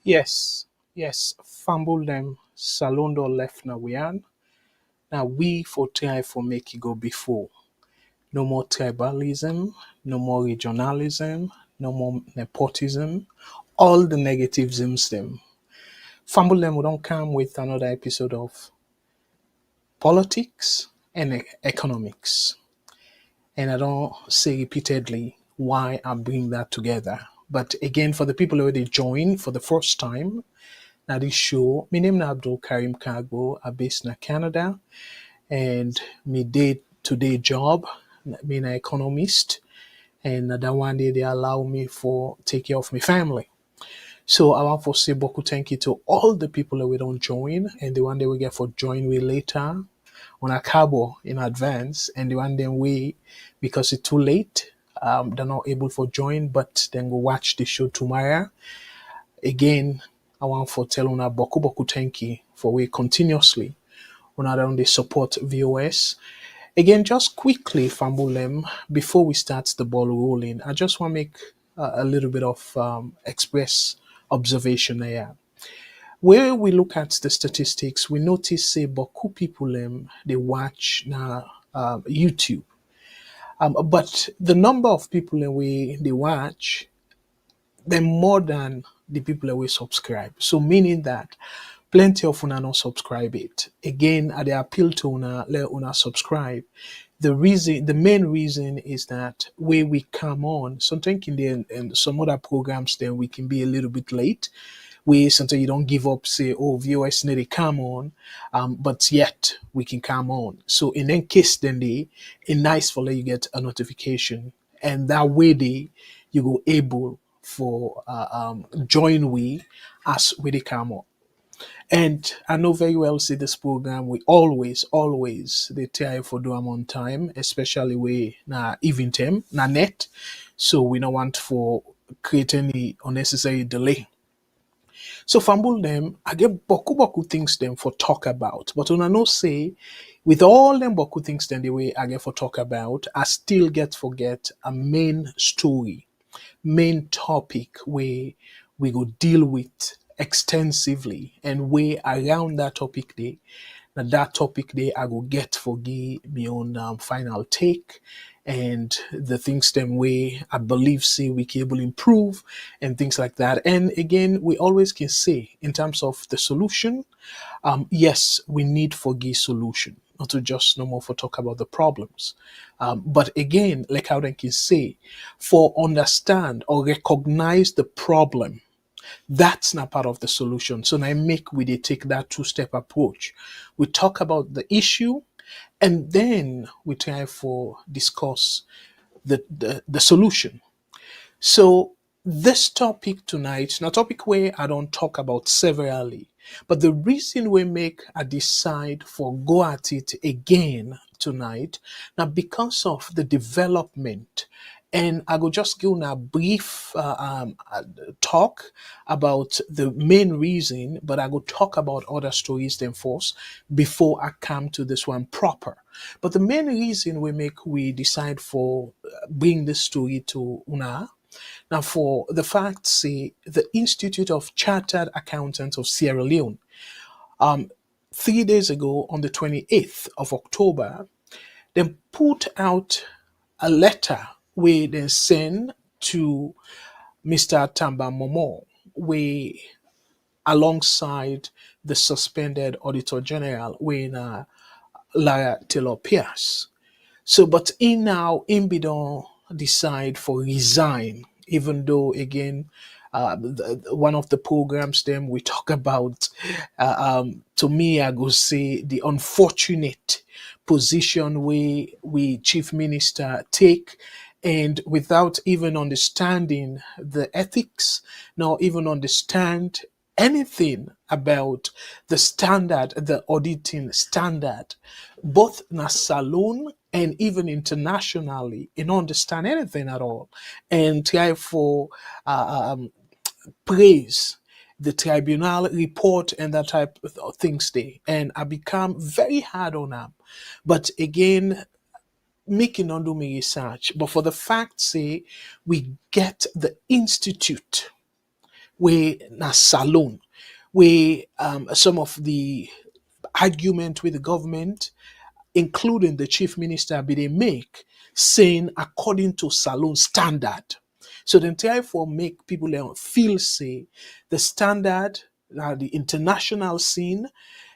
Yes, fumble them, salondo left na wian. Now we for try for make it go before. No more tribalism, no more regionalism, no more nepotism, all the negativisms them. Fumble them, we don't come with another episode of politics and economics. And I don't say repeatedly why I bring that together. But again, for the people who already joined for the first time, now this show, my name is Abdul Karim Kargbo, I'm based in Canada, and my day-to-day job, being an economist, and that one day they allow me for take care of my family. So I want to say beaucoup thank you to all the people that we don't join, and the one day we get for join we later on a cabo in advance, and the one then we because it's too late, they're not able for join, but then go watch the show tomorrow. Again, I want for tell una beaucoup thank you for we continuously una don dey support VOS. Again, just quickly, Fambulem, before we start the ball rolling, I just want to make a little bit of express observation here. Where we look at the statistics, we notice say beaucoup people they watch now YouTube, but the number of people we they watch them more than the people that we subscribe. So meaning that plenty of una not subscribe it. Again, I dey appeal to una let una subscribe. The main reason is that where we come on, sometimes in the and some other programs, then we can be a little bit late. We sometimes you don't give up, say, oh, VOS need to come on, but yet we can come on. So in that case, then they a nice for let you get a notification, and that way they you go able for join we as we they come on. And I know very well see this program we always they try for do them on time, especially we na even time na net. So we don't want for create any unnecessary delay. So fumble them, I get boku things them for talk about. But when I know say with all them boku things then the way I get for talk about, I still get forget a main story, main topic where we go deal with extensively and way around that topic day. Now that topic day I go get for give me own final take and the things them way I believe say we can able improve and things like that. And again, we always can say in terms of the solution, yes, we need for give solution, not to just no more for talk about the problems. But again, like how they can say, for understand or recognize the problem, that's not part of the solution. So now make we they take that two-step approach. We talk about the issue and then we try for discuss the solution. So this topic tonight, now topic where I don't talk about severally, but the reason we make a decide for go at it again tonight, now because of the development, and I will just give you a brief talk about the main reason, but I will talk about other stories then first before I come to this one proper. But the main reason we decide for bring this story to una now, for the fact, say, the Institute of Chartered Accountants of Sierra Leone, um, 3 days ago, on the 28th of October, they put out a letter where they send to Mr. Tamba Momo, where alongside the suspended Auditor General, when Lara Taylor-Pearce. So, but in now, in bidon decide for resign, even though again, one of the programs them we talk about, to me, I go say the unfortunate position we chief minister take, and without even understanding the ethics, nor even understand anything about the standard, the auditing standard, both na salon and even internationally, you don't understand anything at all, and try for praise the tribunal report and that type of things there. And I become very hard on them. But again, making on do me research, but for the fact say we get the institute where na salon, where some of the argument with the government, including the chief minister, be they make, saying according to salon standard. So then therefore make people feel say the standard, the international scene,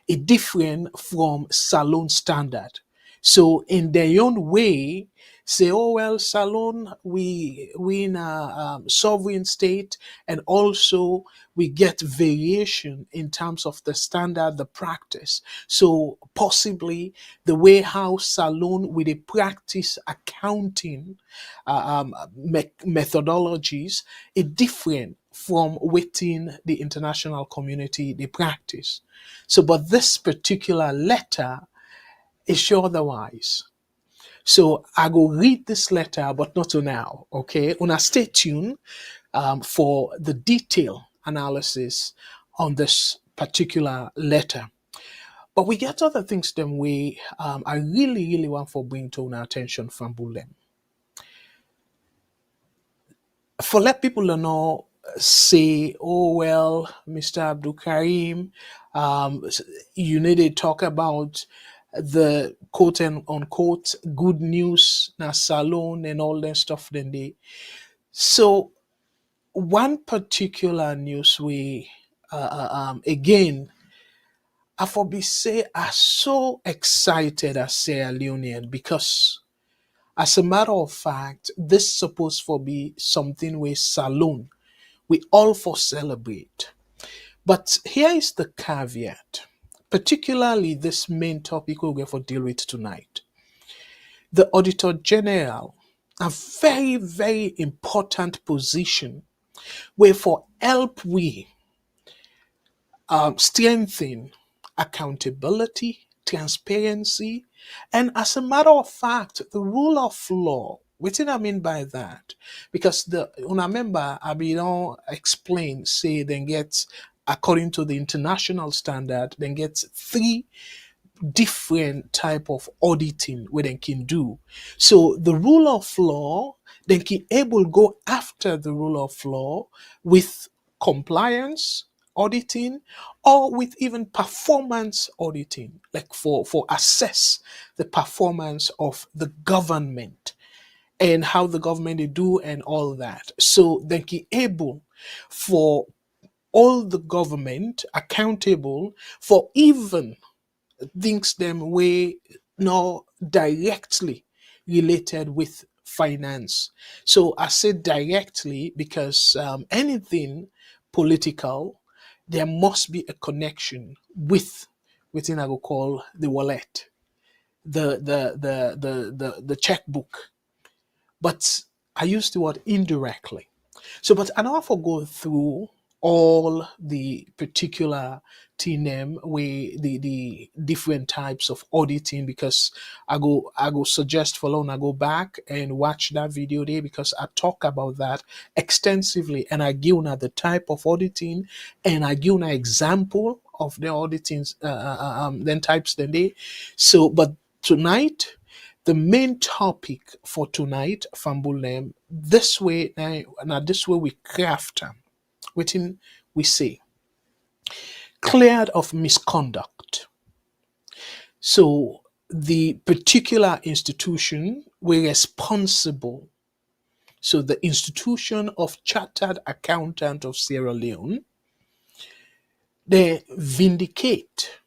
is different from salon standard. So in their own way, say, oh well, Salon, we in a sovereign state, and also we get variation in terms of the standard, the practice. So possibly the way how Salon with a practice accounting methodologies is different from within the international community they practice. So, but this particular letter is sure otherwise. So I go read this letter, but not to now. Okay, una stay tuned for the detailed analysis on this particular letter. But we get other things them we I really want for bring to our attention from Bulem. For let people know, say, oh well, Mr. Abdul Karim, you need to talk about the quote and unquote good news na salon and all that stuff then they. So one particular news we again I for be say are so excited as Sierra Leonean because as a matter of fact, this supposed for be something we salon we all for celebrate. But here is the caveat, particularly this main topic we're going to deal with tonight. The Auditor General, a very important position where for help we strengthen accountability, transparency, and as a matter of fact, the rule of law. What do I mean by that? Because the when I remember I be don't explain, say then get according to the international standard, then get three different type of auditing where they can do. So the rule of law, they can able go after the rule of law with compliance auditing or with even performance auditing, like for assess the performance of the government and how the government they do and all that. So they can able for all the government accountable for even things them way not directly related with finance. So I said directly because anything political, there must be a connection with within I will call the wallet, the checkbook. But I use the word indirectly. So, but I now for go through all the particular TNM way the different types of auditing because I go suggest for long I go back and watch that video there because I talk about that extensively and I give you the type of auditing and I give you an example of the auditing then types then they. So but tonight the main topic for tonight, Fambulem, this way now this way we craft within we say cleared of misconduct. So the particular institution were responsible. So the institution of Chartered Accountant of Sierra Leone, they vindicate.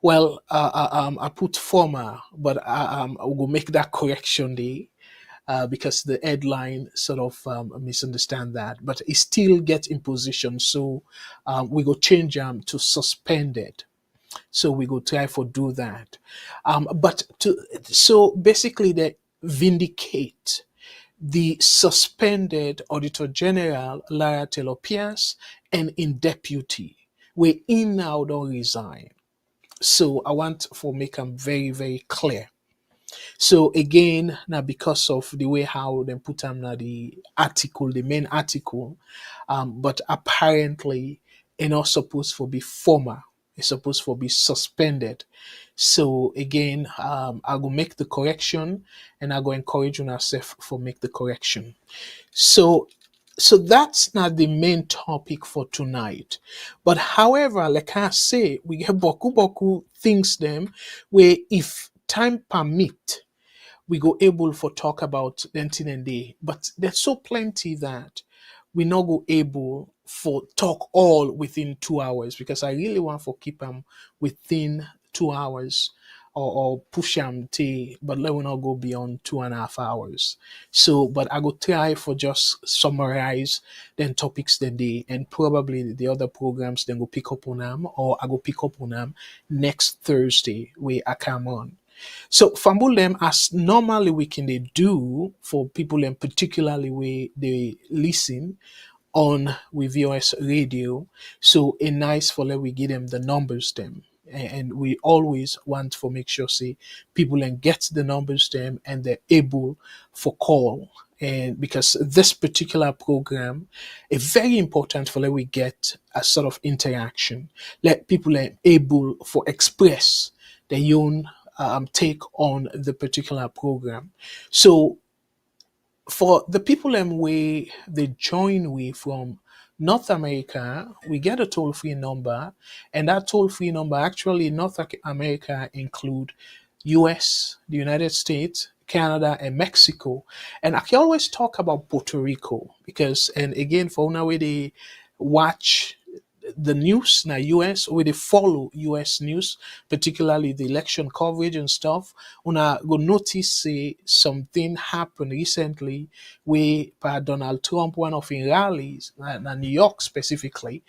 Well, I put former, but I will make that correction there because the headline sort of misunderstand that, but it still gets in position. So we go change to suspended. So we go try for do that. But to so basically they vindicate the suspended Auditor General Lara Taylor-Pearce and in deputy. We in now don't resign. So I want for make them very clear. So again, now because of the way how they put them now the article, the main article, but apparently it's not supposed to be former. It's supposed to be suspended. So again, I will make the correction and I go encourage you yourself for make the correction. So So that's not the main topic for tonight. But however, like I say, we get boku boku things them where if time permit, we go able for talk about them thing and day. But there's so plenty that we not go able for talk all within 2 hours because I really want for keep them within 2 hours or push them to but let we not go beyond 2.5 hours. So but I go try for just summarize then topics the day and probably the other programs then go pick up on them or I go pick up on them next Thursday where I come on. So fumble them as normally we can they do for people and particularly where they listen on with VOS radio. So a nice for let we give them the numbers them. And we always want to make sure say people and get the numbers them and they're able for call. And because this particular program is very important for let we get a sort of interaction. Let people are able for express their own take on the particular program. So for the people way they join we from North America, we get a toll free number, and that toll free number actually in North America include US, the United States, Canada, and Mexico. And I can always talk about Puerto Rico because, and again, for now, where they watch the news now US where they follow US news, particularly the election coverage and stuff, una go notice say something happened recently where Donald Trump, one of his rallies, New York specifically,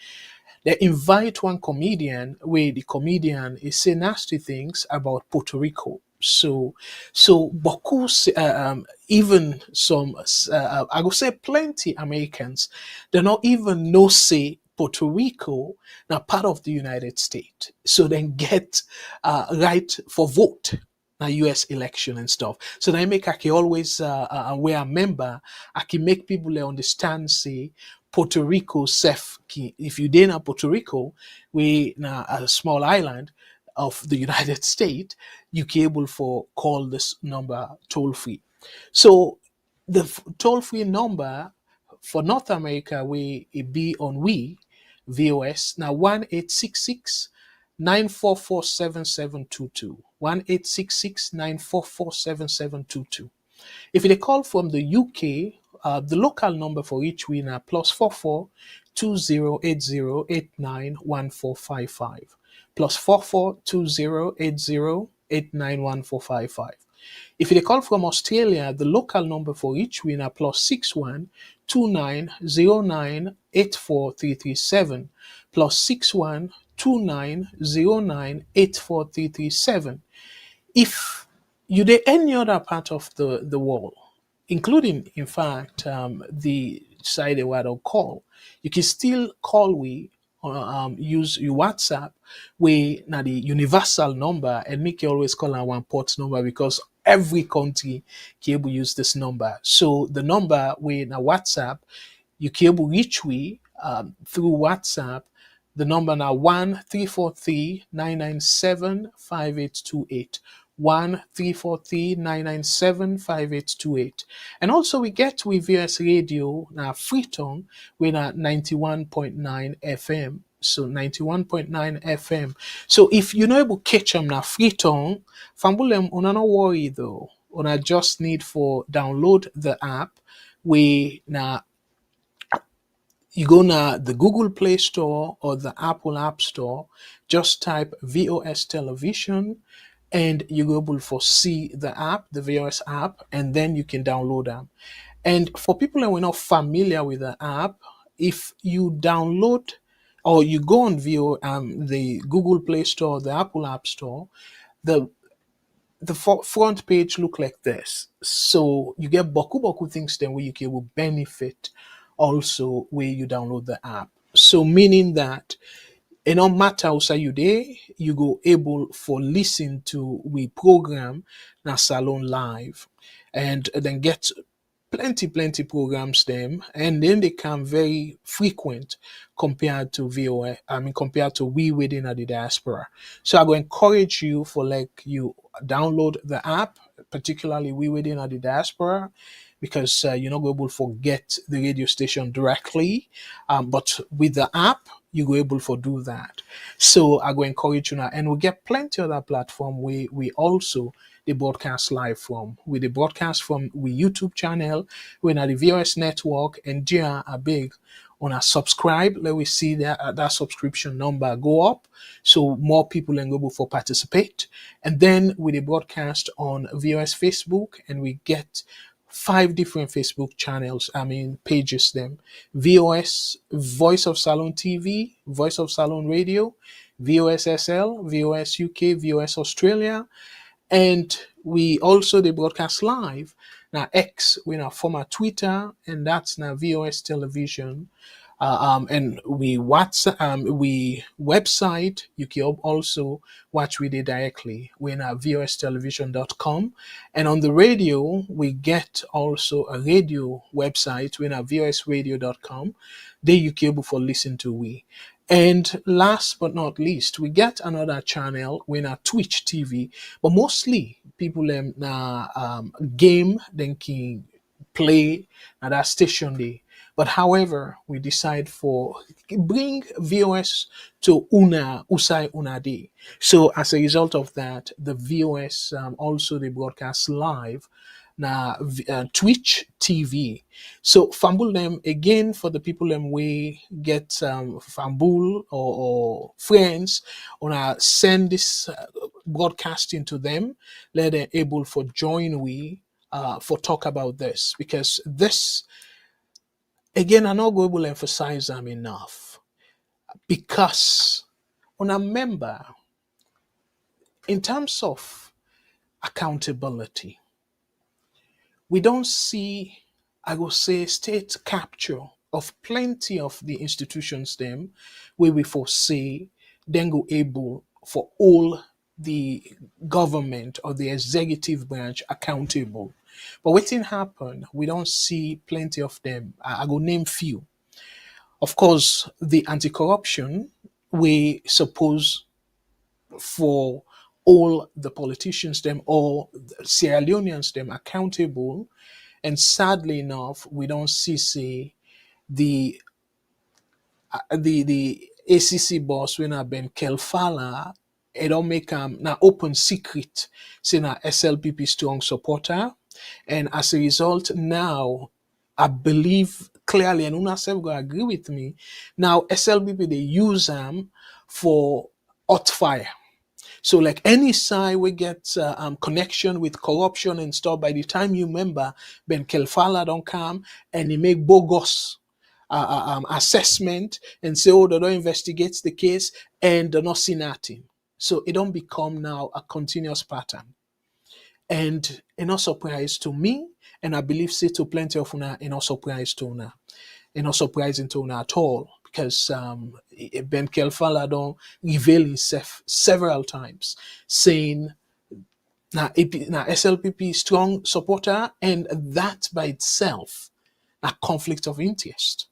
they invite one comedian where the comedian is say nasty things about Puerto Rico. So Bokus, even some, I would say plenty Americans, they not even know say Puerto Rico now part of the United States. So then get right for vote na US election and stuff. So then make I can always where a member, I can make people understand say Puerto Rico self if you did not Puerto Rico, we na a small island of the United States, you can able for call this number toll free. So the toll free number for North America we it be on we VOS now 1-866-944-7722 1-866-944-7722. If they call from the UK, the local number for each winner +44 2080891455 +44 2080891455. If they call from Australia, the local number for each winner +61 2909843337 +61 2909843337. If you did any other part of the world, including in fact the side where I call, you can still call we use your WhatsApp we now the universal number and make you always call our one port number because every country can able use this number. So the number we now WhatsApp you can able reach we through WhatsApp. The number now 1-343-997-5828. 1-343-997-5828. And also we get with VS Radio now Freetown with a 91.9 FM. So 91.9 FM. So if you're not able to catch them now Freetown, Fambulem una no worry though. Una just need for download the app. We now you go now the Google Play Store or the Apple App Store, just type VOS Television and you go able for see the app, the VOS app, and then you can download them. And for people that were not familiar with the app, if you download or you go on the Google Play Store, the Apple App Store, the front page look like this. So you get boku things then where you can will benefit also where you download the app. So meaning that it no matter how say you there, you go able for listen to we program na salon live and then get plenty programs them and then they come very frequent compared to VOA, I mean compared to we within the diaspora. So I go encourage you for like you download the app, particularly we within the diaspora, because you're not able to get the radio station directly, but with the app you go able to do that. So I go encourage you now, and we get plenty other platform we also they broadcast live from. We the broadcast from we YouTube channel, we na the VOS Network, and there are big on a subscribe. Let we see that subscription number go up, so more people are able for participate. And then we the broadcast on VOS Facebook, and we get 5 different Facebook channels, pages them. VOS, Voice of Salon TV, Voice of Salon Radio, VOS SL, VOS UK, VOS Australia, and we also they broadcast live. Now X, we now former Twitter, and that's now VOS Television. And we website, you can also watch with it directly. We're at vostelevision.com. And on the radio, we get also a radio website, we're at vosradio.com. There you can able for listen to we. And last but not least, we get another channel, we're at Twitch TV, but mostly people game, then can play at that station there. But however, we decide for bring VOS to Usai Una Day. So as a result of that, the VOS also they broadcast live na Twitch TV. So fambul them again for the people them we get fambul or friends on send this broadcasting to them, let them able for join we for talk about this, because this again, I'm not going to emphasize them enough, because when a member, in terms of accountability, we don't see, I will say, state capture of plenty of the institutions them where we foresee then go able for all the government or the executive branch accountable. But what thing happen? We don't see plenty of them. I go name few. Of course, the anti-corruption, we suppose for all the politicians them or Sierra Leoneans them accountable, and sadly enough, we don't see say the the ACC boss when I been Kelfala, it don't make now open secret say na SLPP strong supporter, and as a result now I believe clearly, and Una self go agree with me. Now SLPP they use them for hot fire. So like any side we get connection with corruption and stuff. By the time you remember, Ben Kelfala don't come and he make bogus assessment and say, oh, they don't investigate the case and they're not see nothing. So it don't become now a continuous pattern. And it not surprise to me, and I believe say to plenty of una, it not surprise to una. It not surprising to una at all, because Ben Kelfala don't reveal himself several times, saying now SLPP strong supporter, and that by itself a conflict of interest.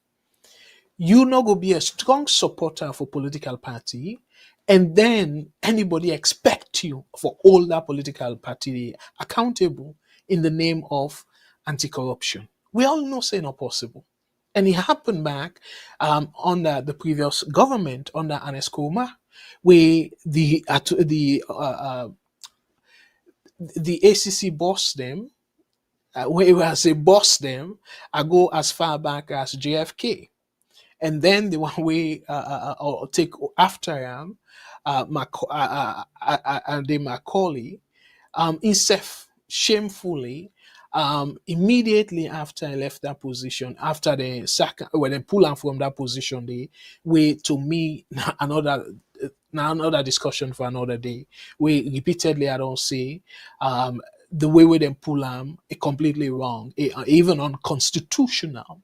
You not go be a strong supporter for political party, and then anybody expect you for all that political party accountable in the name of anti-corruption. We all know say not possible. And it happened back under the previous government, under Anes Kuma, where the ACC boss them, where I say boss them, I go as far back as JFK. And then the one way take after him, the Macaulay, himself shamefully, immediately after I left that position, after the sack, when they pull him from that position, they way to me another discussion for another day. We repeatedly I don't say the way we then pull him is completely wrong, even unconstitutional.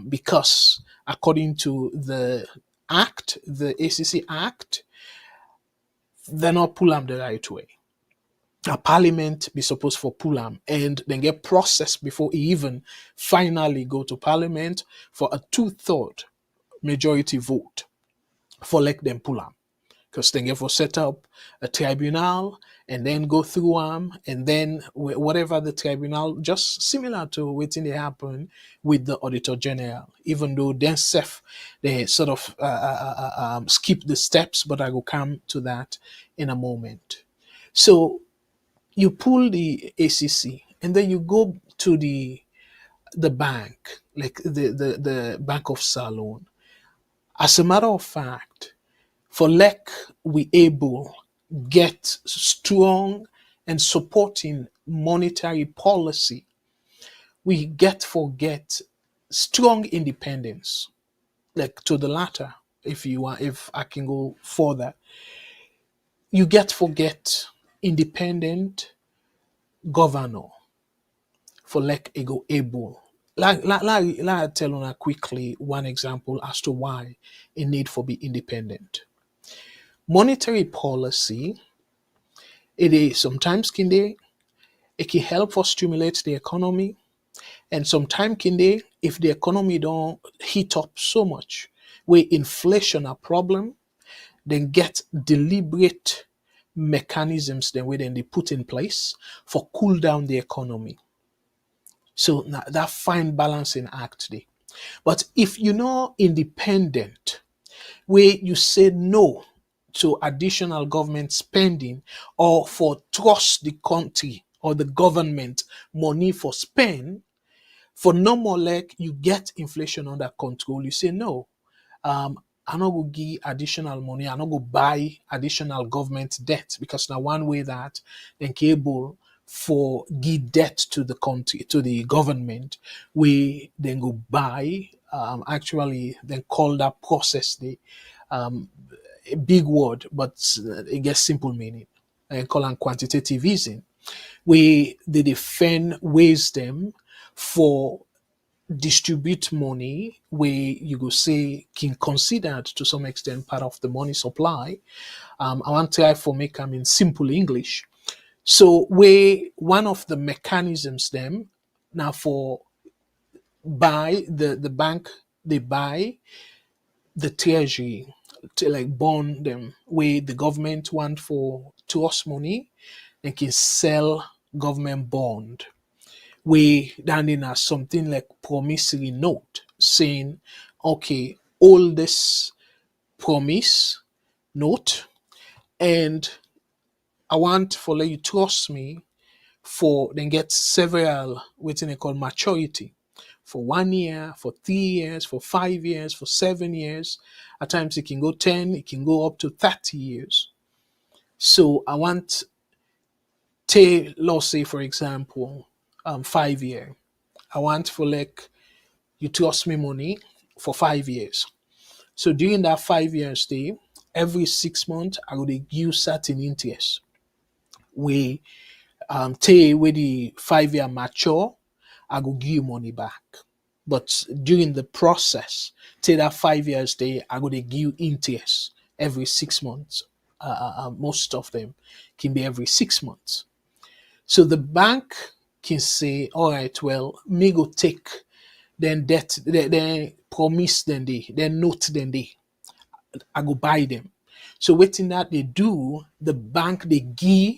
Because according to the act, the ACC Act, they're not pull them the right way. A parliament be supposed for pull them and then get processed before he even finally go to parliament for a 2/3 majority vote for let them pull them. because they for set up a tribunal and then go through and then whatever the tribunal, just similar to waiting they happen with the Auditor General, even though then self they sort of skip the steps, but I will come to that in a moment. So you pull the ACC and then you go to the bank, like the Bank of Salon. As a matter of fact, for LEC, we able get strong and supporting monetary policy. We get strong independence, like to the latter. If I can go further, you get independent governor for like able. Like tell on quickly one example as to why it need for be independent. Monetary policy, it is sometimes it can help for stimulate the economy, and sometimes if the economy don't heat up so much, where inflation a problem, then get deliberate mechanisms then where then they put in place for cool down the economy. So now that fine balancing act there. But if you're not independent, where you say no to additional government spending or for trust the country or the government money for spend, for no more like you get inflation under control, you say no. I not go give additional money, I not go buy additional government debt, because now one way that then able for give debt to the country, to the government, we then go buy, actually then call that process the a big word, but it gets simple meaning, and call it quantitative easing. We they defend ways them for distribute money where you go say can considered to some extent part of the money supply. I want to try for make them in simple English. So where one of the mechanisms them now for buy the bank, they buy the treasury to like bond them where the government want for to us money, they can sell government bond. We landing as something like promissory note saying, okay, all this promise note, and I want for let you trust me for then get several waiting they call maturity for 1 year, for 3 years, for 5 years, for 7 years. At times it can go 10, it can go up to 30 years. So I want take, let's say for example, 5 year. I want for like you trust me money for 5 years. So during that 5 years stay, every 6 months I will give you certain interest. We take where the 5 year mature, I will give you money back. But during the process, take that 5 years stay, I will give you interest every 6 months. Most of them can be every 6 months. So the bank can say, all right, well, me go take then debt, then promise then note then I go buy them. So waiting that they do, the bank they give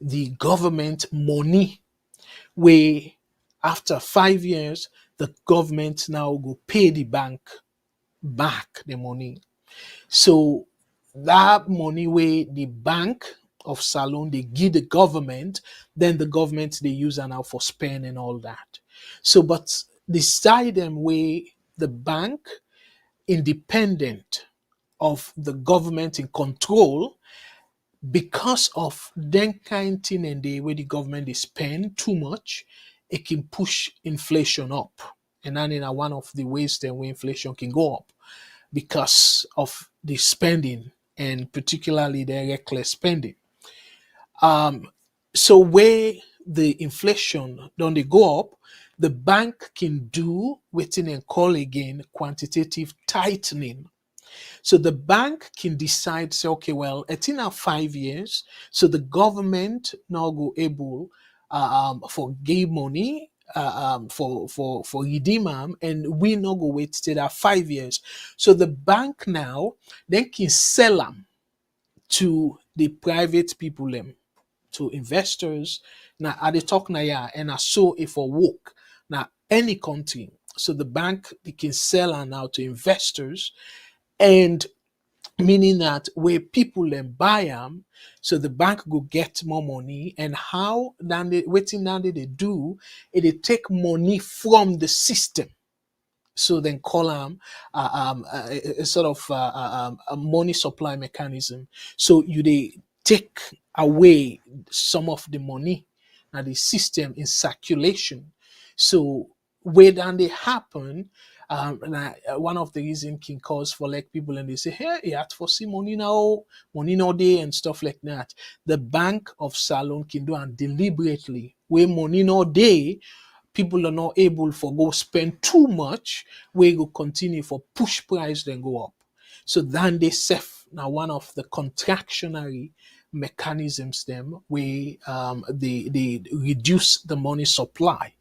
the government money where after 5 years, the government now go pay the bank back the money. So that money where the bank of Salon they give the government, then the government they use it now for spend and all that. So but the side them where the bank independent of the government in control, because of then kind thing and the way the government they spend too much, it can push inflation up. And then in one of the ways then where inflation can go up because of the spending and particularly the reckless spending. So where the inflation don't they go up, the bank can do waiting and call again quantitative tightening. So the bank can decide, say, okay, well, it's in our 5 years, so the government now go able for give money for redeem them, and we now go wait till that 5 years. So the bank now then can sell them to the private people them, to investors. Now at the talk now, yeah, and I saw it for work. Now any country, so the bank they can sell and now to investors, and meaning that where people then buy them, so the bank go get more money. And how then they waiting now they do it, they take money from the system. So then call them a sort of a money supply mechanism. So you they take away some of the money and the system in circulation. So where then they happen, one of the reason can cause for like people and they say, hey, you have to foresee money now day and stuff like that. The Bank of Salon can do and deliberately where money now day people are not able for go spend too much, we go continue for push price then go up. So then they save now one of the contractionary mechanisms them where they reduce the money supply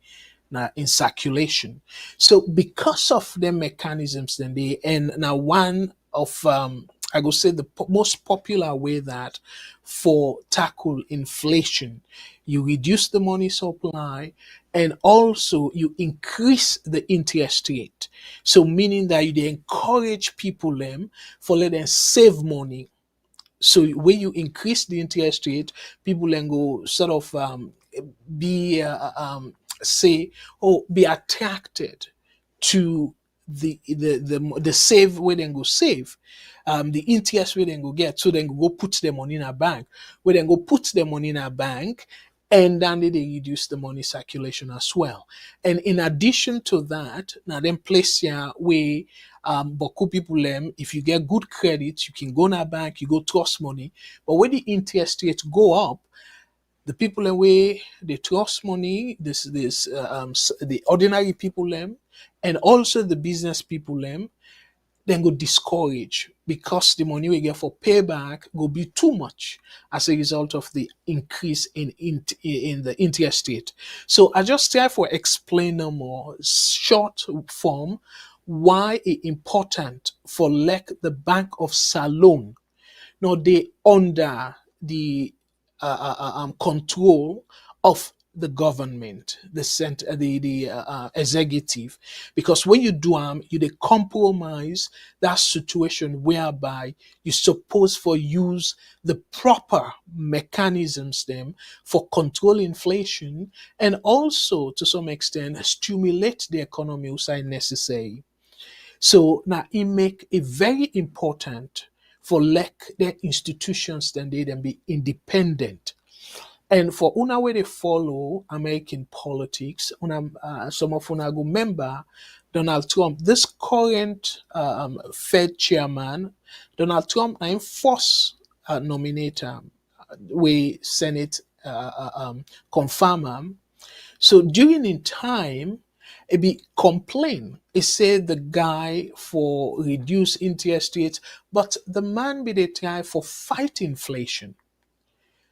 now in circulation. So because of the mechanisms then they, and now one of I would say the most popular way that for tackle inflation, you reduce the money supply and also you increase the interest rate. So meaning that you dey encourage people them for let them save money. So when you increase the interest rate, people then go sort of be say, oh, be attracted to the save where then go save, the interest where then go get. So then go put the money in a bank, where then go put the money in a bank, and then they reduce the money circulation as well. And in addition to that, now then place here where boku people if you get good credit, you can go in a bank, you go trust money. But when the interest rate go up, the people away they trust money, the ordinary people and also the business people then go discourage because the money we get for payback will be too much as a result of the increase in the interest rate. So I just try for explain more short form why it important for like the Bank of Salon. Now they under the control of the government, the center, the executive, because when you do you they compromise that situation whereby you suppose for use the proper mechanisms them for control inflation and also to some extent stimulate the economy outside necessary. So now it make it very important for like their institutions then they then be independent. And for una where they follow American politics, some of una go remember Donald Trump, this current Fed chairman, Donald Trump, I'm first nominator, we Senate confirm him. So during in time, it be complain. It said the guy for reduce interest rates, but the man be the try for fight inflation.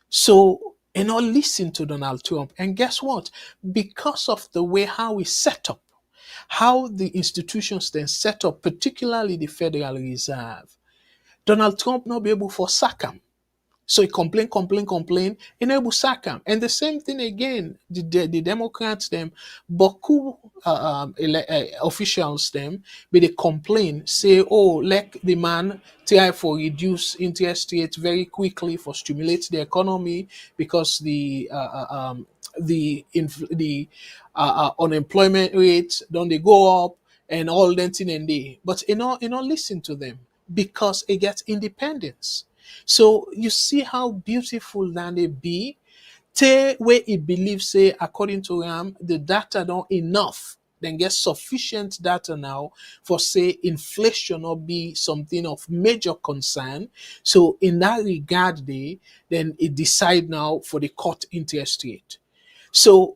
So and all listen to Donald Trump. And guess what? Because of the way how we set up, how the institutions then set up, particularly the Federal Reserve, Donald Trump not be able for sack him. So he complain, and they will sack him. And the same thing again, the Democrats, them, Baku officials, them, but they complain, say, oh, let the man try for reduce interest rates very quickly for stimulate the economy because the unemployment rate don't they go up and all that thing and they, but you know listen to them because it gets independence. So you see how beautiful that they be. Te where he believes, say, according to him, the data don't enough. Then get sufficient data now for say inflation or be something of major concern. So in that regard, then it decide now for the cut interest rate. So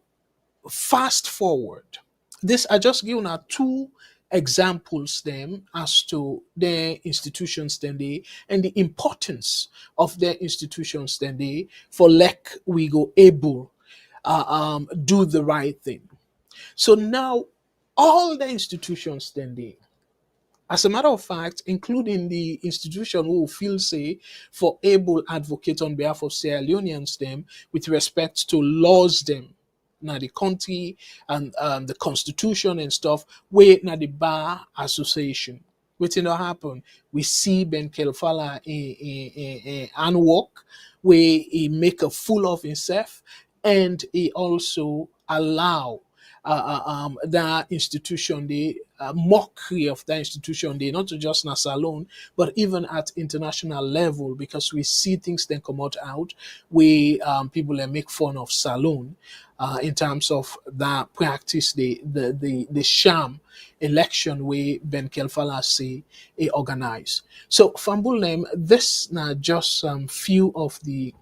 fast forward, this I just given out two examples them as to their institutions then they and the importance of their institutions then they for like we go able do the right thing. So now all the institutions then they As a matter of fact, including the institution who feel say for able advocate on behalf of Sierra Leoneans them with respect to laws them. Now the country and the constitution and stuff, where now the bar association. Waiting to happen. We see Ben Kelfala in work where he make a fool of himself and he also allow that institution, the mockery of that institution, they not just NASA alone, but even at international level, because we see things then come out where people make fun of Salone in terms of that practice, the sham election where Ben Kelfala say he organize. So Fambulem, this now just few of the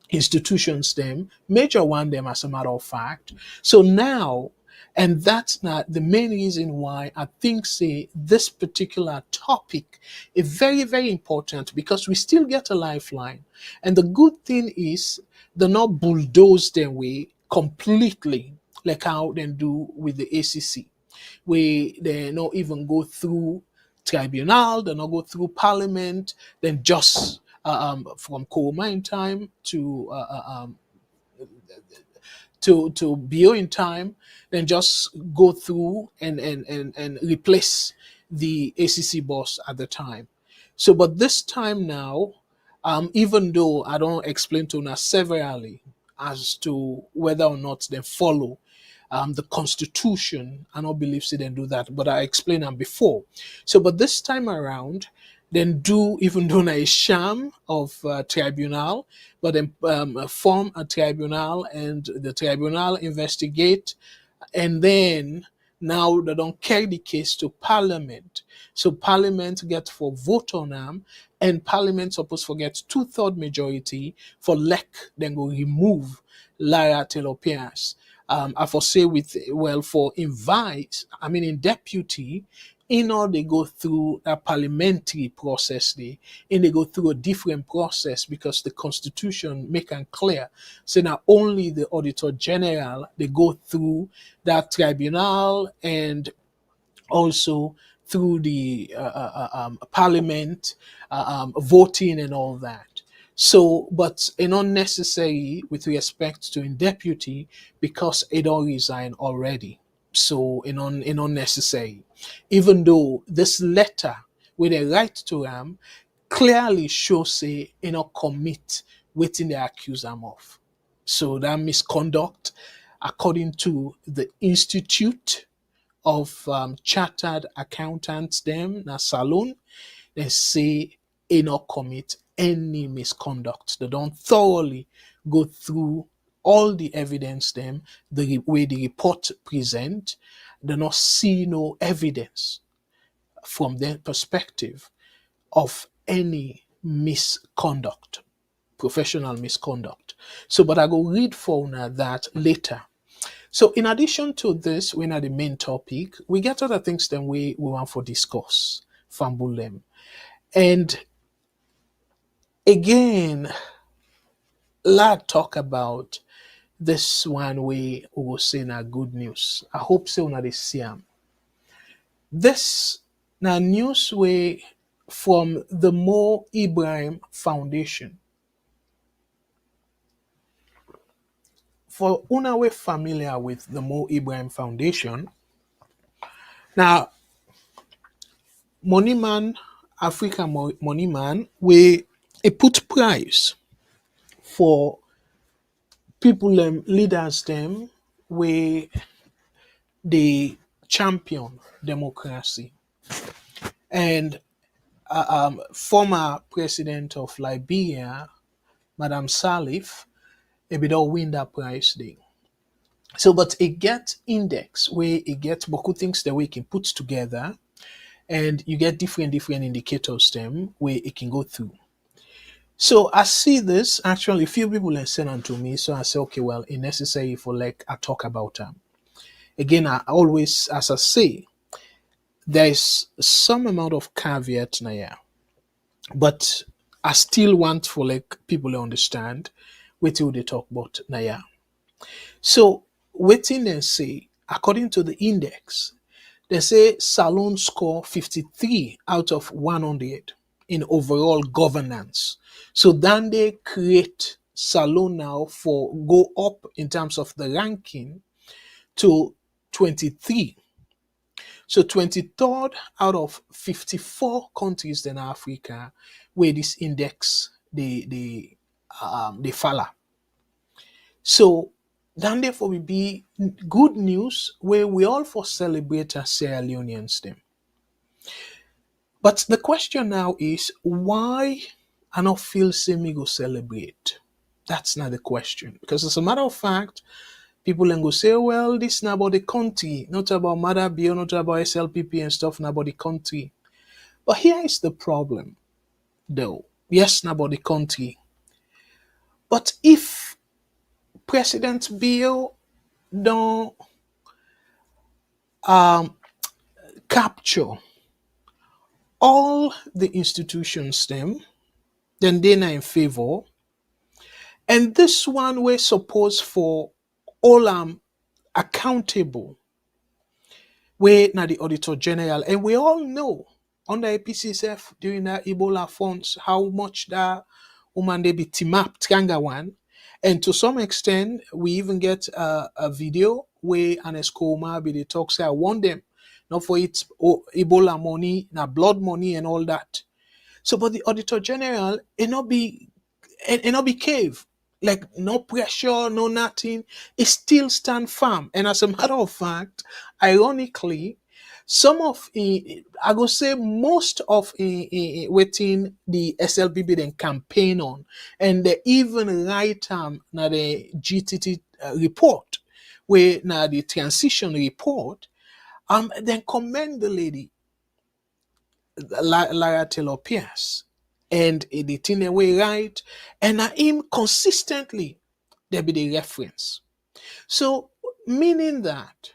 institutions them, major one them as a matter of fact. So now, and that's not the main reason why I think say this particular topic is very, very important, because we still get a lifeline. And the good thing is they're not bulldozed their way completely like how they do with the ACC, where they not even go through tribunal, they not go through parliament, then just from coal mine time to BO in time, then just go through and replace the ACC boss at the time. So, but this time now, even though I don't explain to us severally as to whether or not they follow the constitution, I don't believe they then do that, but I explained them before. So, but this time around, then do even do a sham of tribunal, but then form a tribunal and the tribunal investigate, and then now they don't carry the case to parliament. So parliament get for vote on them, and parliament supposed to get 2/3 majority for lek, then go remove Lara Taylor-Pearce. I for say with well for invite, I mean in deputy, in order they go through a parliamentary process and they go through a different process, because the constitution make it clear. So not only the Auditor General, they go through that tribunal and also through the parliament, voting and all that. So, but it not necessary with respect to in deputy, because it don't resign already. So it not necessary. Even though this letter with a right to him clearly shows say not commit waiting they accuse him of. So that misconduct, according to the Institute of Chartered Accountants, them, na Salon, they say they not commit any misconduct. They don't thoroughly go through all the evidence them, the way the report present, they not see no evidence from their perspective of any misconduct, professional misconduct. So, but I go read for now that later. So, in addition to this, we're not the main topic, we get other things then we want for discuss, Fambulem. And again, let's talk about this one way we will say na good news. I hope so na the same. This na news way from the Mo Ibrahim Foundation. For una we familiar with the Mo Ibrahim Foundation, now Money Man, Africa Money Man, we put price for people leaders them where they champion democracy. And former president of Liberia, Madam Salif, maybe don't win that prize thing. So, but it get index where it get beaucoup things that we can put together, and you get different indicators them where it can go through. So I see this actually few people have sent on to me. So I say, okay, well, it's necessary for like I talk about them. Again, I always, as I say, there's some amount of caveat now, but I still want for like people to understand what they talk about now. So waiting and say, according to the index, They say Salon score 53 out of 100 in overall governance. So then they create Salon now for go up in terms of the ranking to 23. So 23rd out of 54 countries in Africa where this index they fall. So then therefore will be good news where we all for celebrate as Sierra Leoneans them. But the question now is why I not feel say me go celebrate? That's not the question. Because as a matter of fact, people then go say, well, this is not about the country, not about Mother Bill, not about SLPP and stuff, not about the country. But here is the problem, though. Yes, not about the country. But if President Bill don't capture all the institutions then they're not in favor. And this one we're supposed for all accountable. We're not the Auditor General. And we all know under APCSF during that Ebola funds how much that woman they be team up Tranga one. And to some extent, we even get a video where an Escoma be the talk say I want them, not for its Ebola money, na blood money and all that. So, but the Auditor General, it not be cave. Like no pressure, no nothing. It still stand firm. And as a matter of fact, ironically, some of I go say most of waiting the SLPP then campaign on, and they even write na the GTT report, where now the transition report, then commend the lady Lara Taylor-Pearce. And the thing away right, and him consistently there be the reference. So meaning that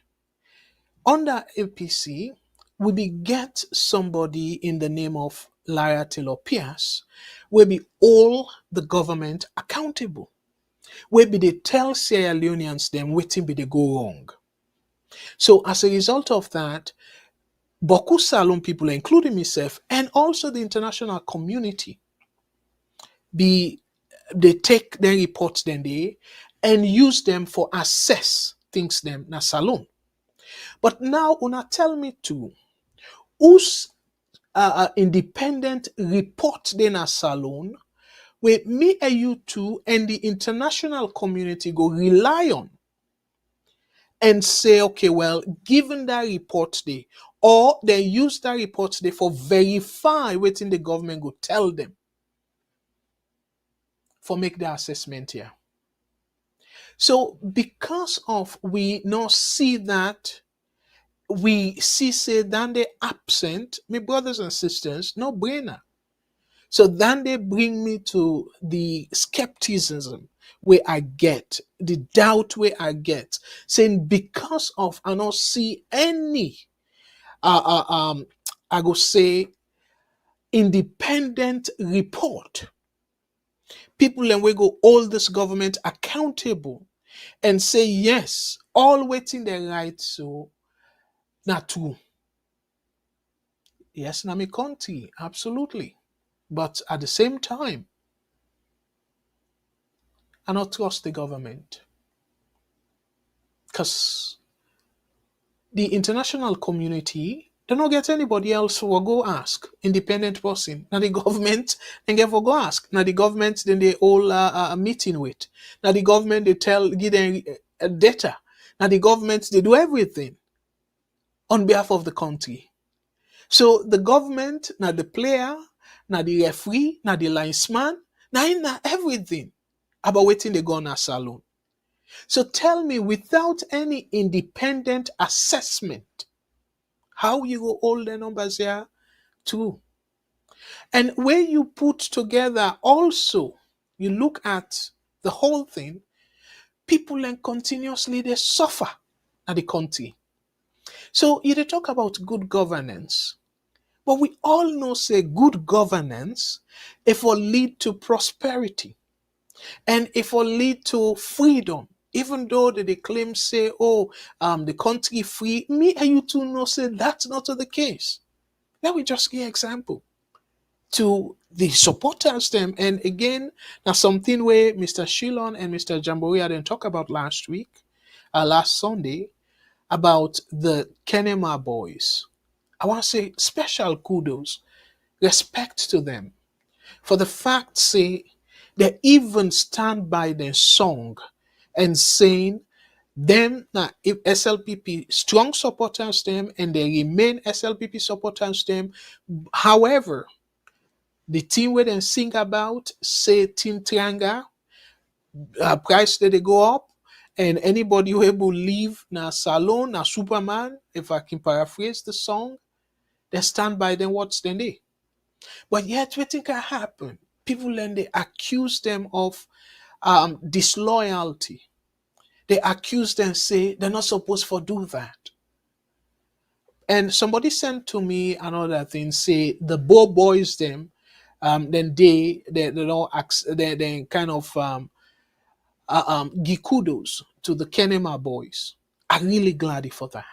under APC, we be get somebody in the name of Lara Taylor-Pearce, will be all the government accountable. Will be they tell Sierra Leoneans them waiting be they go wrong. So as a result of that, Boku Salon people, including myself, and also the international community, they take their reports then they and use them for assess things them na Salon. But now una tell me too, whose independent report then a Salon where me and you two and the international community go rely on and say, okay, well, given that report day, or they use that report day for verify waiting the government go tell them for make the assessment here. So because of we not see that, we see say then they absent, my brothers and sisters, no brainer. So then they bring me to the skepticism where I get, the doubt where I get, saying because of I not see any I go say independent report. People and we go hold this government accountable and say yes, all waiting their right so not true. Yes, Nami Conti, absolutely. But at the same time, I not trust the government. Because the international community, they don't get anybody else who will go ask. Independent person. Now the government, and get for go ask. Now the government, then they all a meeting with. Now the government, they give them data. Now the government, they do everything on behalf of the country. So the government, now the player, now the referee, now the linesman, now everything about waiting they go on a Salon. So tell me, without any independent assessment, how you go hold the numbers here too? And when you put together also, you look at the whole thing, people then continuously they suffer at the country. So you talk about good governance, but we all know say good governance if will lead to prosperity and if will lead to freedom Even though they claim, say, oh, the country free, me and you two know, say that's not the case. Let me just give an example to the supporters them. And again, now something where Mr. Shillon and Mr. Jamboree didn't talk about last week, last Sunday, about the Kenema boys. I want to say special kudos, respect to them for the fact, say, they even stand by their song and saying them now if SLPP strong supporters them and they remain SLPP supporters them. However, the team where they sing about say Team Trianga price that they go up, and anybody who able leave na salon na Superman, if I can paraphrase the song, they stand by them what's then they. But yet what think can happen? People then they accuse them of disloyalty. They accuse them, say they're not supposed to do that. And somebody sent to me another thing, say the Bo boys them, then they don't they kind of give kudos to the Kenema boys. I'm really glad for that.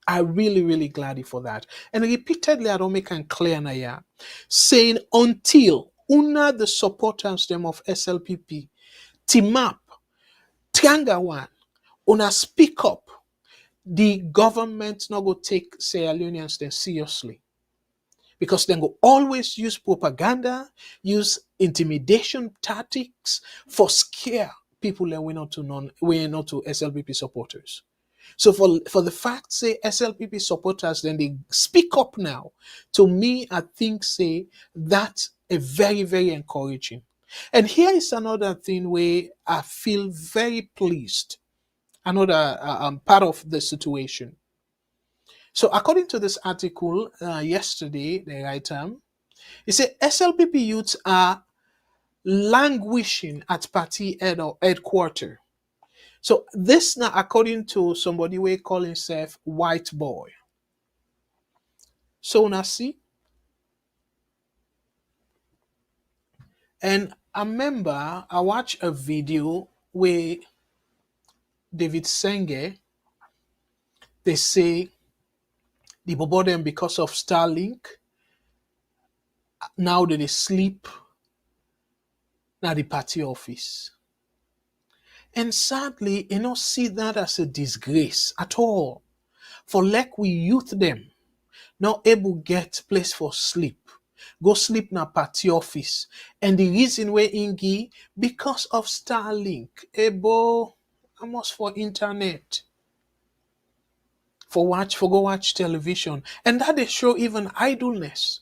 I really glad for that. And repeatedly, I don't make it clear now, yeah, saying until una the supporters them of SLPP team up, triangle one, una speak up, the government not go take Sierra Leoneans then seriously. Because they will always use propaganda, use intimidation tactics for scare people and we're not to SLPP supporters. So for the fact say SLPP supporters then they speak up now, to me I think say that's a very encouraging. And here is another thing where I feel very pleased. Another part of the situation. So according to this article yesterday, the writer, he said SLPP youths are languishing at party headquarters. So this now according to somebody we call himself white boy. So now see, and I remember I watched a video where David Senge, they say the bobo them because of Starlink, now they sleep at the party office. And sadly, you don't see that as a disgrace at all. For like we youth them, not able get place for sleep. Go sleep na party office. And the reason where Ingi, because of Starlink, able almost for internet. For go watch television. And that they show even idleness.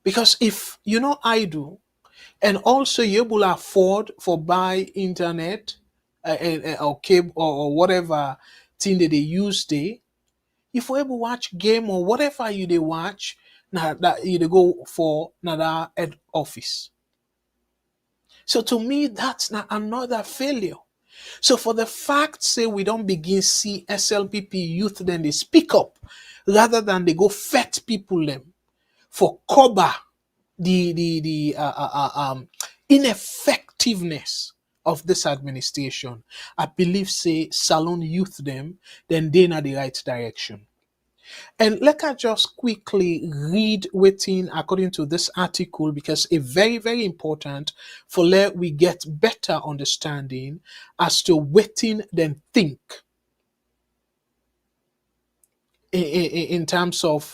Because if you know idle, and also you able afford for buy internet or cable or whatever thing that they use there, if you able watch game or whatever you they watch, now that you they go for another head office. So to me, that's not another failure. So for the fact say we don't begin see SLPP youth then they speak up rather than they go fet people them for cover the ineffectiveness of this administration. I believe say salon youth them, then they in the right direction. And let us just quickly read within according to this article because it's very important for let we get better understanding as to within then think in terms of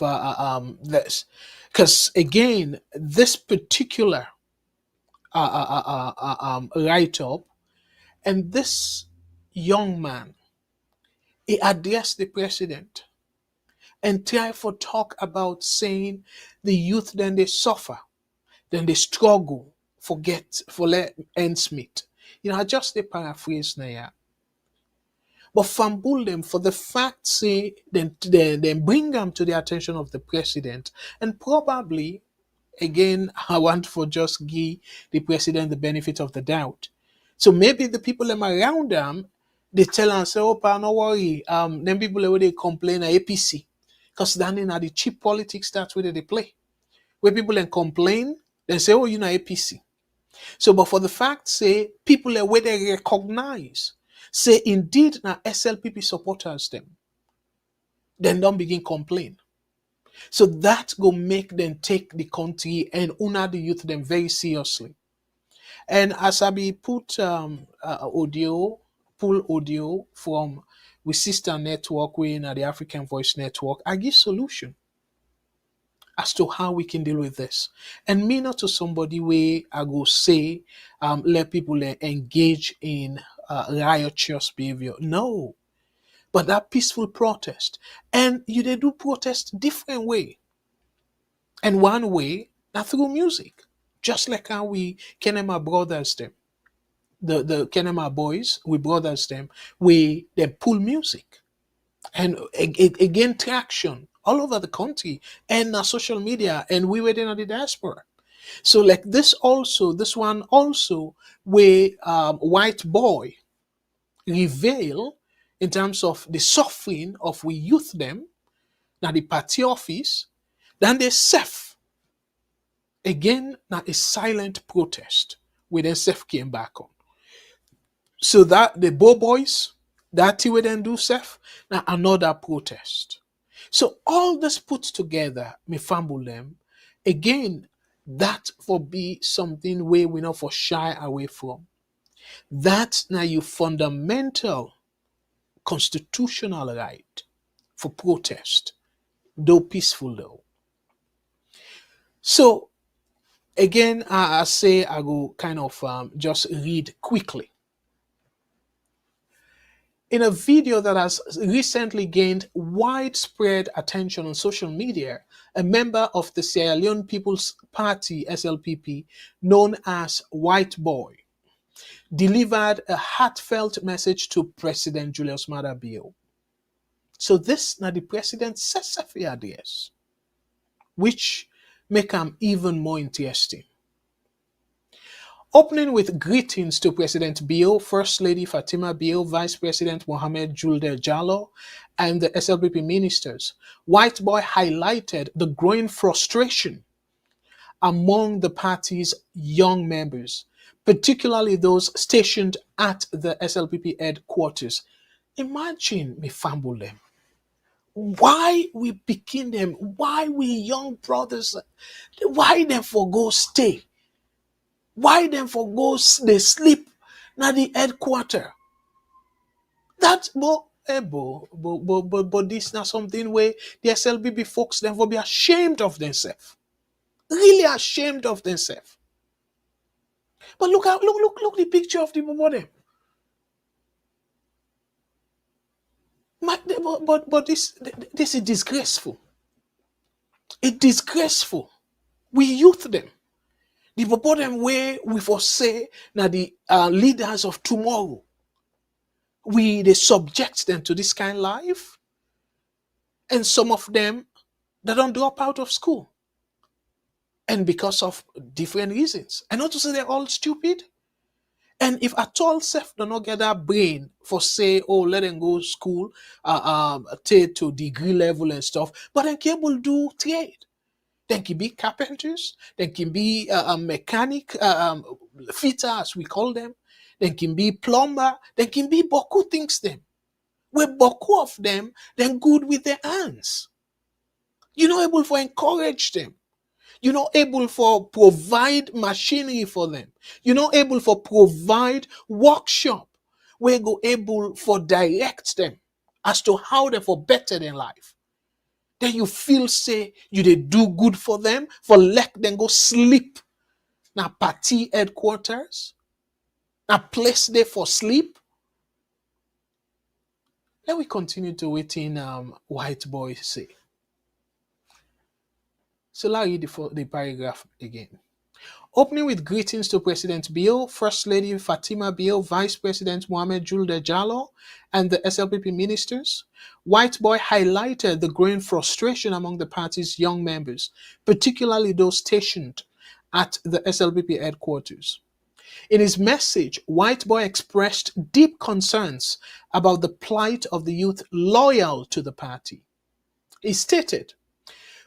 this. Because again, this particular write-up and this young man, he addressed the president and try for talk about saying the youth then they suffer, then they struggle, for let ends meet. You know, I just a paraphrase now. Yeah. But fumble them for the fact say then bring them to the attention of the president and probably again I want for just give the president the benefit of the doubt. So maybe the people them around them they tell and say, oh pa, no worry, then people where they complain at APC. Because then in the cheap politics that's where they play. Where people then complain, they say, oh, you know APC. So, but for the fact, say, people are where they recognize, say, indeed, now SLPP supporters them, then don't begin complain. So that go make them take the country and honor the youth them very seriously. And as I be put audio, pull audio from we sister network, we in the African Voice Network, I give solution as to how we can deal with this. And me not to somebody where I go say, let people engage in riotous behavior. No, but that peaceful protest. And you they do protest different way. And one way, now through music. Just like how we Kenema brothers them. The Kenema boys, we brothers them, we they pull music and again traction all over the country and social media, and we were in the diaspora. So like this one also where white boy reveal in terms of the suffering of we youth them now the party office, then they self again now a silent protest where then self came back on. So that the Bow Boys, that we then do self, now another protest. So all this put together, me fumble them, again, that for be something where we not for shy away from. That now you fundamental constitutional right for protest, though peaceful though. So again, I say I go kind of just read quickly. In a video that has recently gained widespread attention on social media, a member of the Sierra Leone People's Party (SLPP), known as White Boy, delivered a heartfelt message to President Julius Maada Bio. So this now the president says address, which make him even more interesting. Opening with greetings to President Bio, First Lady Fatima Bio, Vice President Mohamed Julde Jallo, and the SLPP ministers, White Boy highlighted the growing frustration among the party's young members, particularly those stationed at the SLPP headquarters. Imagine me fumble them. Why we begin them? Why we young brothers? Why them for go stay? Why them for go they sleep na the headquarter? That but this not something where the SLBB folks them for be ashamed of themselves. Really ashamed of themselves. But look the picture of the bobo them. But this is disgraceful. It's disgraceful. We youth them. The bobo them where we for say now the leaders of tomorrow. They subject them to this kind of life, and some of them they don't drop out of school, and because of different reasons. And not to say they're all stupid. And if at all self do not get that brain for say, oh, let them go school, take to degree level and stuff, but then can do trade. They can be carpenters, they can be mechanic, fitter as we call them, they can be plumber, they can be boku things them. Where boku of them, then good with their hands. You're not able to encourage them. You're not able for provide machinery for them. You're not able for provide workshop where you go able for direct them as to how they for better than life. Then you feel say you they do good for them, for let them go sleep. Now party headquarters, now place there for sleep. Let we continue to wait in White Boy say. So let me read the paragraph again. Opening with greetings to President Bio, First Lady Fatima Bio, Vice President Mohamed Julde Jallo, and the SLPP ministers, White Boy highlighted the growing frustration among the party's young members, particularly those stationed at the SLPP headquarters. In his message, White Boy expressed deep concerns about the plight of the youth loyal to the party. He stated,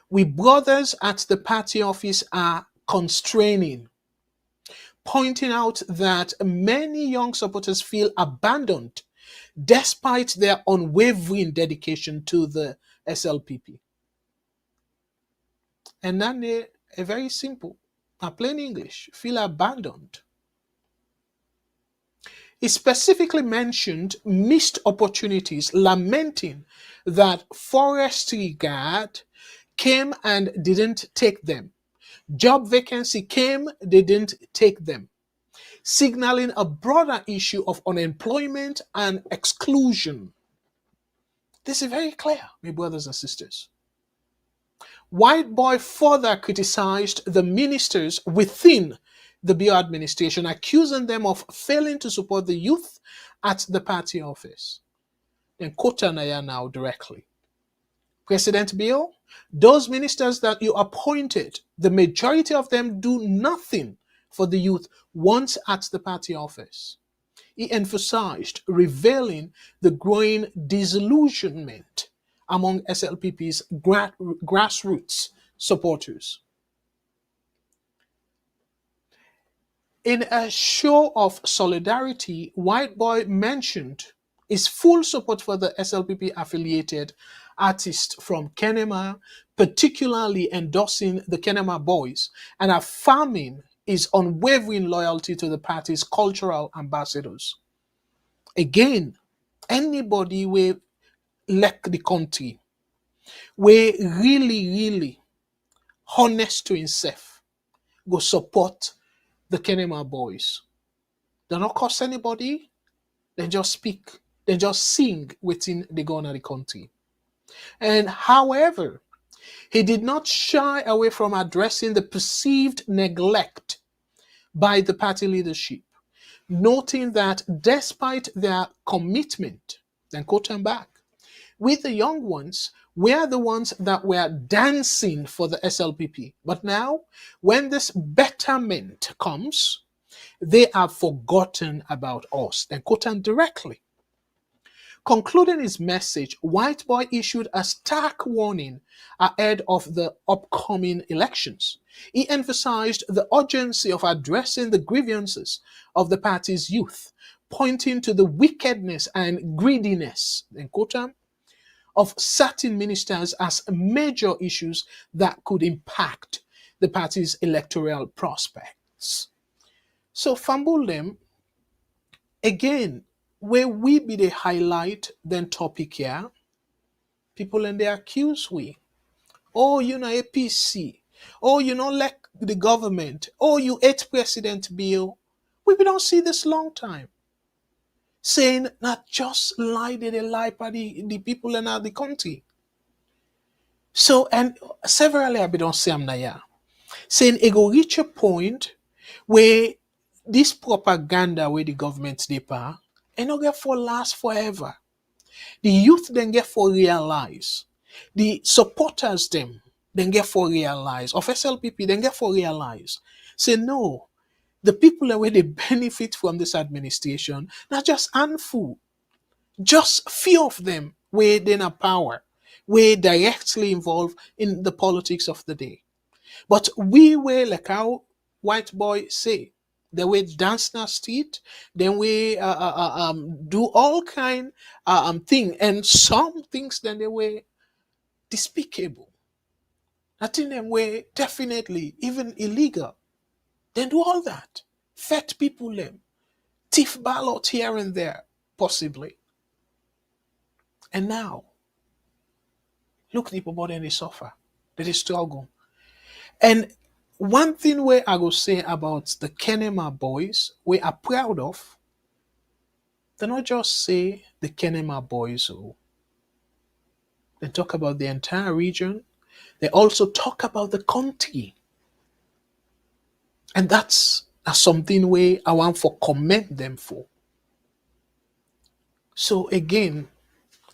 "We brothers at the party office are constraining, pointing out that many young supporters feel abandoned despite their unwavering dedication to the SLPP. And then they are very simple, plain English, feel abandoned. He specifically mentioned missed opportunities, lamenting that forestry guard came and didn't take them. Job vacancy came, they didn't take them, signaling a broader issue of unemployment and exclusion. This is very clear, my brothers and sisters. White Boy further criticized the ministers within the Bio administration, accusing them of failing to support the youth at the party office. Then quote Naya now directly. President Bill, those ministers that you appointed, the majority of them do nothing for the youth once at the party office. He emphasized revealing the growing disillusionment among SLPP's grassroots supporters. In a show of solidarity, White Boy mentioned his full support for the SLPP affiliated artists from Kenema, particularly endorsing the Kenema Boys and affirming his unwavering loyalty to the party's cultural ambassadors. Again, anybody will like the country, we really honest to himself, go support the Kenema Boys. They not cost anybody, they just speak, they just sing within the gun of the country. And however, he did not shy away from addressing the perceived neglect by the party leadership, noting that despite their commitment, then quote them back, with the young ones, we are the ones that were dancing for the SLPP. But now, when this betterment comes, they have forgotten about us. Then quote them directly. Concluding his message, White Boy issued a stark warning ahead of the upcoming elections. He emphasized the urgency of addressing the grievances of the party's youth, pointing to the wickedness and greediness, then quote him, of certain ministers as major issues that could impact the party's electoral prospects. So Fambulem, again, where we be the highlight then topic here, people and they accuse we. Oh, you know APC. Oh, you know like the government. Oh, you hate President Bill. We don't see this long time. Saying not just lie, they lie by the people in the country. So, and severally I don't say I'm naya. Saying it go reach a point where this propaganda where the government they pay, and not get for last forever. The youth then get for realize. The supporters them then get for realize. Of SLPP then get for realize. Say no, the people that where they benefit from this administration, not just handful, just few of them where they in power, where directly involved in the politics of the day. But we were like how White Boy say, they will dance in the street, then we do all kind thing, and some things then they were despicable. I think them were definitely even illegal. Then do all that, fat people them, thief ballot here and there, possibly. And now, look the people then they suffer, they struggle. And one thing where I will say about the Kenema boys, we are proud of, they not just say the Kenema boys, oh. They talk about the entire region. They also talk about the country. And that's something where I want to commend them for. So again,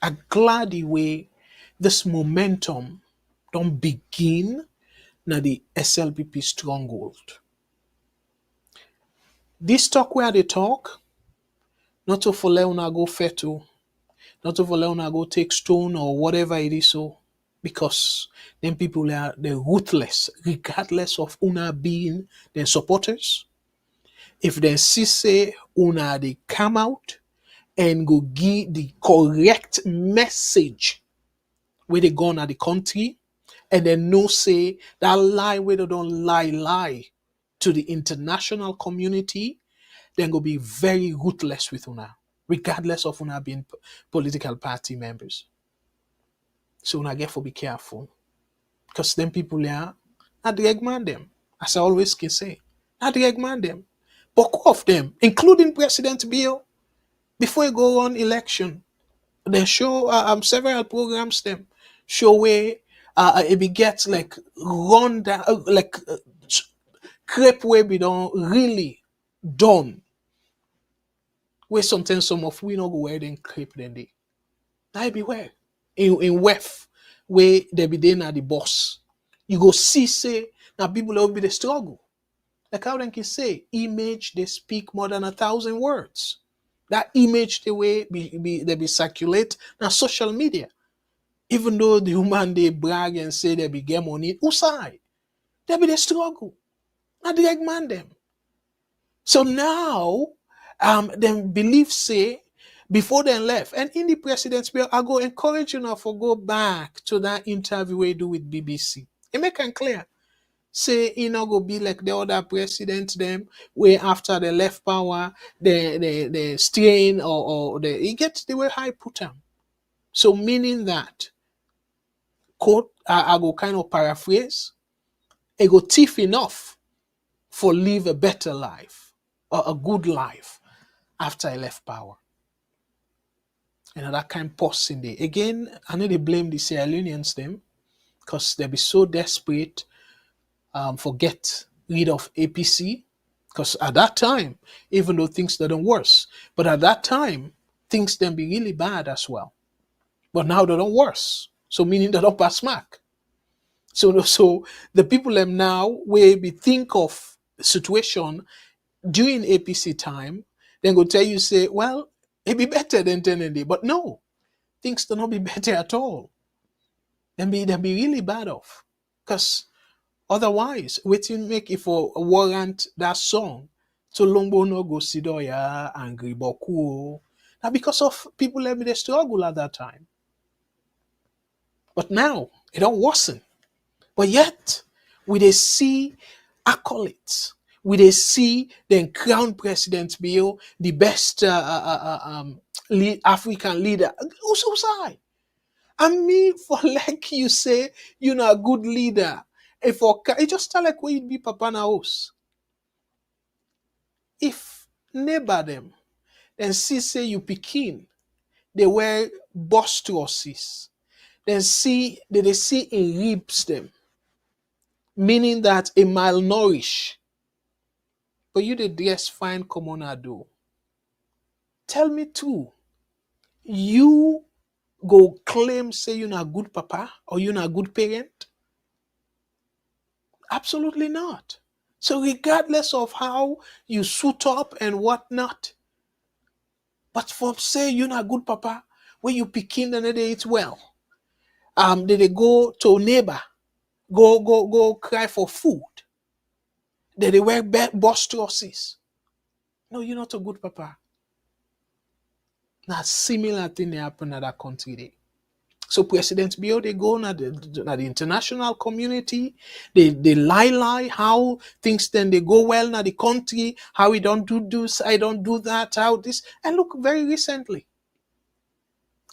I'm glad the way this momentum don't begin na the SLPP stronghold. This talk where they talk, not to for Leona go fetu, not to for Leona go take stone or whatever it is so, because then people are they're ruthless, regardless of una being their supporters. If they see say una they come out and go give the correct message where they gone at the country, and then no say that lie where they don't lie to the international community, then go be very ruthless with una, regardless of una being political party members. So una get for be careful. Because them people there, not the eggman them. As I always can say. Not the eggman them. But of them, including President Bill, before you go on election, they show several programs them show where it be gets like run down crepe where we don't really done. Where sometimes some of we not go where then crepe then they. That be where in WEF where they be there at the boss. You go see say now people will be the struggle. Like how they can say image they speak more than 1,000 words. That image the way they be circulate now social media. Even though the human they brag and say they be get money, who side? They be the struggle. Not the egg man them. So now them believe say before they left, and in the president's bill, I go encourage you now for go back to that interview we do with BBC. It make it clear. Say you know go be like the other president them where after they left power, they strain or they it gets the way high put them. So meaning that quote I go kind of paraphrase, it go thief enough for live a better life or a good life after I left power. And that kind of pause in there. Again, I know they blame the Sierra Leoneans them because they be so desperate for get rid of APC. Because at that time, even though things didn't worse, but at that time, things then be really bad as well. But now they don't worse. So meaning they don't pass mark. So the people them now will be think of situation during APC time, then go tell you say, well, it be better than 10 but no, things do not be better at all. Then be really bad off. Because otherwise, waiting make it for warrant that song. So Lombo no go sidoya angry boku. Now because of people let me they struggle at that time. But now it don't worsen. But yet, we they see accolades. We they see the crown president Bill, the best African leader. Also, side. I mean, for like you say, you know, a good leader. If it just tell like where you'd be Papa na house. If neighbor them, then see say you Pekin, they wear bostruses. Then see they see in ribs them. Meaning that a malnourished. But you the dress fine commoner do. Tell me too. You go claim say you're not a good papa or you're not a good parent? Absolutely not. So regardless of how you suit up and whatnot, but for say you're not a good papa, when you pick in and they eat well, did they go to a neighbor, go cry for food? Did they wear boss trousers? No, you're not a good papa. Now similar thing happen in that country there. So President Bill, they go na the international community, they lie how things then they go well na the country, how we don't do this, I don't do that, how this. And look, very recently.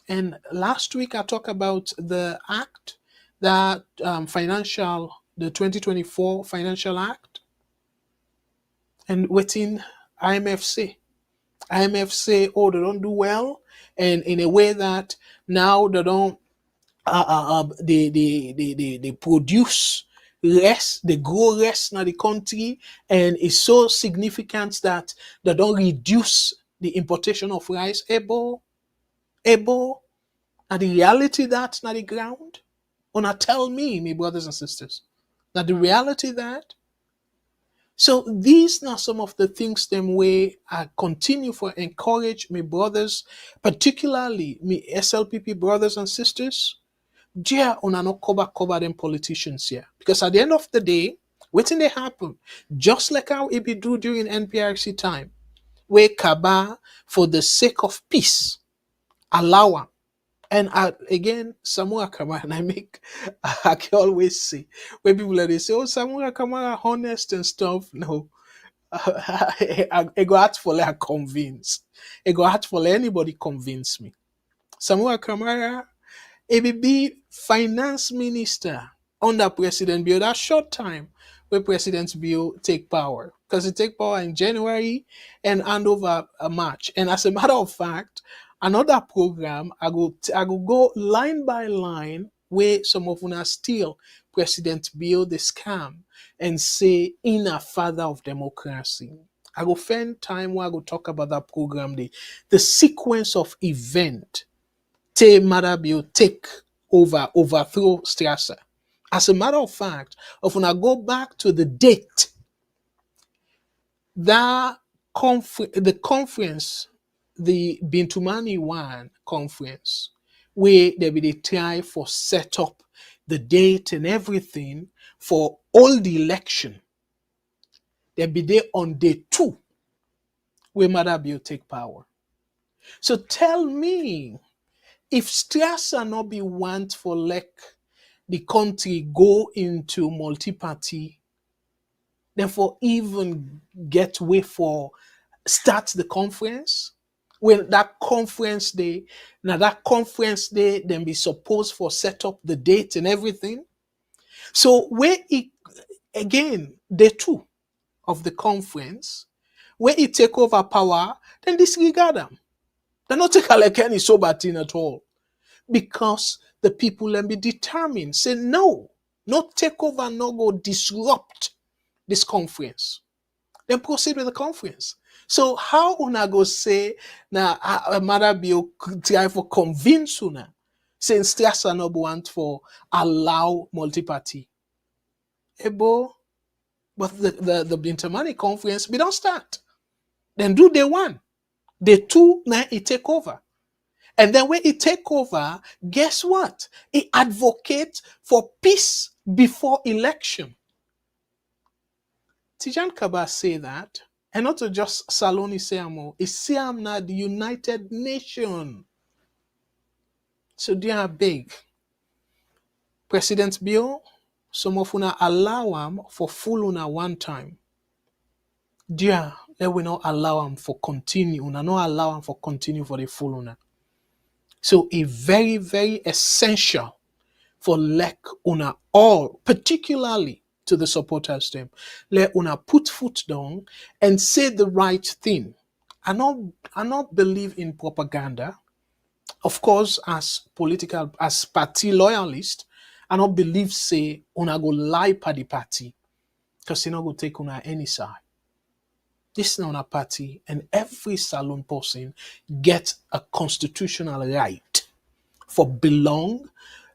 And last week I talked about the act, that the 2024 Financial Act, and within IMF say. IMF say, oh, they don't do well, and in a way that now they don't they produce less, they grow less in the country, and it's so significant that they don't reduce the importation of rice. Able, and the reality that's not the ground. Wanna tell me, my brothers and sisters, that the reality that. So these are some of the things them way I continue for encourage my brothers, particularly me SLPP brothers and sisters. Yeah, on not cover them politicians here. Because at the end of the day, Wetin dey happen? Just like how it be do during NPRC time, where Kaba, for the sake of peace, allow am. And again, Samuel Kamara, and I can always say, when people they say, oh, Samuel Kamara, honest and stuff. No, I go hard for like convince. I go hard for anybody convince me. Samuel Kamara, ABB finance minister under President Bill. That short time where President Bill take power, because he take power in January and hand over a March. And as a matter of fact, another program I go line by line where some of una steal President Bill the scam and say in a father of democracy. I go spend time where I go talk about that program, the sequence of event Tay Marabio take overthrow Strasser. As a matter of fact, if when I go back to the date, that the conference, the Bintumani One conference, where they be they try for set up the date and everything for all the election, they be there on day 2 where Marabio take power. So tell me, if Strasser not be want for like the country go into multi-party, therefore even get way for start the conference, when that conference day, now that conference day then be supposed for set up the date and everything. So where it again day 2 of the conference, where it take over power, then disregard them. They not take a like any sober thing at all. Because the people can be determined, say no, not take over, no go disrupt this conference. Then proceed with the conference. So how una go say na mother be try for convince una, since Strasser no want for allow multi-party. Ebo, but the Bintamani conference we don't start. Then do day 1. Day 2 now it take over. And then when he take over, guess what? He advocates for peace before election. Tijan Kaba say that, and not to just Saloni Seamo, it's Siam na the United Nation. So they are big. President Bill, some of una allow him for full una one time. Dear, they will not allow him for continue. Una not allow him for continue for the full una. So a very, very essential for let una all, particularly to the supporters them, let una put foot down and say the right thing. I not believe in propaganda. Of course, as party loyalist, I don't believe say una go lie per the party, because you not go take una any side. This is not a party, and every salon person gets a constitutional right for belong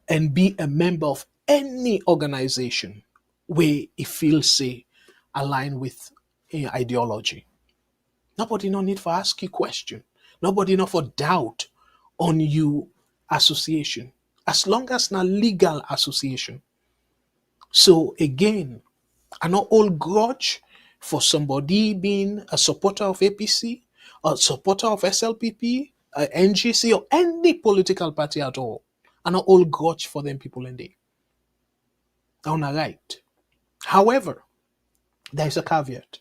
and be a member of any organization where it feels say align with ideology. Nobody no need for ask you question. Nobody no for doubt on you association. As long as na legal association. So again, I not hold grudge for somebody being a supporter of APC, a supporter of SLPP, NGC, or any political party at all. I not hold grudge for them people in there. On a right. However, there is a caveat.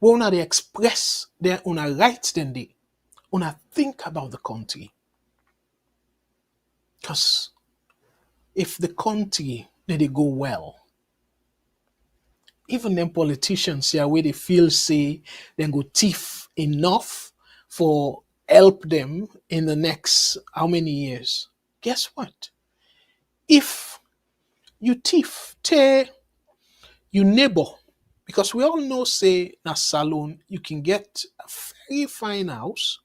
We want to express their on a right then they want to think about the country. Because if the country they go well, even them politicians here where they feel say they go thief enough for help them in the next how many years? Guess what? If you thief, tear you neighbor, because we all know say na salon you can get a very fine house,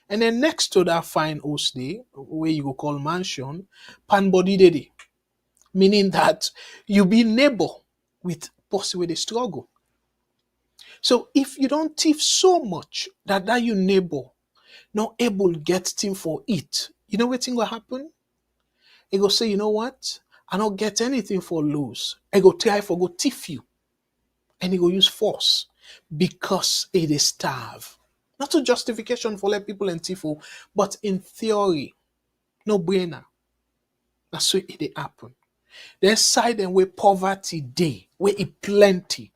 and then next to that fine house day where you go call mansion, pan body day, meaning that you be neighbor with person with a struggle. So if you don't thief so much that your neighbor not able to get thing for it, you know what thing will happen? He go say, you know what? I don't get anything for lose. I go try for go thief you. and he go use force because it is starve. Not a justification for let people and tifo, but in theory, no brainer. That's what it happen. Then side and where poverty day, where it plenty,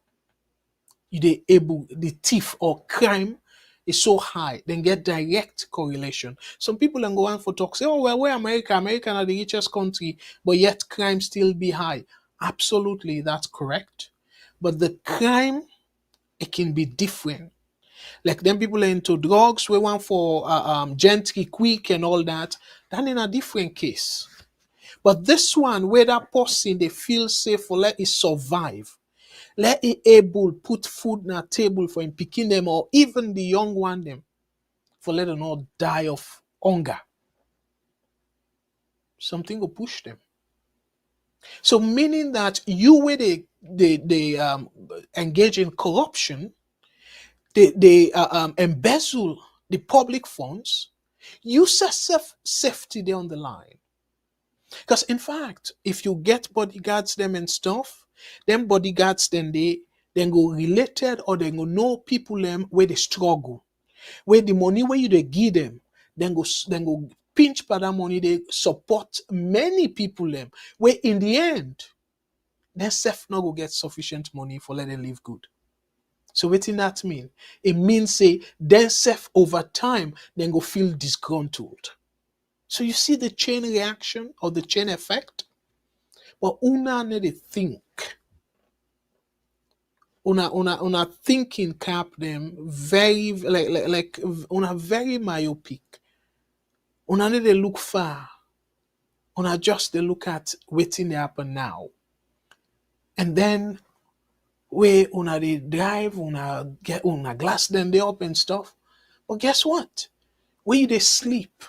you they able the thief or crime is so high, then get direct correlation. Some people then go on for talk, say, oh well, where America are the richest country, but yet crime still be high. Absolutely, that's correct. But the crime, it can be different. Like them people are into drugs, we want for gentry quick and all that. Then in a different case. But this one, where that person they feel safe for let it survive, let it able put food on a table for him picking them or even the young one them for let them not die of hunger. Something will push them. So meaning that you where they engage in corruption, they embezzle the public funds, use safety there on the line. Because in fact, if you get bodyguards them and stuff, them bodyguards then go related or they go know people them where they struggle, where the money where you they give them, then go pinch by that money they support many people them where in the end they self not go get sufficient money for let them live good. So what in that mean? It means say then self over time then go feel disgruntled. So you see the chain reaction or the chain effect? But una need to think. Una thinking cap them very like una very myopic. Una need to look far. Una just they look at waiting to happen now. And then where una they drive, una get una glass them they up and stuff. But guess what? Where you they sleep,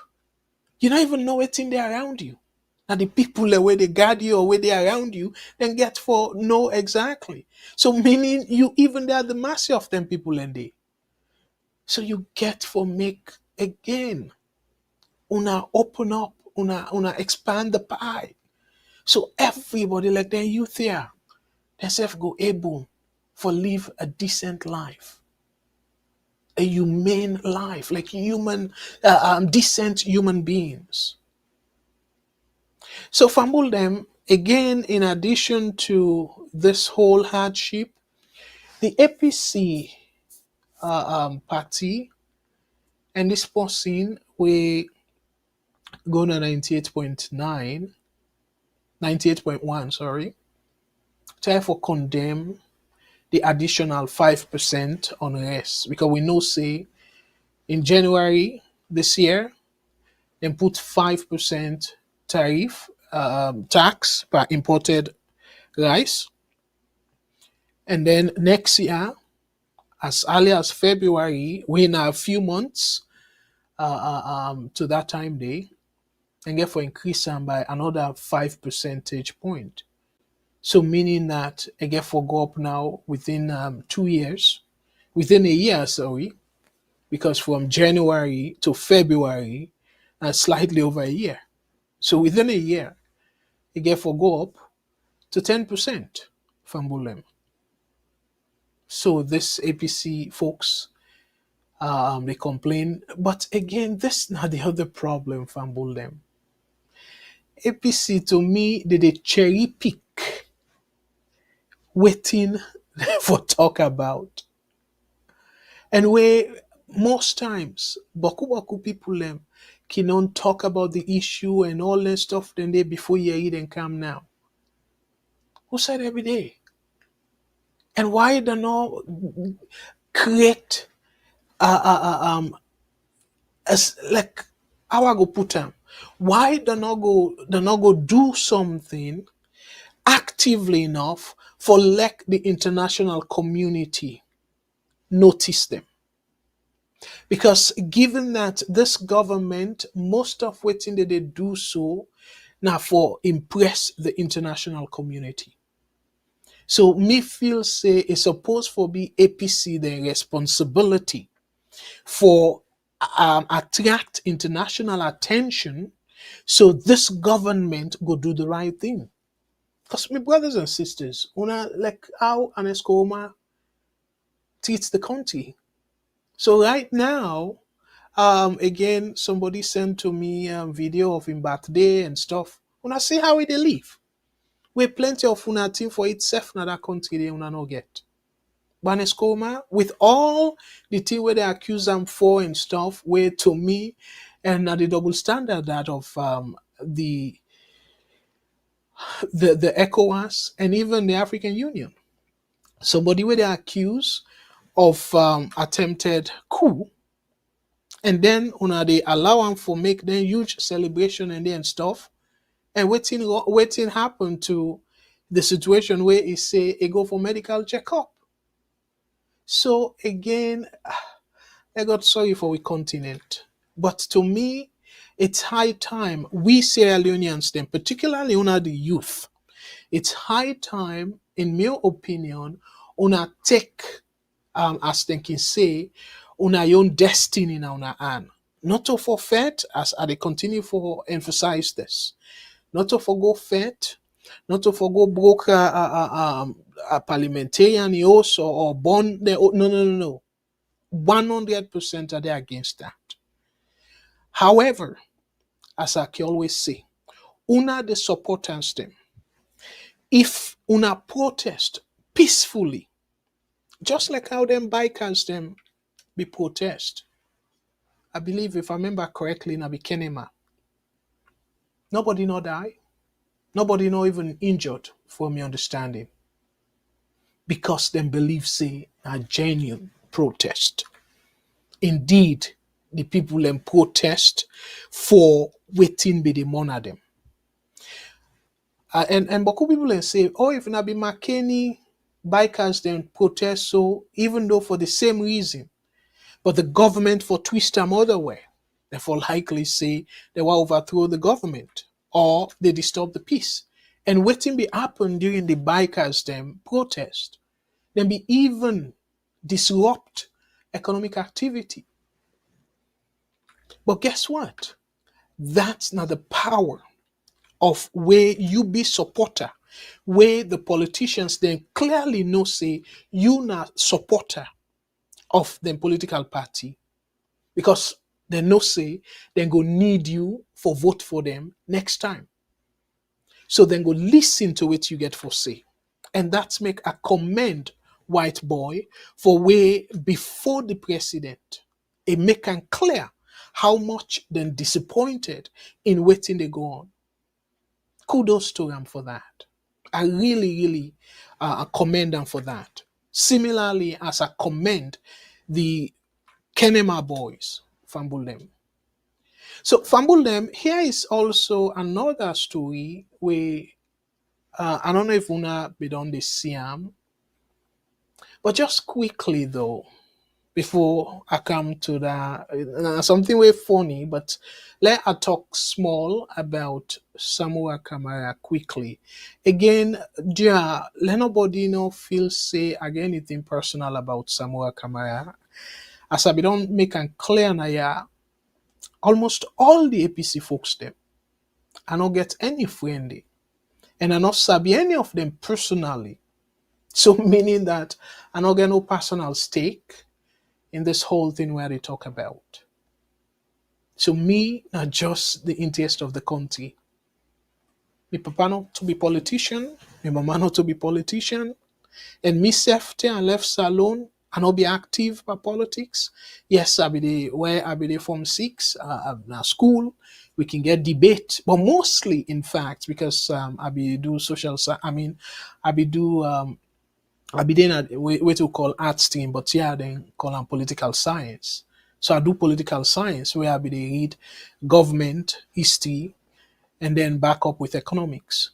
you don't even know what's in there around you. And the people where they guard you or where they around you, then get for know exactly. So meaning you even there at the mercy of them people and they. So you get for make again. Una open up, una expand the pie. So everybody like their youth here, themselves go able for live a decent life. A humane life, like human, decent human beings. So fumble them again. In addition to this whole hardship, the APC party and this person we go to 98.9, 98.1, sorry, therefore condemn the additional 5% on unrest because we know say in January this year they put 5% tariff tax per imported rice. And then next year, as early as February, we in a few months to that time day, and therefore increase them by another 5 percentage point. So meaning that again for go up now within 2 years, within a year, sorry, because from January to February, slightly over a year. So within a year, again for go up to 10% from Bulem. So this APC folks, they complain, but again, this is not the other problem from Bulem. APC to me, they cherry pick, waiting for talk about, and where most times, baku people them cannot talk about the issue and all that stuff. Then they before you eat and come now. Who said every day? And why they not create as like how I go put them? Why they not go do something actively enough for like the international community notice them? Because given that this government, most of waiting that they do so now for impress the international community. So me feel say it's supposed for be APC the responsibility for attract international attention so this government go do the right thing. Because my brothers and sisters, una like how an escoma teach the country. So right now, again, somebody sent to me a video of him birthday and stuff. Una see how they live. We plenty of una thing for itself na that country they una no get. Baneskoma, with all the thing where they accuse them for and stuff, where to me, and the double standard that of the ECOWAS and even the African Union. Somebody where they accuse of attempted coup, and then una they allow them for make them huge celebration and then stuff, and waiting happen to the situation where it say it go for medical checkup. So again, I got sorry for we continent. But to me, it's high time we Sierra Leoneans then, particularly una the youth, it's high time, in my opinion, una take as they can say, una own destiny in una hand. Not to forfeit, as I continue for emphasize this, not to forgo fate, not to forgo broke a parliamentarian also or born there. No. 100% are they against that. However, as I can always say, una the supporters them. If una protest peacefully, just like how them bikers them be protest, I believe if I remember correctly, na be Kenema. Nobody no die. Nobody no even injured, for me understanding. Because them believe say a genuine protest. Indeed, the people them protest for waiting be the money them. And Boku people then say, oh, if na be McKinney bikers then protest so, even though for the same reason, but the government for twist them other way, therefore likely say they will overthrow the government or they disturb the peace. And waiting be happen during the bikers them protest, then be even disrupt economic activity. But guess what? That's not the power of where you be supporter, where the politicians then clearly know say you not supporter of the political party, because they know say they go need you for vote for them next time. So then go listen to what you get for say. And that's make a commend white boy for where before the president, it make them clear how much then disappointed in waiting they go on. Kudos to them for that. I really commend them for that. Similarly, as I commend the Kenema boys, Fambulem. So Fambulem, here is also another story where I don't know if Una be done the Siam, but just quickly though, before I come to that, something very funny, but let I talk small about Samoa Kamara quickly. Again, dear, let nobody know feel say again anything personal about Samoa Kamara. As I don't make it clear now, yeah, almost all the APC folks them, I don't get any friendly, and I not sabi any of them personally. So meaning that I don't get no personal stake in this whole thing where they talk about. So me, not just the interest of the country. Me papa not to be politician, me mama not to be politician, and me safety and left salon and not be active for politics. Yes, I be the where I be the form six, now school, we can get debate, but mostly in fact because I be do I be do I be then at what we call art stream, but yeah, then call them political science. So I do political science where I be they read government, history, and then back up with economics.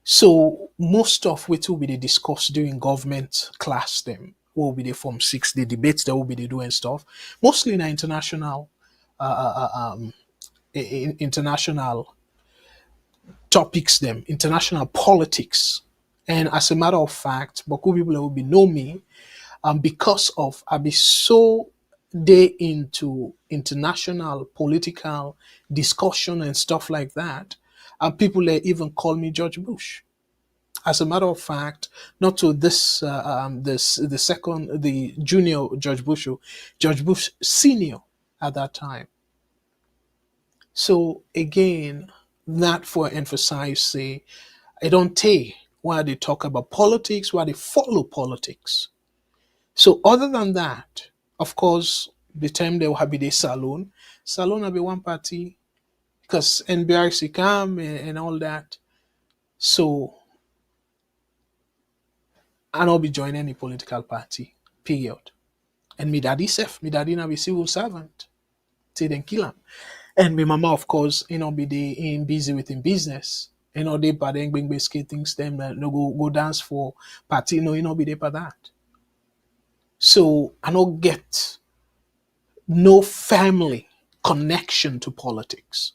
So most of which will be they discuss during government class them. Will be the form six, the debates that will be they doing stuff. Mostly in international international topics them, international politics. And as a matter of fact, Boku people will be know me because of I be so day into international political discussion and stuff like that. And people even call me George Bush. As a matter of fact, not to the junior George Bush, George Bush senior at that time. So again, not for emphasize, say, I don't take why they talk about politics, why they follow politics. So other than that, of course, the time they will have the salon will be one party because NBRC come and all that. So I not be joining any political party, period. And me daddy now be civil servant till then kill him. And my mama, of course, be the in busy with in business. They but then bring basket things them no go dance for party, be there for that. So I don't get no family connection to politics.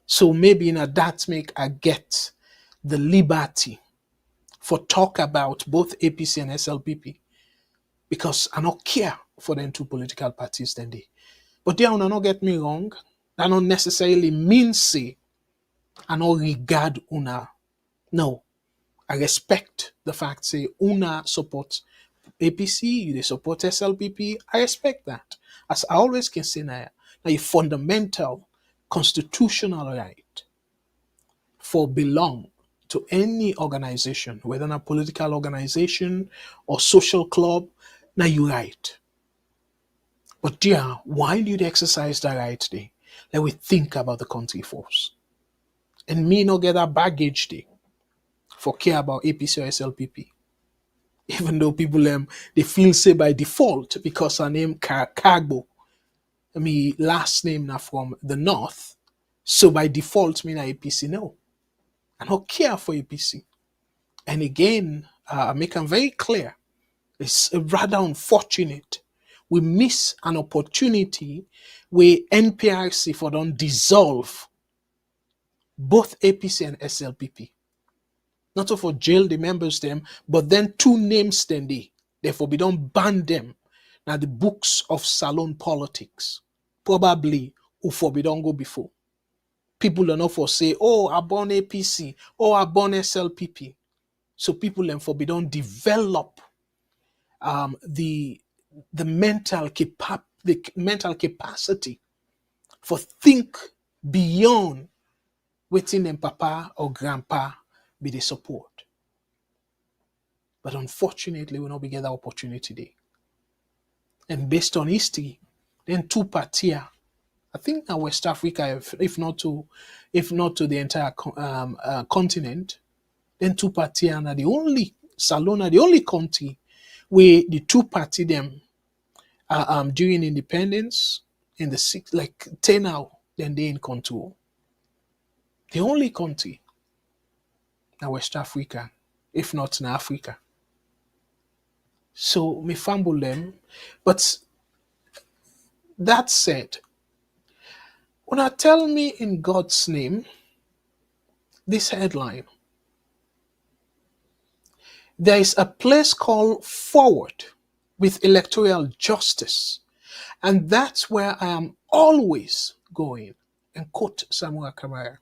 So maybe that make I get the liberty for talk about both APC and SLPP because I don't care for them two political parties then they. But there, not get me wrong. That not necessarily mean say I don't regard una. No, I respect the fact say una support APC, you they support SLPP. I respect that. As I always can say now a fundamental constitutional right for belong to any organization, whether a political organization or social club, now you right. But dear, why do you exercise that right there? Let we think about the country first. And me not get that baggage there for care about APC or SLPP. Even though people they feel say by default because her name Kargbo, me last name now from the north, so by default me na APC. No, I don't care for APC. And again, I make them very clear. It's rather unfortunate we miss an opportunity where NPRC for don't dissolve both APC and SLPP. Not to for jail the members them, but then two names then they. Therefore, we don't ban them. Now the books of salon politics. Probably or we don't go before. People are not for say, oh, I born APC, oh, I born SLPP. So people then for we don't develop the mental capacity for think beyond waiting them papa or grandpa be the support. But unfortunately, we not be get that opportunity today. And based on history, then two parties, I think now West Africa, if not to the entire continent, then two parties are the only Salona, the only country where the two party them during independence in the six like 10 now, then they in control. The only country now West Africa, if not in Africa. So me fumble them, but that said, when I tell me in God's name, this headline, there is a place called Forward with Electoral Justice, and that's where I am always going. And quote Samuel Kamara.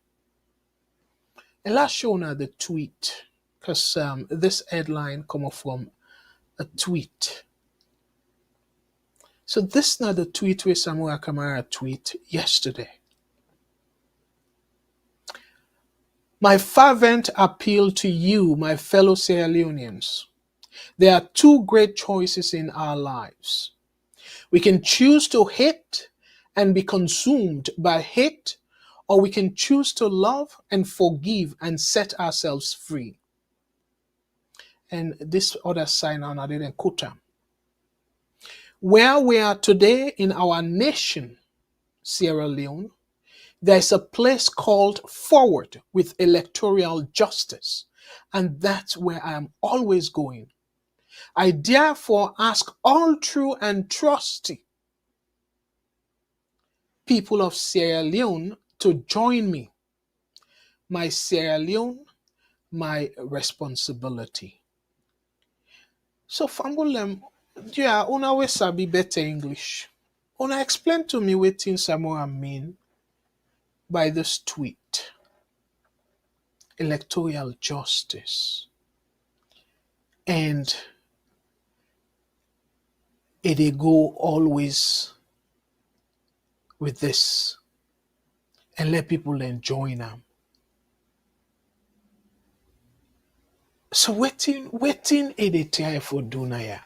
And last show now the tweet, because this headline come up from a tweet. So this now the tweet where Samuel Kamara tweet yesterday. My fervent appeal to you, my fellow Sierra Leoneans. There are two great choices in our lives. We can choose to hate and be consumed by hate, or we can choose to love and forgive and set ourselves free. And this other sign on I didn't quote them. Where we are today in our nation, Sierra Leone, there's a place called Forward with Electoral Justice, and that's where I am always going. I therefore ask all true and trusty people of Sierra Leone to join me. My Sierra Leone, my responsibility. So, Fambulem, yeah, una we sabi better English. Una explain to me what Samoa mean by this tweet. electoral justice. And it go always with this and let people enjoy them. So waiting it try for do na ya.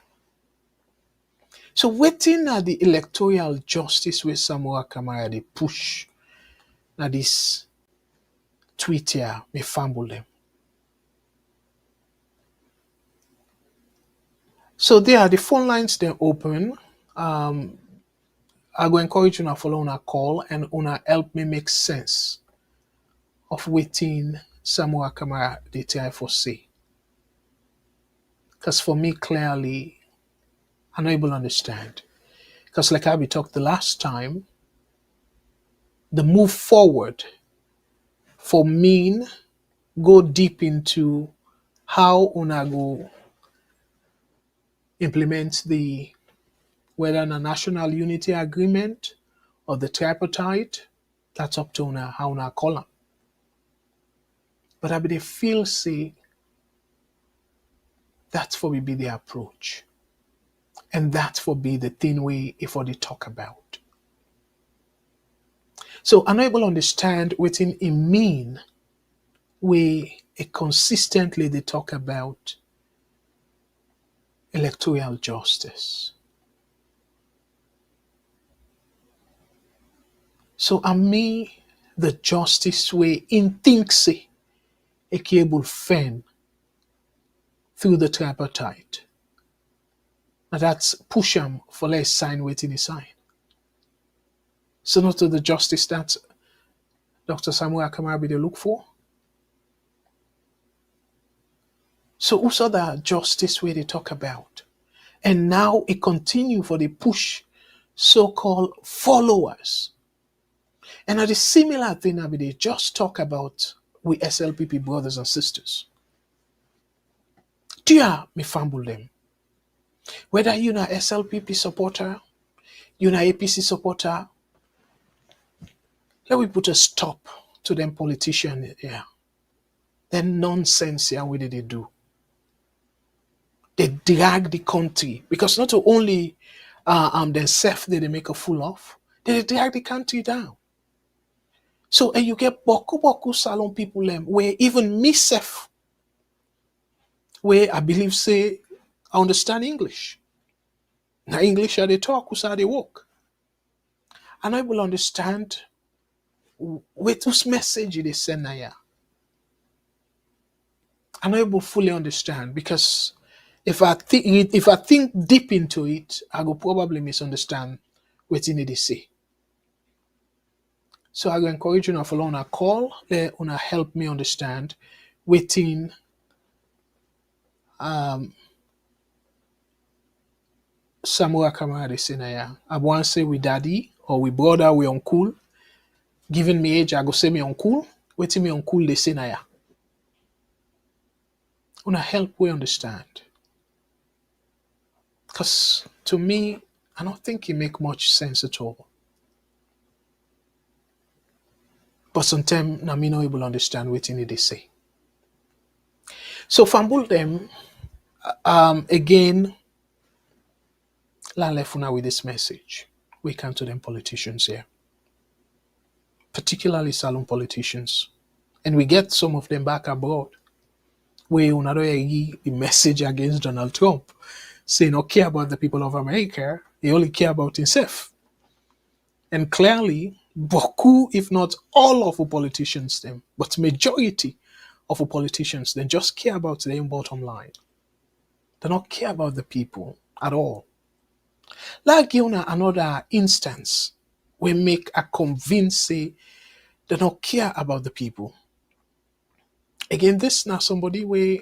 So waiting at the electoral justice where Samoa Kamara they push na this tweet here me fumble them. So there the phone lines then open. I go encourage you to follow on a call and una help me make sense of waiting Samoa Kamara they try for say. Because for me clearly I'm not able to understand. Because like we talked the last time, the move forward for me go deep into how una go implement the whether a national unity agreement or the tripartite, that's up to una how una call them. But I be feel say that's for be the approach. And that's for be the thing we if they talk about. So I'm not able to understand what it mean we consistently they talk about electoral justice. So I mean the justice way in thinks a cable fan through the tripartite. Now that's push them for less sign waiting a sign. So not to the justice that Dr. Samuel Kamarabi they look for. So also the justice way they talk about. And now it continue for the push so-called followers. And at the similar thing they just talk about with SLPP brothers and sisters. Dear me fumble them. Whether you're a SLPP supporter, you're an APC supporter, let me put a stop to them politicians here. Then nonsense here, what did they do? They drag the country because not only themselves did they make a fool of, they drag the country down. So and you get boku salon people where even myself, where I believe say I understand English. Now English are they talk, who's how they walk. And I will understand with whose message they send now. And I will fully understand because if I think deep into it, I will probably misunderstand what they say. So I will encourage you to follow on a call, let una help me understand waiting Samuel Kamara de Senaya. I want to say we daddy or we brother, we uncle. Giving me age, I go say me uncle. Waiting me uncle de Senaya. Una help we understand. Because to me, I don't think it make much sense at all. But sometimes I'm not able to understand what they say. So fumble them again. La lefuna with this message. We come to them politicians here. Particularly salon politicians. And we get some of them back abroad. We another the message against Donald Trump. Saying not care about the people of America, he only care about himself. And clearly, beaucoup, if not all of the politicians, them, but majority of the politicians, they just care about their own bottom line. They don't care about the people at all. Like give another instance, we make a convince say they don't care about the people. Again, this now somebody where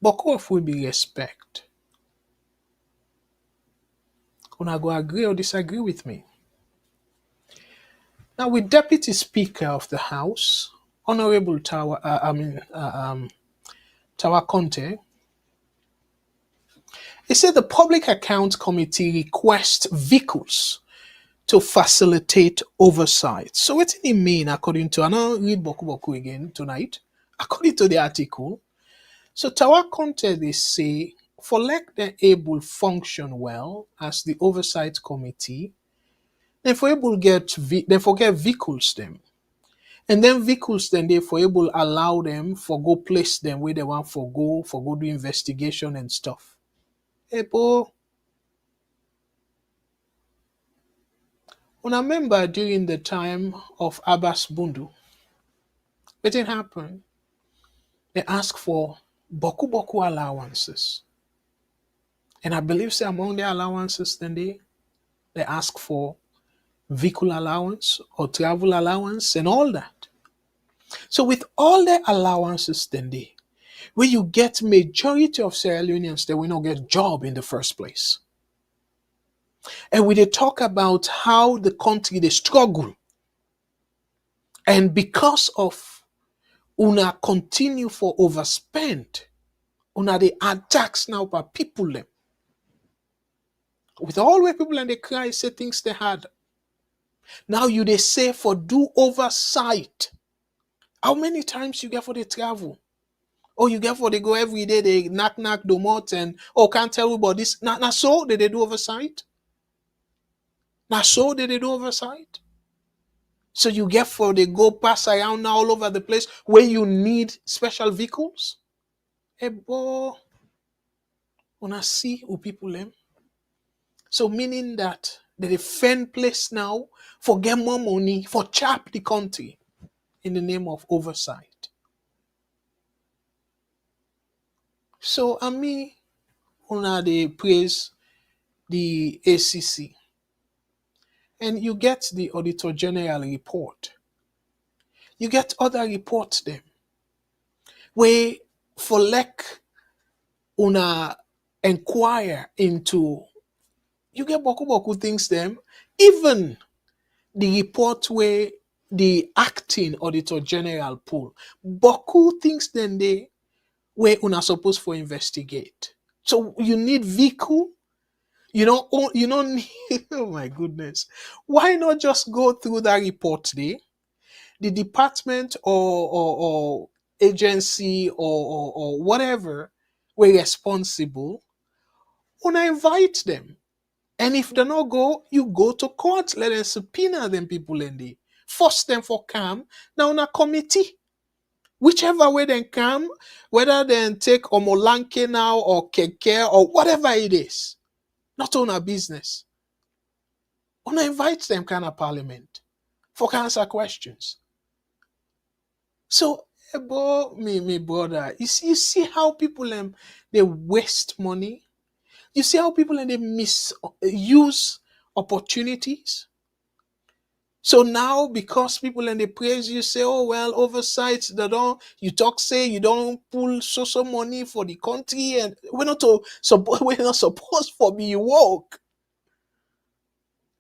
beaucoup of will be respect. Una go agree or disagree with me. Now, with Deputy Speaker of the House, Honorable Tawa Conte, he said the Public Accounts Committee requests vehicles to facilitate oversight. So what did he mean according to, and I'll read Boku again tonight, according to the article. So Tower content they say for let them able function well as the oversight committee, then for able then forget vehicles them. And then vehicles then they for able allow them for go place them where they want for go do investigation and stuff. Able when I remember during the time of Abbas Bundu, it didn't happen. They asked for boku allowances. And I believe say among the allowances then they ask for vehicle allowance or travel allowance and all that. So with all the allowances then where you get majority of Sierra Leoneans that will not get job in the first place. And we they talk about how the country they struggle. And because of una continue for overspend, una they add tax now by people them. With all where people and they cry, say things they had. Now you they say for do oversight. How many times you get for the travel? Oh, you get for they go every day, they knock the mouth and can't tell you about this. Now so they do oversight. Now so they do oversight. So you get for they go pass around now all over the place where you need special vehicles. Ebo, wanna see who people them. So meaning that they defend place now for get more money for chap the country in the name of oversight. So I mean, una they praise the ACC. And you get the Auditor-General report. You get other reports them where for like una inquire into you get boku things them. Even the report where the acting Auditor General pull boku things then they where una supposed for investigate. So you need vehicle. You don't need. Oh my goodness! Why not just go through that report there? The department or agency or whatever were responsible. Una invite them. And if they not go, you go to court. Let them subpoena them people in there. Force them for come. Now on a committee. Whichever way they come, whether they take Omolanke now or Keke or whatever it is. Not on a business. Una invite them kind of parliament for answer questions. So, me brother, you see how people they waste money. You see how people they misuse opportunities. So now, because people they praise you, say, oh well, oversight, they don't. You talk say you don't pull so money for the country, and we're not we're not supposed for be woke.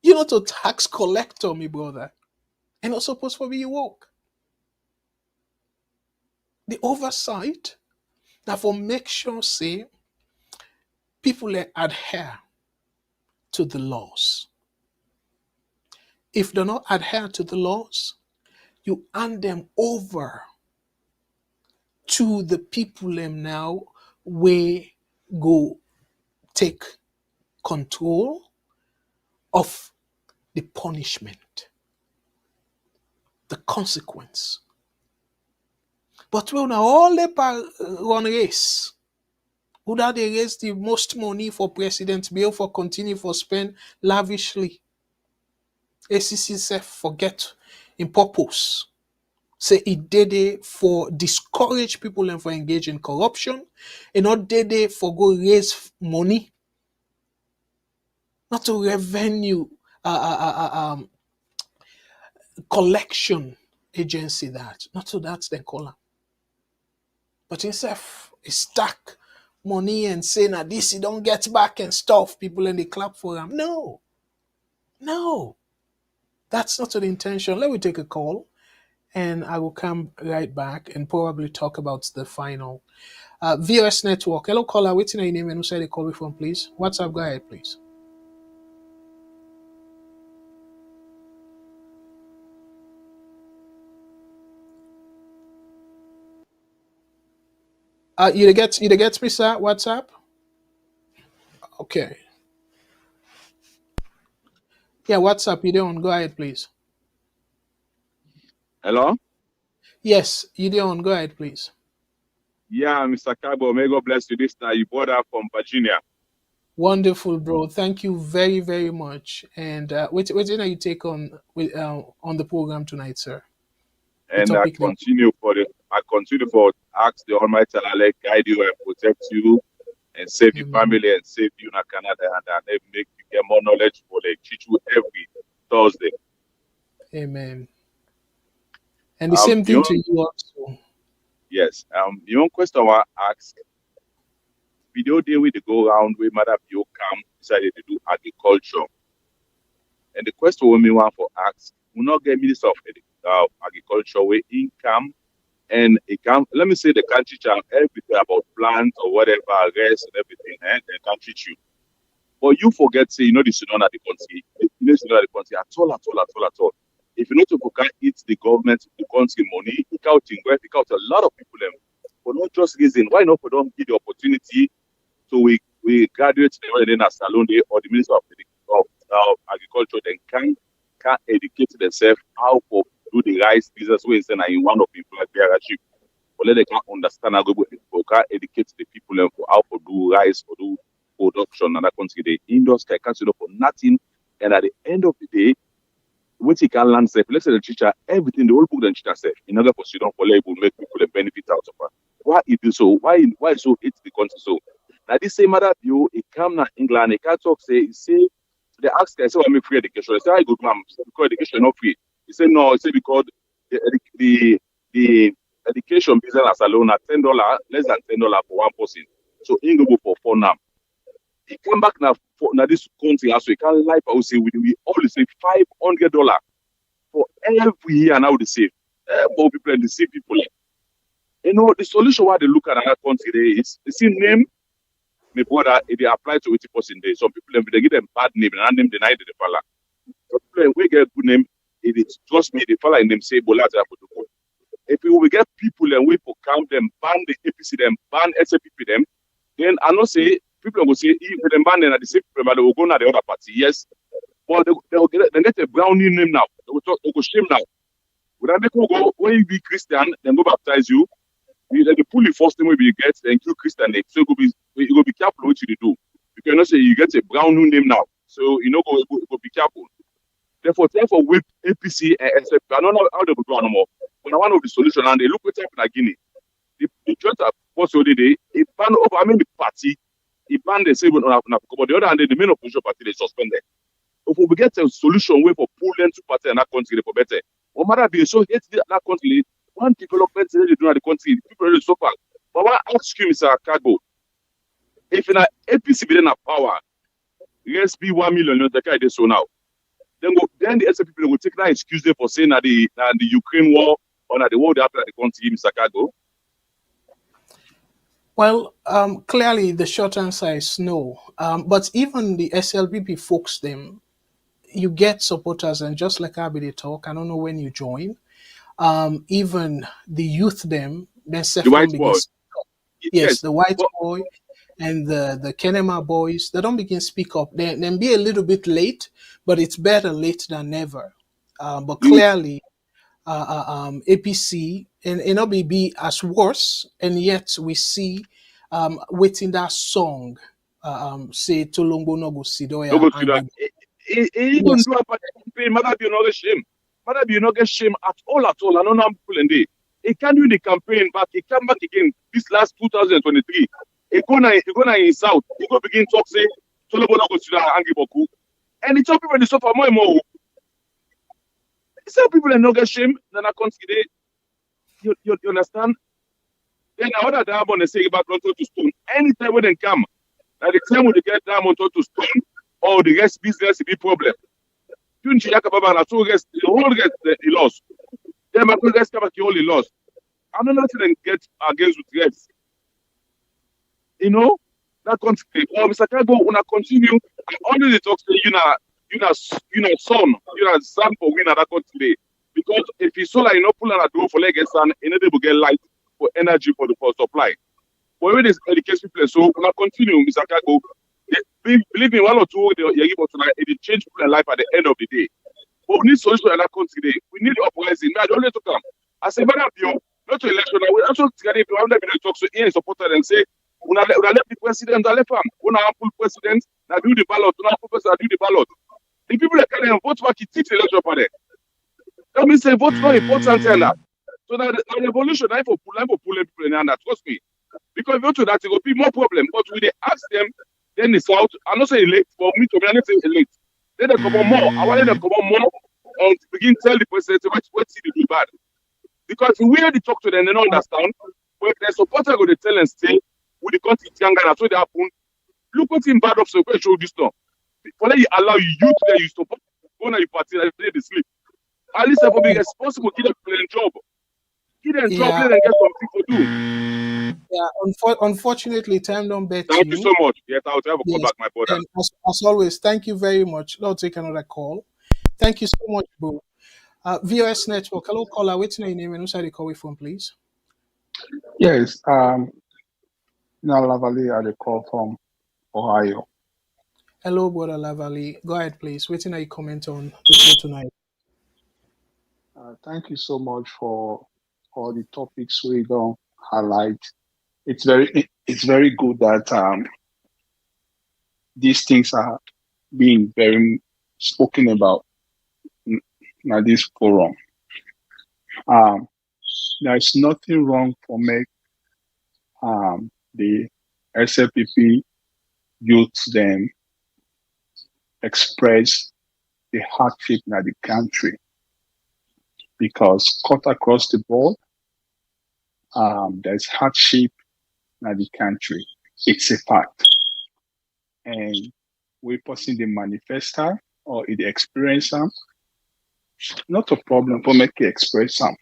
You're not a tax collector, me brother. You're not supposed for be woke. The oversight that for make sure say people adhere to the laws. If they not adhere to the laws, you hand them over to the people them now where go take control of the punishment, the consequence. But when all the run race, who that they raise the most money for President Bill for continue for spend lavishly. ACC self forget in purpose. Say it did it for discourage people and for engage in corruption. And not did it for go raise money. Not to revenue collection agency that. Not to that they call them. But instead stack money and say now this you don't get back and stuff. People and they clap for them. No. That's not the intention. Let me take a call. And I will come right back and probably talk about the final. VOS Network. Hello, caller. What's your name and who said they call me from, please? WhatsApp, go ahead, please. You get me, sir? WhatsApp? Okay. Yeah, WhatsApp, you don't. Go ahead, please. Hello? Yes, you don't. Go ahead, please. Yeah, Mr. Kargbo, may God bless you this time. You brought up from Virginia. Wonderful, bro. Thank you very, very much. And what did you take on the program tonight, sir? The And topic that. I continue for ask the Almighty Allah guide you and protect you and save your Amen. family and save you in Canada and make you get more knowledge for they teach you every Thursday. Amen. And the same thing Your to you also. yes. Your question I ask video day with the go around where Mother Bio come decided to do agriculture. And the question we me want for ask, we not get Minister of Agriculture where income and it can let me say the country child everything about plants or whatever, rest and everything, and they can teach you. But you forget, say, you know, the Sudan at the country, you know, Sudan at the country at all, at all, at all, at all. If you know to forget it's the government, the country money, it out in where it out a lot of people them. For not just reason, why not for them give the opportunity so we graduate them then as Salon Day or the Minister of Agriculture then can educate themselves how to do the rice business way instead in one of the leadership. But let they can understand how to educate the people for how to do rice, for do production and that country. The industry can't do for nothing. And at the end of the day, what you can learn self, let's say the teacher, everything, the whole book the teacher self, in order for you don't follow, will make people benefit out of it. Why it is so? Why so it's the country so? Now this same matter view, it come na England, it can't talk say they ask I say, I make free education. I say, I go to because education not free. He said no, he said because the education business as alone at $10, less than $10 for one person. So he go for 4 now. He come back now for now this country also he can life I would say we always say $500 for every year now they save. For people and they save people. You know the solution why they look at another country there is the same name. My brother, if they apply to 80% there, some people they give them bad name and name deny the fella. Some people we get good name, it is trust me, the fella in them say Bola Protocol. If we will get people and we for count them, ban the APC them, ban SLPP them, then I know say people will say if them ban them at the same people, but they will go to the other party. Yes. But they will get a brownie name now. They will shame now. When I make you go when you be Christian, then go baptize you. The fully first name will you get, then include Christian name. So you go be careful what you do. You cannot say you get a brown new name now. So you know go be careful. Therefore with APC and SLP, I don't know how they will do no more. But one of the solution and they look what happened in Guinea. The church was already it banned over the party, it banned the same on but the other hand the main opposition party they suspended. If we get a solution way for pull them to party in that country for better. No matter be so hate that country. One development they do in the country, people really suffer. But what I ask you, Mr. Kargbo, if in a APC be in a power, let's be 1 million, the guy they so now. Then the SLPP will take that excuse for saying that the Ukraine war or that the war after the country, Mr. Kargbo. Well, clearly the short answer is no. But even the SLPP folks, them, you get supporters, and just like Abby talk, I don't know when you join. Even the youth them The white boy. Yes, the white but, boy and the Kenema boys, they don't begin speak up. They be a little bit late, but it's better late than never. But clearly, APC and not be as worse, and yet we see waiting that song say Tolombo no go Sidoya and even do a campaign, mother be not shame. Mother be not get shame at all. I don't know people in there. He can't do the campaign back. He come back again this last 2023. He go in South. He go begin talk say Tolombo no go Sidoya Angi Boku. And he tell people they suffer more and more. He tell people they not get shame. Then I consider you understand. Then the other diamond they say about Toronto to stone. Anytime when they come, now the time when they get diamond to stone, or the rest business will be problem. You need to the whole rest he lost. Then my rest come back he only lost. I don't know if they get against with rest. You know, that country. Oh, Mr. Kargbo, when I continue, I only talk to you now son for winner that country. Because if you solar you know pull on a door for leg son, you know they will get light for energy for supply. But when it's educate people, so when I continue, Mr. Kargbo, believe me, 1 or 2 they give us tonight, it change people's life at the end of the day. But we need solution in that country today. We need uprising. I don't need to come. I say, Madam Bio, not to election. We actually together, if you have to talk to any supporter and say, when I let the president, I let him. When I pull president, I do the ballot. When I pull president, I do the ballot. The people that can vote back, it takes election for them. That means say vote not important now. So now the revolution, I for pulling people in that. Trust me. Because if you to that, it will be more problem. But when they ask them, then it's out. I'm not saying late, but me to me, I'm not saying late. Then they come on more. I want them to come on more and begin tell the president what see they do bad. Because if we already talk to them, they don't understand. But if their supporter go to tell and say, with the country younger, that's what they happen. Look what's in bad up, so show this stuff. For let you allow you to you support, go on your party, and they sleep. At least I will be responsible, give them a job. Give them a job, let them get something to do. Yeah, unfortunately, time don't bet Thank you so much. Yes, I'll have a call back, my brother. And as always, thank you very much. Let's take another call. Thank you so much, bro. VOS Network. Hello, caller. What's your name and who's the call from, please? Yes, now Lavalley at the call from Ohio. Hello, brother Lavalley. Go ahead, please. Waiting your comment on the show tonight. Thank you so much for all the topics we don't highlight. It's very good that these things are being very spoken about in this forum. There is nothing wrong for make the SLPP youth them express the hardship in the country, because cut across the board, there's hardship in the country. It's a fact. And we person the manifesta or the experience them, not a problem for make you express them.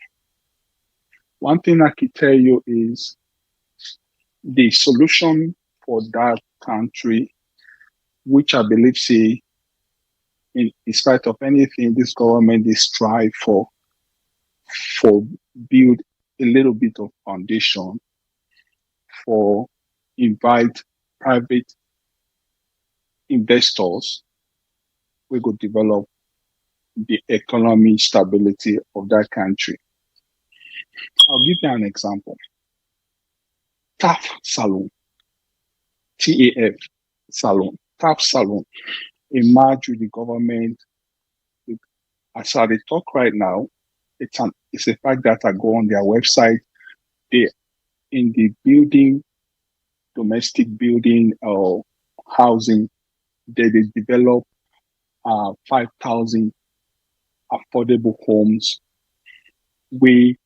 One thing I can tell you is the solution for that country, which I believe say, in spite of anything, this government is strive for build a little bit of foundation for invite private investors. We could develop the economic stability of that country. I'll give you an example. TAF Salon, TAF Salon, TAF Salon, a merge with the government. As I talk right now, it's a fact that I go on their website. They in the building, domestic building or housing, they develop 5,000 affordable homes we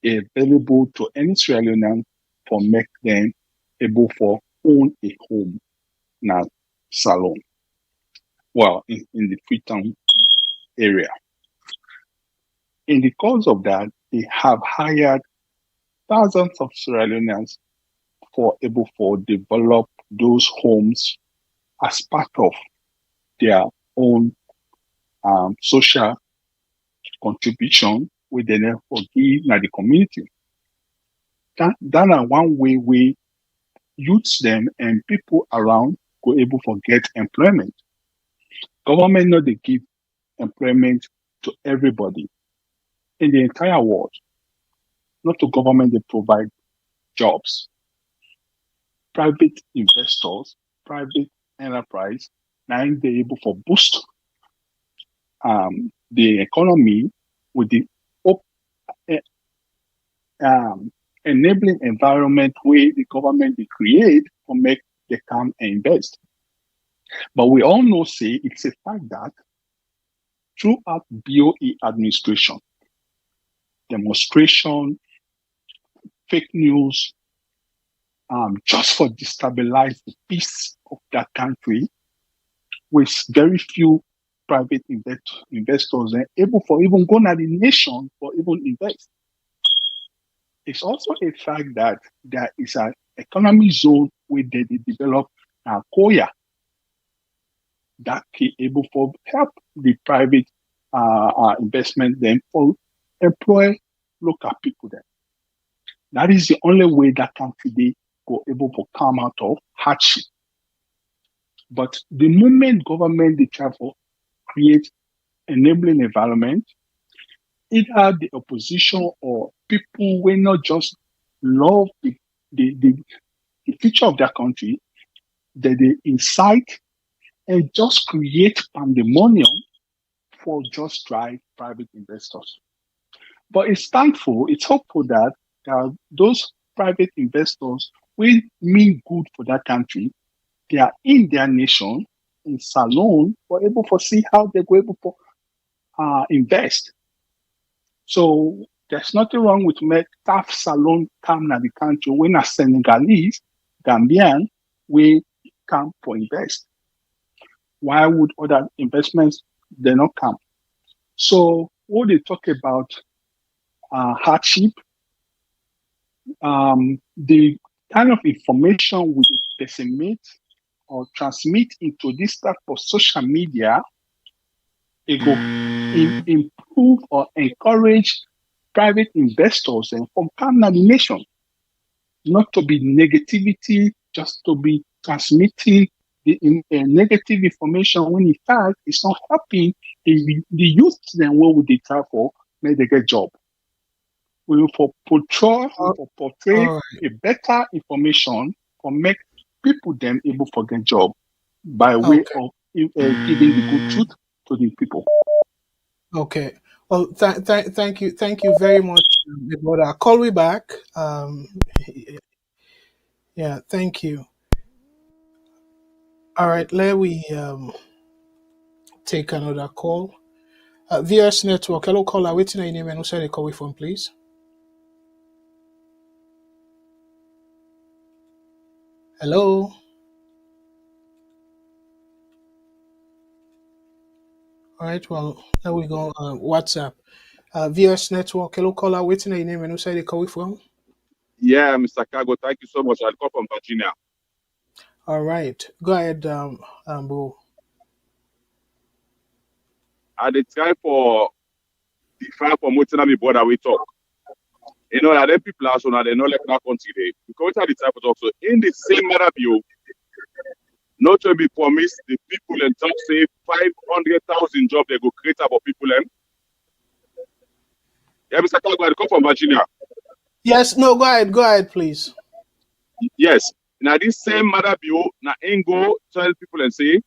available to any Sierra Leonean for make them able for own a home now salon. Well, in the Freetown area. In the course of that, they have hired thousands of Sierra Leoneans for able for develop those homes as part of their own social contribution with the therefore give na the community. That are one way we youths them and people around go able to get employment. Government not they give employment to everybody in the entire world. Not to government they provide jobs. Private investors, private enterprise, now they able to boost the economy with the enabling environment where the government they create to make they come and invest. But we all know say it's a fact that throughout BOE administration, demonstration, fake news, just for destabilize the peace of that country, with very few private investors and able for even go to the nation for even invest. It's also a fact that there is an economic zone where they develop Koya that can able for help the private investment then for employ local people then. That is the only way that country they go able to come out of hardship. But the moment government they try to create enabling environment, either the opposition or people will not just love the future of their country, that they incite and just create pandemonium for just drive private investors. But it's thankful, it's hopeful that those private investors will mean good for that country. They are in their nation, in Salon, for able to see how they're able to invest. So there's nothing wrong with make staff Salon come to the country when a Senegalese, Gambian, we come for invest. Why would other investments they not come? So when they talk about hardship, the kind of information we disseminate or transmit into this type of social media, it will improve or encourage private investors and from Canada nation, not to be negativity, just to be transmitting the negative information when in fact it's not helping the youth then what would they try for make they get job. We will portray a better information for make people then able to get job by way of giving the good truth to the people. Okay. Well, thank you very much, brother. I'll call me back. Yeah, thank you. All right, let we take another call. VOS Network, hello caller, waiting on your name and who said they call from, please. Hello. All right, well, there we go. WhatsApp. VOS Network, hello caller, waiting on your name and who said they call from. Yeah, Mr. Kargbo, thank you so much. I'll call from Virginia. All right, go ahead, bro. I did try for the fire promoting my brother we talk. You know, that then people are so now they know like that country they because we had the type of talk. So in the same matter view, not to be promised the people and talk say 500,000 jobs they go create about people them. Yeah, Mr. Kargbo, I come from Virginia. Yes, no, go ahead, please. Yes. Now this same matter view, now go tell people and say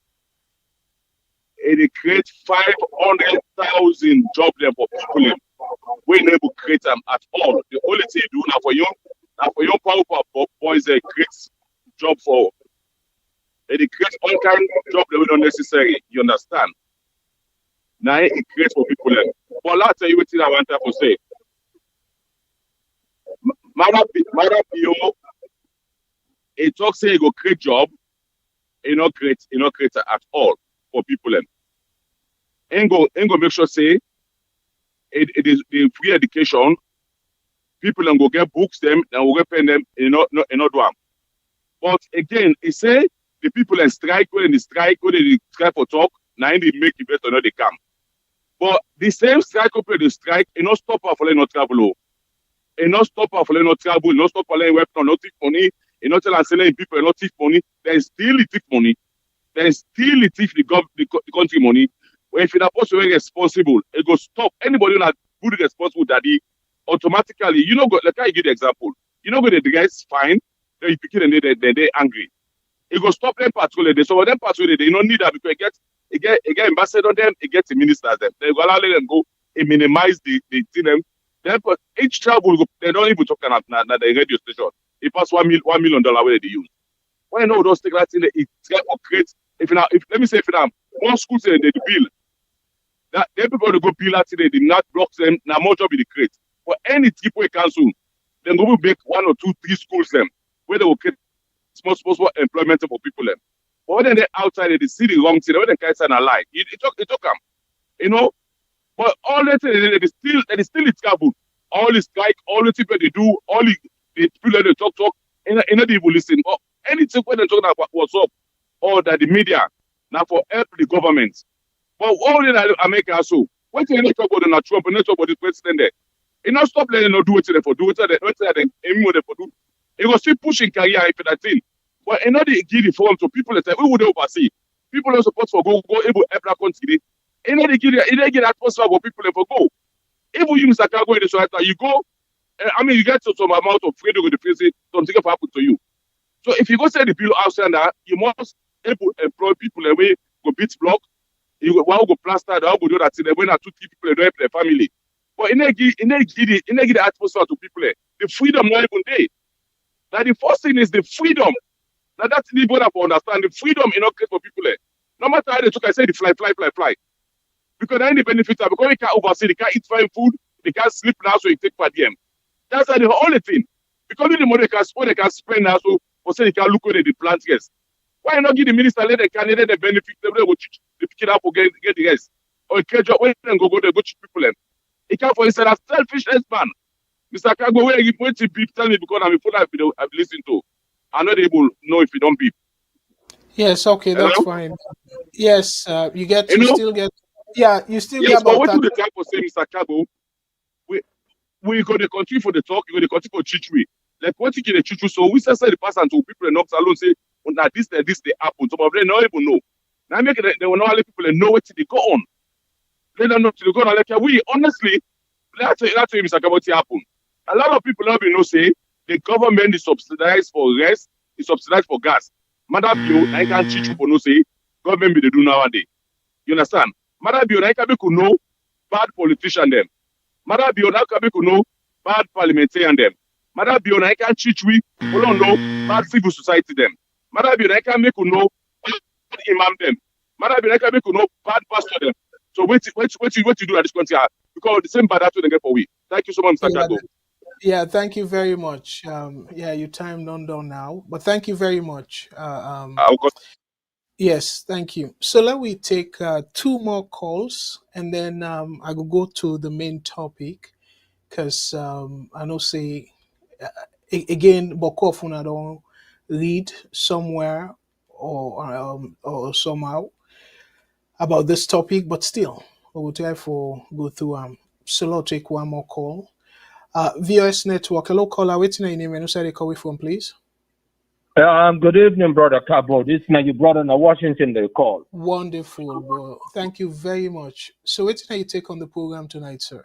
it create 500,000 jobs there for people. We never create them at all. The only thing you do now for young power boys they create job for. They create all kind of job that we don't necessary. You understand? Now it creates for people. But I'll tell you what I want to say. Madam, it talks say you go create job, you not create at all for people. And go make sure say it is the free education. People and go get books them and go pay them, not do them. But again, it say the people and strike when they strike for talk, now they make the best or not they come. But the same strike people they strike, it not stop for no travel. It not stop for no travel, not stop for weapon, not take money, it not tell and selling people not take money, then still take money, then still take the country money. Well, if you're not supposed to be responsible, it goes stop anybody not good responsible daddy automatically. You know, like I give the example. You know, go the guys fine, then you pick it and they angry. It goes stop them patrol. So them patrol, they don't need that because it get ambassador them, it gets the ministers them. They go allow them go and minimize the them. Then but each travel they don't even talk about the radio station. It pass $1 million where they use. Why you know those things that it create if let me say if one school say they bill. That they people to go bill out today, they not block them, now more job in the crate. For any triple council, then go make 1 or 2, 3 schools them where they will create small employment for people them. But when they're outside, they see the wrong thing, when they can't sign a lie. It took them. You know? But all that they still it's trouble. All the strike, all the people they do, all the people that they talk, and not even listen. But anything when they talk about what's up, or that the media, now for help the government. But all in America so, what you talk about the Trump and not talk about the president there. You not stop letting them do it for do it, they for do. It was still pushing career if that thing. But in order to give the form to people that we would oversee. People are supposed to go able to help that country. In order to give the atmosphere for people to go. If you Mr. Kargbo in the society, you go, I mean, you get to some amount of freedom with the face, something will happen to you. So if you go say the bill outside that, you must able to employ people away, go beat block, you go plaster, go do that thing, when 2-3 people don't help their family. But in give the atmosphere to people, the freedom not even there. Now the first thing is the freedom. Now that's the what I understand. The freedom in not create for people. No matter how they took, I say the fly. Because then the benefits are because they can't oversee, they can't eat fine food, they can't sleep now, so you take per diem. That's the only thing. Because the money they can spend now, so or say they can look at the plant, yes. Why not give the minister let the candidate the benefit, they go pick it up or get the rest? Or a job when they go to people. It can't for instance a selfishness man. Mr. Kargbo, where you going to beep, tell me because I'm a phone I've listened to. I'm not able to know if you don't beep. Yes, okay, Hello? that's fine. Yes, you get You to know? still get. Yeah, you still Yes, get but about what do that. the type of say, Mr. Kargbo? We go to continue for the talk, we go to continue for chichwe. Like what you get a chichu, so we say the person to people in Knox alone say, oh, now this they happen. Some of them not even know. Now make it they will not let people know what they go on. Let them know to go on. Like we honestly, that's what Mr. Kargbo happen. A lot of people don't even know say the government is subsidized for rest, is subsidized for gas. Madam Bio, I can't teach you for no say government be they do nowadays. You understand? Madam Bio, I can't be know bad politician them. Madam Bio, I can't be know bad parliamentarian them. Madam Bio, I can't teach we don't know bad civil society them. Madam Bio, I can't make you know bad imam them. Madam Bio, I can't make you know bad pastor them. So what you do at this country because the same bad attitude they get for we. Thank you so much, Mr. Kargbo. Yeah, thank you very much. Yeah, your time not done now, but thank you very much. I'll go. Yes, thank you. So let me take 2 more calls, and then I will go to the main topic because I know say again, Bokofun I don't read somewhere or somehow about this topic, but still we will therefore go through. So I'll take 1 more call. VOS Network. Hello, caller. Waiting your name and where you call from, please. Good evening, Brother Kargbo. This is my brother in Washington, they call. Wonderful. Well, thank you very much. So what did you take on the program tonight, sir?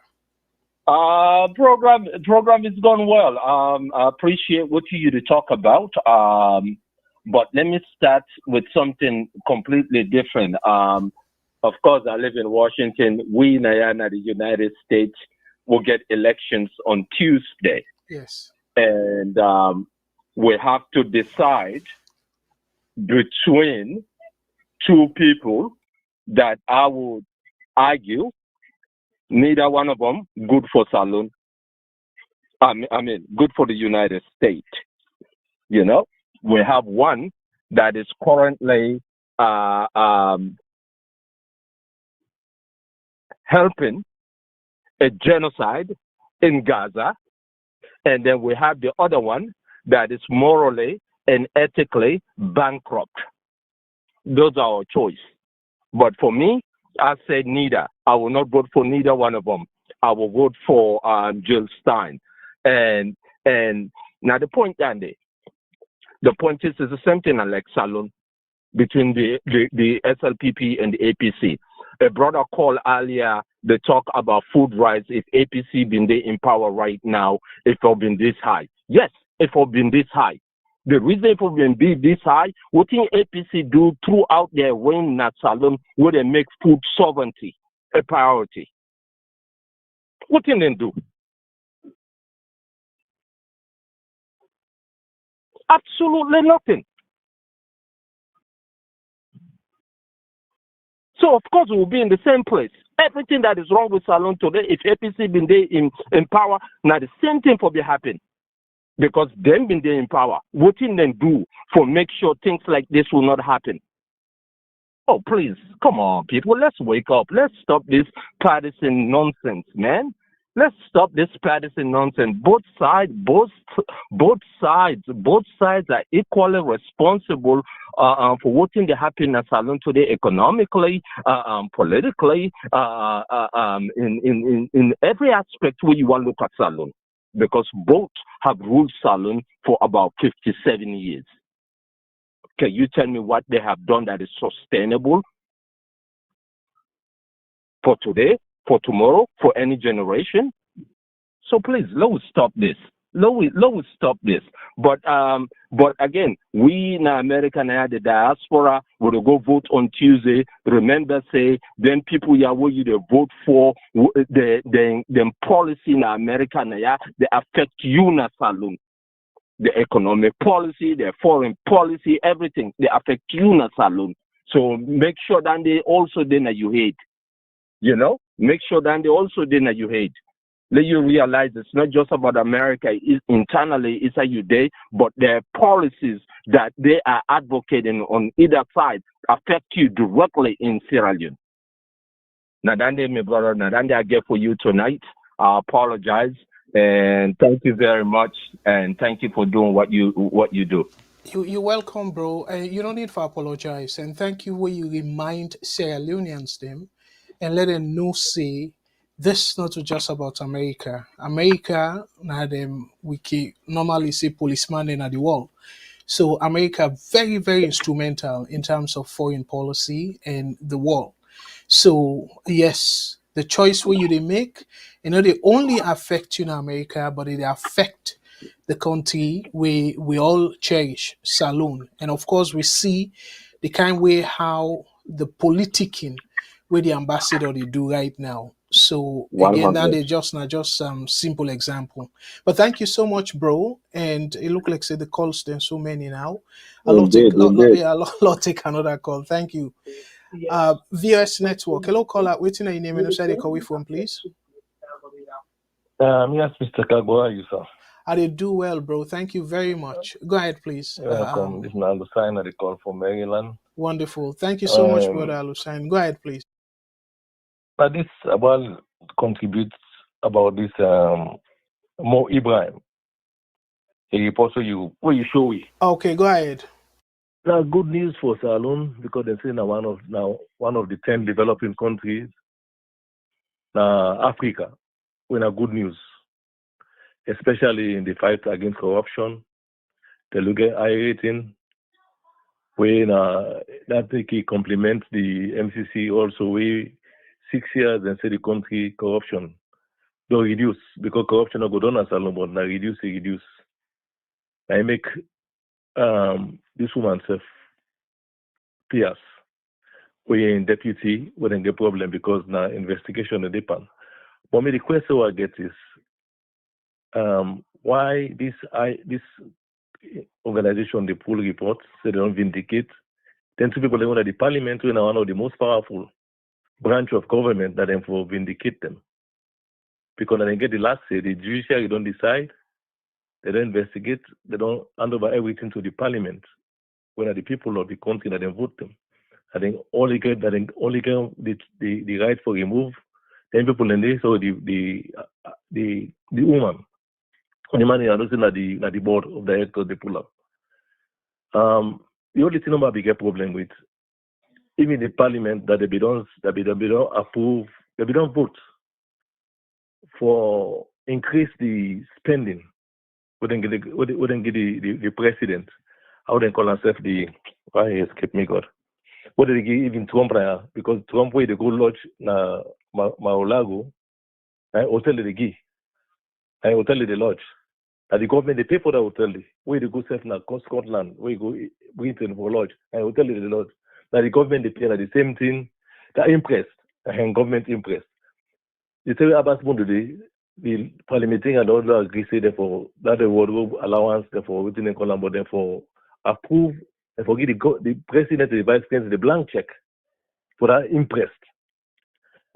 Program is going well. I appreciate what you to talk about. But let me start with something completely different. Of course, I live in Washington. We in the United States will get elections on Tuesday. Yes. And we have to decide between 2 people that I would argue neither one of them good for Salon. I mean, good for the United States. You know, we have one that is currently helping a genocide in Gaza, and then we have the other one that is morally and ethically bankrupt. Those are our choice. But for me, I said neither. I will not vote for neither one of them. I will vote for Jill Stein. And now the point, Andy, the point is the same thing like Salon between the SLPP and the APC. A brother called earlier, they talk about food rights. If APC been there in power right now, if it been this high. Yes, if it been this high. The reason for being this high, what think APC do throughout their reign at Salon, where they make food sovereignty a priority? What can they do? Absolutely nothing. So of course we will be in the same place. Everything that is wrong with Salon today, if APC been there in power, now the same thing for be happen. Because them been there in power. What can they do for make sure things like this will not happen? Oh, please, come on, people. Let's wake up. Let's stop this partisan nonsense, man. Let's stop this partisan nonsense. Both sides are equally responsible for what thing that happened at Salon today, economically, politically, in every aspect where you want to look at Salon. because both have ruled Salon for about 57 years. Can you tell me what they have done that is sustainable for today, for tomorrow, for any generation? So please, let's stop this. Let's stop this. But again, we in America now, the diaspora, will go vote on Tuesday. Remember, say, then people here will you vote for the policy in America now, they affect you na Salon. The economic policy, the foreign policy, everything, they affect you na Salon. So make sure that they also then you hate. You know, make sure that they also then you hate. Let you realize it's not just about America. It's internally, it's a you day, but the policies that they are advocating on either side affect you directly in Sierra Leone. Nadande, my brother, Nadande, I get for you tonight. I apologize and thank you very much, and thank you for doing what you do. You're welcome, bro. You don't need to apologize, and thank you where you remind Sierra Leoneans them and let them know say this is not just about America. America, now them we can normally say policeman in the world. So America very, very instrumental in terms of foreign policy and the world. So yes, the choice where you they make, they only affect you in America, but they affect the country we all cherish, Salon. And of course we see the kind way how the politicking where the ambassador they do right now. So again, that 100. is just not just some simple example. But thank you so much, bro. And it look like say the calls there's so many now. A lot take Indeed. yeah, lot take another call. Thank you. VOS Network. Hello, caller. Waiting on your name and who they call we from, please. Yes, Mr. Kargbo, how are you, sir? I did do well, bro. Thank you very much. Go ahead, please. Welcome. This is Alusain at the call from Maryland. Wonderful. Thank you so much, brother Alusain. Go ahead, please. But this about contributes about this Mo Ibrahim. A report you show we. Okay, go ahead. Now, good news for Salon because they say now one of the 10 developing countries, Africa, when a good news, especially in the fight against corruption. They look at high rating. When that they complement the MCC also, we 6 years and say the country corruption don't reduce because corruption not go down as Salon, but now reduce. I make this woman self Pierce. We in deputy wouldn't get problem because now investigation is depend. But me the question I get is why this organization they pull reports so they don't vindicate. Then two people they want the parliament when one of the most powerful branch of government that them for vindicate them. Because when they get the last say, the judiciary don't decide, they don't investigate, they don't hand over everything to the parliament. When are the people of the country that they vote them. I think only get the right for remove. Then people in this so the woman. The money are looking at the board of directors they pull up. The only thing about bigger problem with even the parliament that they don't approve, they don't vote for increase the spending. Wouldn't get the president. How they call themselves the why escape me God. What did they give even Trump because Trump way they go lodge na Mar-a-Lago and hotel they give. And hotel they lodge. And the government they pay for the hotel. Where they go self now Scotland, where you go Britain for lodge, and hotel they lodge. Now the government they pay the same thing. They're impressed. And government impressed. They say about the parliamentarian and all agree say therefore that the wardrobe allowance therefore within in Colombo therefore approve and forgive the president and the vice president the blank check for that impressed.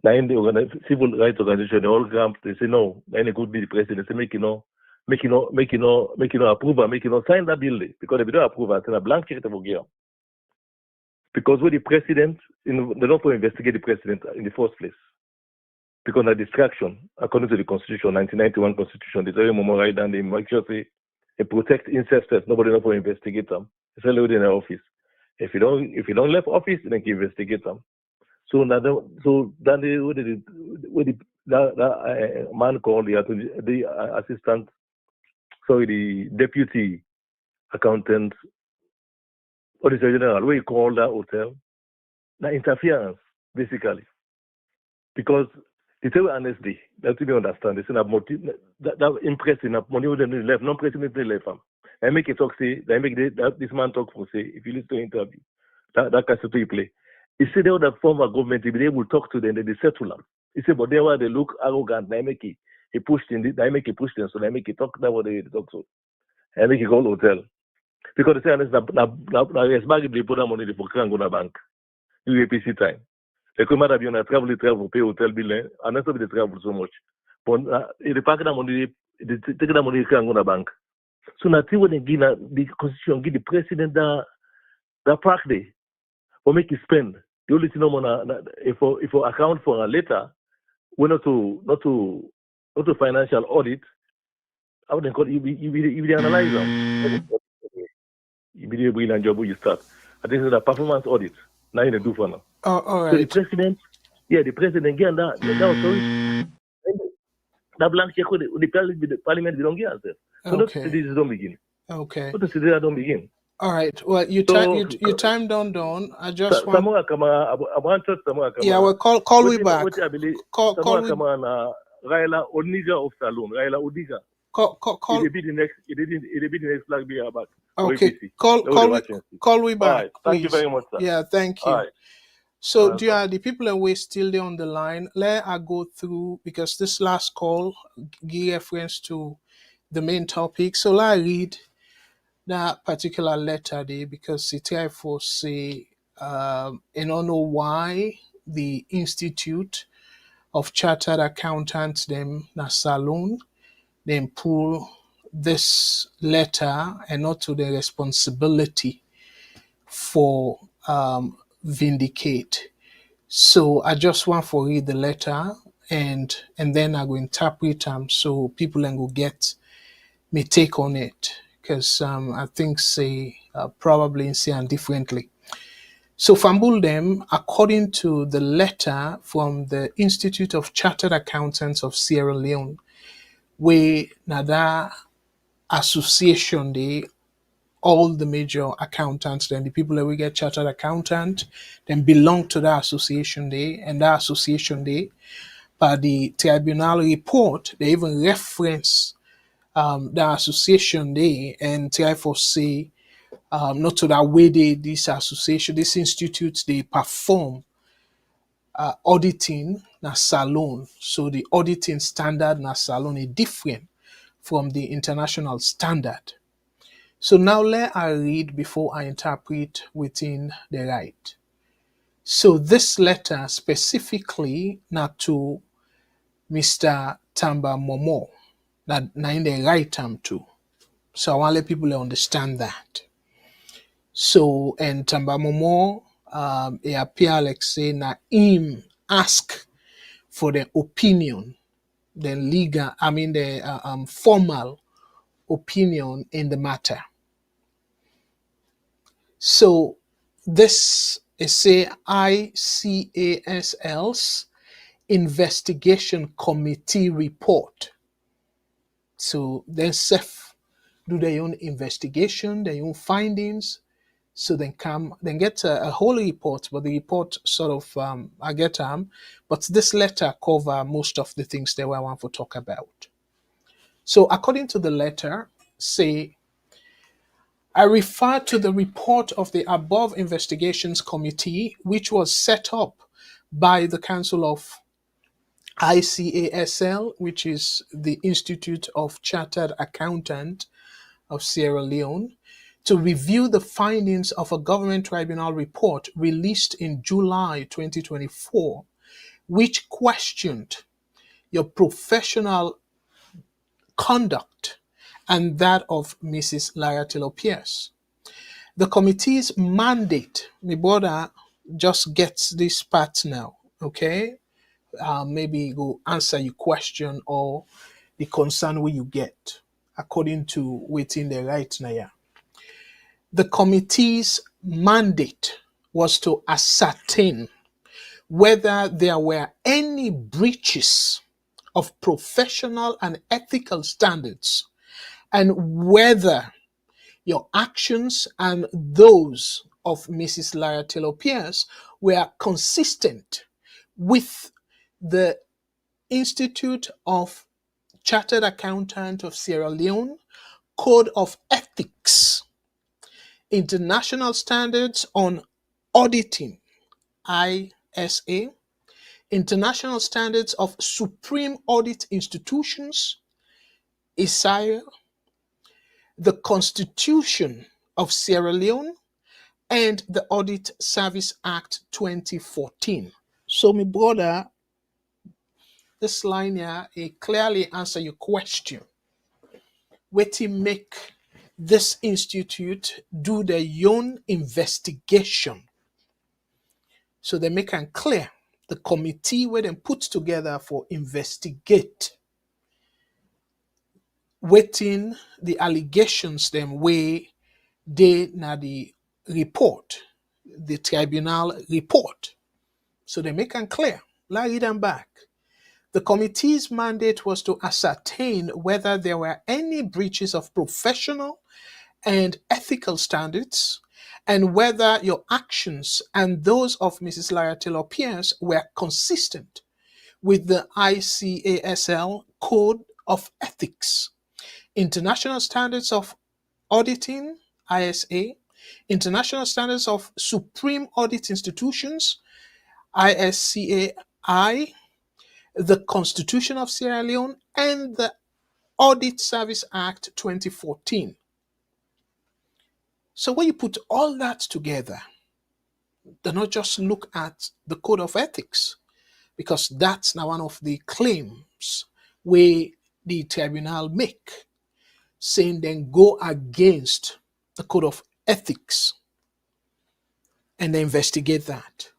Now in the civil rights organization they all camp they say no, then it could be the president. They say make you know approve and make you know sign that bill because if you don't approve and send a blank check to forgive. Because with the president, they don't investigate the president in the first place. Because of distraction, according to the Constitution, 1991 Constitution, they tell you right and they make sure they protect incestors. Nobody knows to investigate them. It's only within their office. If you don't left office, then you investigate them. So now, then that man called the assistant, sorry, the deputy accountant, Auditor-General, where he called that hotel, that interference, basically. Because they tell you honestly, that you don't understand. They say that impressing, that money wouldn't left, non pressing left. I make it talk, say, I make this man talk for, say, if you listen to interview, that cassette you play. He said they would have former government, if they will talk to them, they settle them. He said, but they were, they look arrogant, I make it. He pushed in, I make it push them, so I make it talk, that what they talk so. I make it call hotel. Because they say, it's back if they put that money, they can't go to the bank. UAPC time. They come out of you travel, pay hotel bill, and that's why they travel so much. But they pack that money, they take that money, they can't go to the bank. So now, when they give the constitution, give the president the park day, or make it spend. The only thing if you account for a letter, we're not to financial audit. How they call it? You analyze them. You be brilliant job when you start. I think it's a performance audit. Now you do for now. Oh, all right. So the president again that that blank check with the parliament, we don't get answer. So Okay. those cities don't begin. Okay. What the cities don't begin. All right. Well, your time done. I just want. Samoa kama abancha Samoa kama. Yeah, well, call we back. What I believe. Call Samoa kama na Raila Oniga of Salon. Raila Odiga. Call. It'll be the next flag be about. Okay. Call we back. Right. Thank you very much, sir. Yeah, thank you. All right. So, dear, the people are still there on the line. Let I go through, because this last call give reference to the main topic. So let I read that particular letter there, because it therefore say, I don't know why the Institute of Chartered Accountants, them na Salon, them pull this letter and not to the responsibility for Vindicate. So I just want to read the letter and then I go interpret them so people can go get me take on it, because I think say probably say them differently. So Fambul them, according to the letter from the Institute of Chartered Accountants of Sierra Leone, where nada association they all the major accountants, then the people that we get chartered accountant, then belong to that association day, and that association day, by the tribunal report, they even reference the association day and try for say not to that way this association, this institute, they perform auditing na salon. So the auditing standard na salon is different from the international standard. So now let I read before I interpret within the right. So this letter specifically not to Mr. Tamba Momo, that in the right term too. So I want to let people understand that. So and Tamba Momo, it appear like say na him ask for the opinion, the legal, the formal opinion in the matter. So this is say Icasl's investigation committee report. So then self do their own investigation, their own findings. So then get a whole report, but the report sort of I get but this letter cover most of the things that I want to talk about. So according to the letter, say I refer to the report of the above investigations committee, which was set up by the Council of Icasl, which is the Institute of Chartered Accountant of Sierra Leone, to review the findings of a government tribunal report released in July 2024, which questioned your professional conduct and that of Mrs. Lara Taylor-Pearce. The committee's mandate, my brother just gets this part now, okay? Maybe go answer your question or the concern where you get, according to within the right now. The committee's mandate was to ascertain whether there were any breaches of professional and ethical standards, and whether your actions and those of Mrs. Lara Taylor-Pearce were consistent with the Institute of Chartered Accountant of Sierra Leone Code of Ethics, International Standards on Auditing, ISA, International Standards of Supreme Audit Institutions, ISAIA, the Constitution of Sierra Leone, and the Audit Service Act 2014. So, my brother, this line here, it clearly answer your question. Wetin make this institute do their own investigation? So they make it clear. The committee where they put together for investigate waiting the allegations them way they na the report, the tribunal report. So they make it clear. Let's read them back. The committee's mandate was to ascertain whether there were any breaches of professional and ethical standards, and whether your actions and those of Mrs. Lara Taylor-Pearce were consistent with the ICASL Code of Ethics, International Standards of Auditing, ISA, International Standards of Supreme Audit Institutions, ISCAI, the Constitution of Sierra Leone, and the Audit Service Act 2014. So when you put all that together, do not just look at the Code of Ethics, because that's now one of the claims where the tribunal make, saying then go against the Code of Ethics and they investigate that.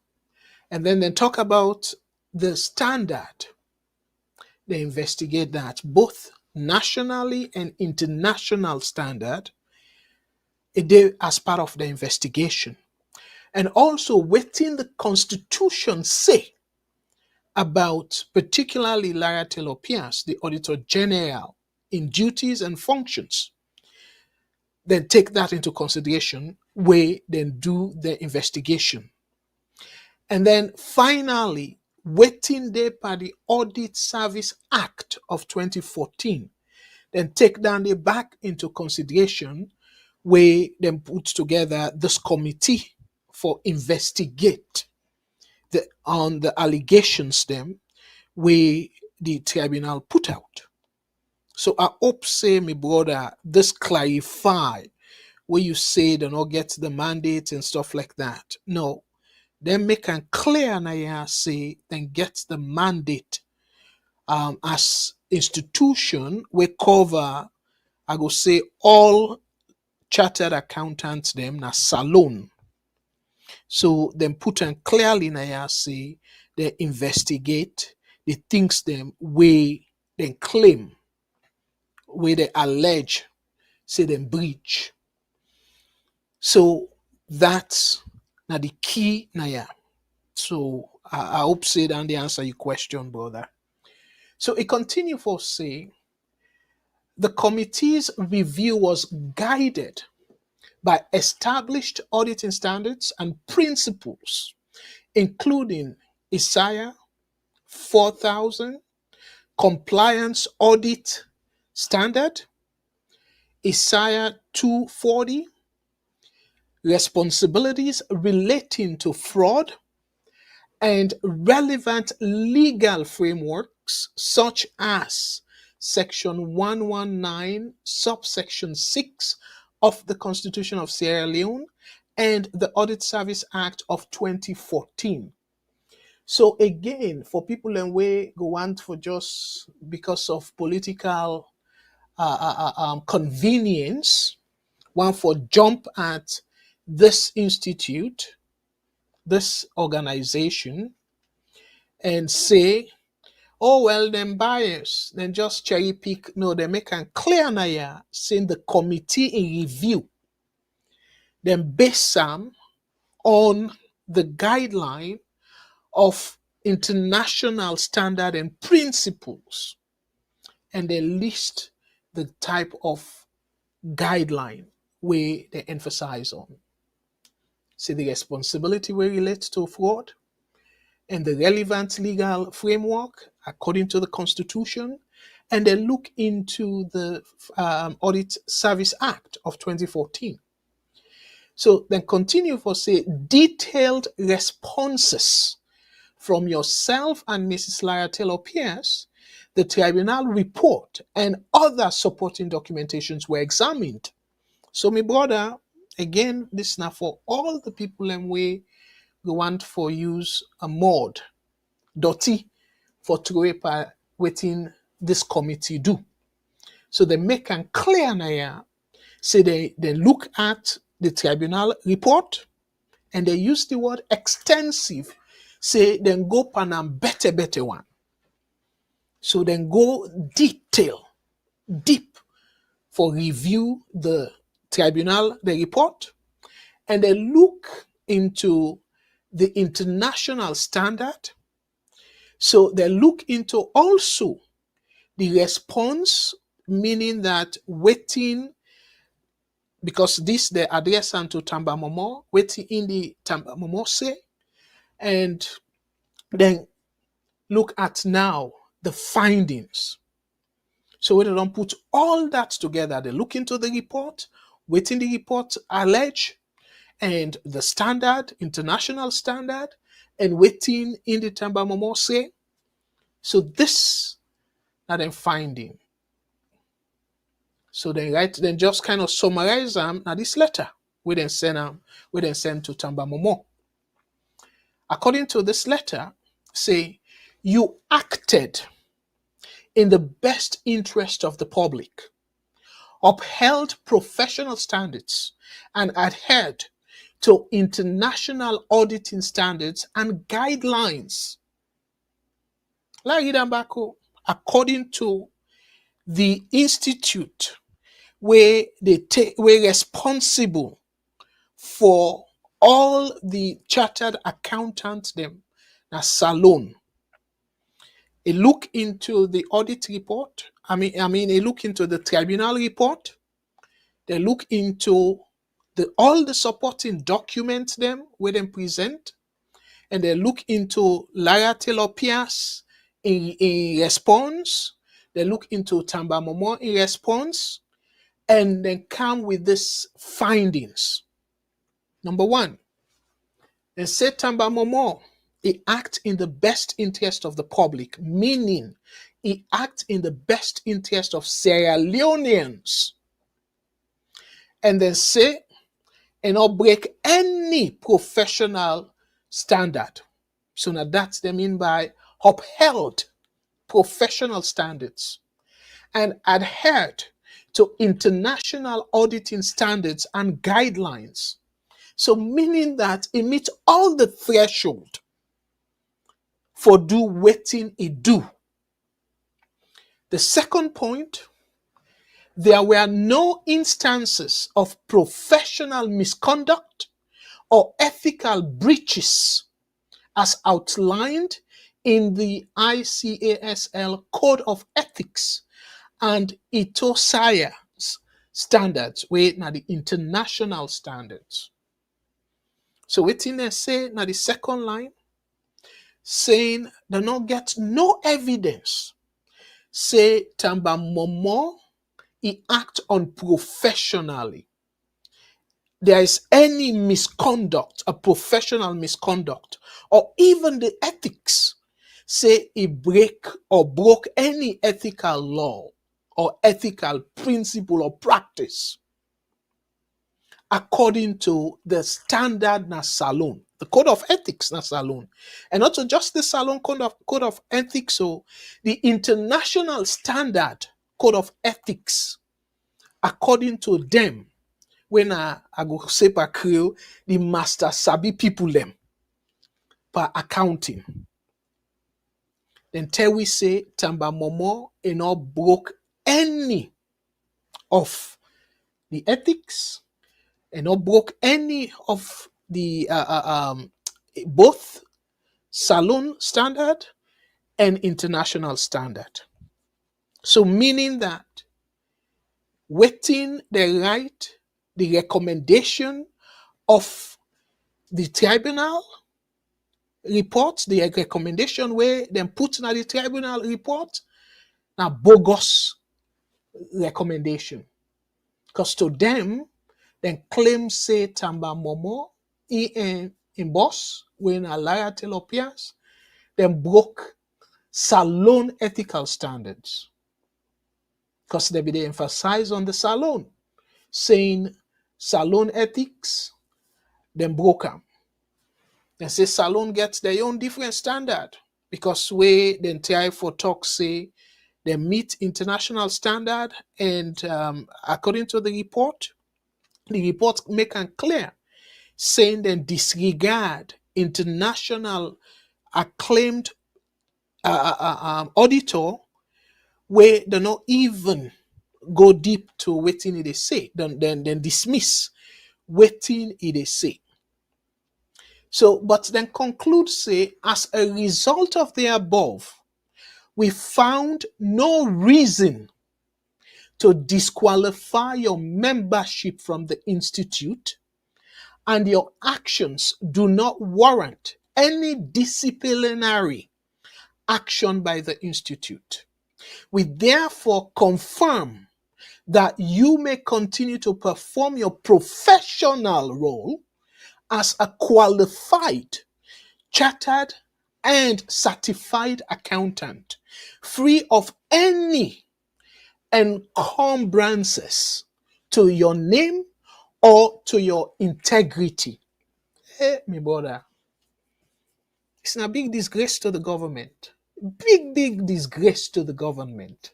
And then they talk about the standard. They investigate that, both nationally and international standard, as part of the investigation. And also within the Constitution say about particularly Lara Taylor-Pearce, the Auditor-General, in duties and functions. Then take that into consideration, then do the investigation. And then finally, waiting there by the Audit Service Act of 2014, then take down the back into consideration, then put together this committee for investigate on the allegations them where the tribunal put out. So I hope say, my brother, this clarify where you say they not get the mandate and stuff like that. No, then make it clear and I say then get the mandate as institution we cover, I go say all chartered accountants them na salon. So then put and clearly na say they investigate the things them we then claim, where they allege, say them breach. So that's now the key na. So I hope say that they answer your question, brother. So it continue for say the committee's review was guided by established auditing standards and principles, including ISAIA 4000, Compliance Audit Standard, ISAIA 240, Responsibilities Relating to Fraud, and relevant legal frameworks such as Section 119, subsection 6 of the Constitution of Sierra Leone and the Audit Service Act of 2014. So again, for people and we go want for just because of political convenience, one for jump at this institute, this organization, and say, oh well, them bias, then just cherry pick. No, they make a clear naya saying the committee in review, then base some on the guideline of international standard and principles, and they list the type of guideline where they emphasize on. See the responsibility where relates to fraud and the relevant legal framework according to the Constitution, and they look into the Audit Service Act of 2014. So then continue for say detailed responses from yourself and Mrs. Lara Taylor-Pearce. The tribunal report and other supporting documentations were examined. So my brother, again, this is now for all the people and we want for use a mod dirty for to waiting this committee do. So they make and clear now, say they look at the tribunal report and they use the word extensive, say then go pan a better one. So then go deep for review the tribunal, the report, and they look into the international standard. So they look into also the response, meaning that waiting, because this they address to Tamba Momo, waiting in the Tamba Momo say, and then look at now the findings. So when they don't put all that together, they look into the report, waiting the report allege, and the standard, international standard, and waiting in the Tamba Momo say. So this are them finding. So they write, then just kind of summarize them now this letter. We then send to Tamba Momo. According to this letter, say you acted in the best interest of the public, upheld professional standards, and adhered to international auditing standards and guidelines. According to the institute where we're responsible for all the chartered accountants them na salon. A look into the audit report. A look into the tribunal report. They look into all the supporting documents them where them present, and they look into Lara Taylor-Pearce in response. They look into Tamba Momo in response, and then come with these findings. Number one, they say Tamba Momo, he acts in the best interest of the public, meaning he acts in the best interest of Sierra Leoneans. And then say, and not break any professional standard. So now that's they mean by upheld professional standards and adhered to international auditing standards and guidelines. So meaning that it meets all the threshold for do waiting it do. The second point, there were no instances of professional misconduct or ethical breaches as outlined in the Icasl Code of Ethics and ITOSIA's standards, where now the international standards. So waiting they say now the second line, saying they not get no evidence. Say Tamba Momo, he act unprofessionally. There is any misconduct, a professional misconduct, or even the ethics, say he broke any ethical law or ethical principle or practice according to the standard na salon, the code of ethics na salon, and not just the salon code of ethics, so the international standard code of ethics according to them. When I go say per crew, the master sabi people them per accounting. Then tell we say Tamba Momo not broke any of the ethics and not broke any of the both Salon standard and international standard. So meaning that waiting the right, the recommendation of the tribunal report, the recommendation where them put in the tribunal report, now bogus recommendation. Because to them, then claim say Tamba Momo in boss when a Lara Taylor-Pearce, then broke Salon ethical standards. Because they emphasize on the Salon, saying Salon ethics, then broke them. They say Salon gets their own different standard because we then try for talk say they meet international standard, and according to the report make it clear saying they disregard international acclaimed auditor where they not even go deep to wetin they say, then dismiss wetin they say. So, but then conclude say, as a result of the above, we found no reason to disqualify your membership from the institute, and your actions do not warrant any disciplinary action by the institute. We therefore confirm that you may continue to perform your professional role as a qualified, chartered, and certified accountant, free of any encumbrances to your name or to your integrity. Hey, my brother, it's a big disgrace to the government. Big disgrace to the government.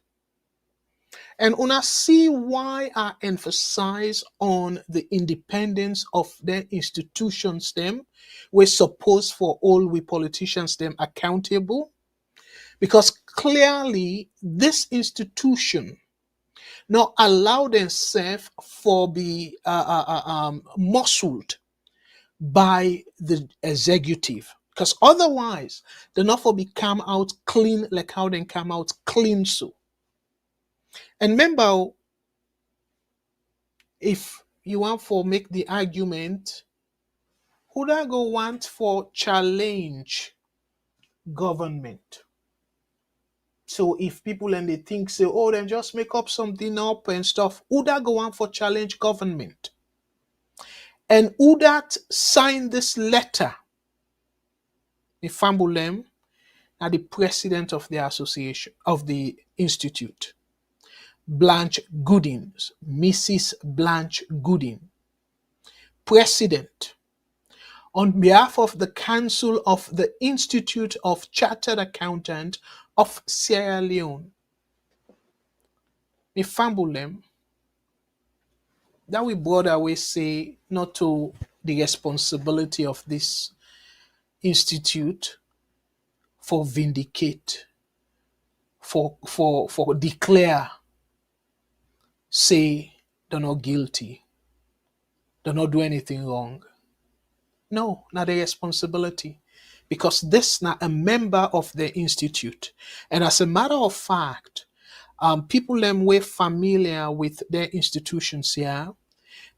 And una see why I emphasize on the independence of the institutions them. We're supposed for all we politicians them accountable. Because clearly this institution not allow themselves for be muscled by the executive. Because otherwise, they're not for be come out clean like how they come out clean so. And remember, if you want for make the argument, who that go want for challenge government? So if people and they think say, oh, then just make up something up and stuff, who that go want for challenge government? And who that signed this letter? The Fambulem are the president of the association of the institute. Blanche Goodin, Mrs. Blanche Goodin, president, on behalf of the Council of the Institute of Chartered Accountants of Sierra Leone. Me fambulem that we brother we say not to the responsibility of this institute for vindicate, for declare, say they're not guilty, they're not do anything wrong. No, not a responsibility. Because this not a member of the institute. And as a matter of fact, people them way familiar with their institutions here,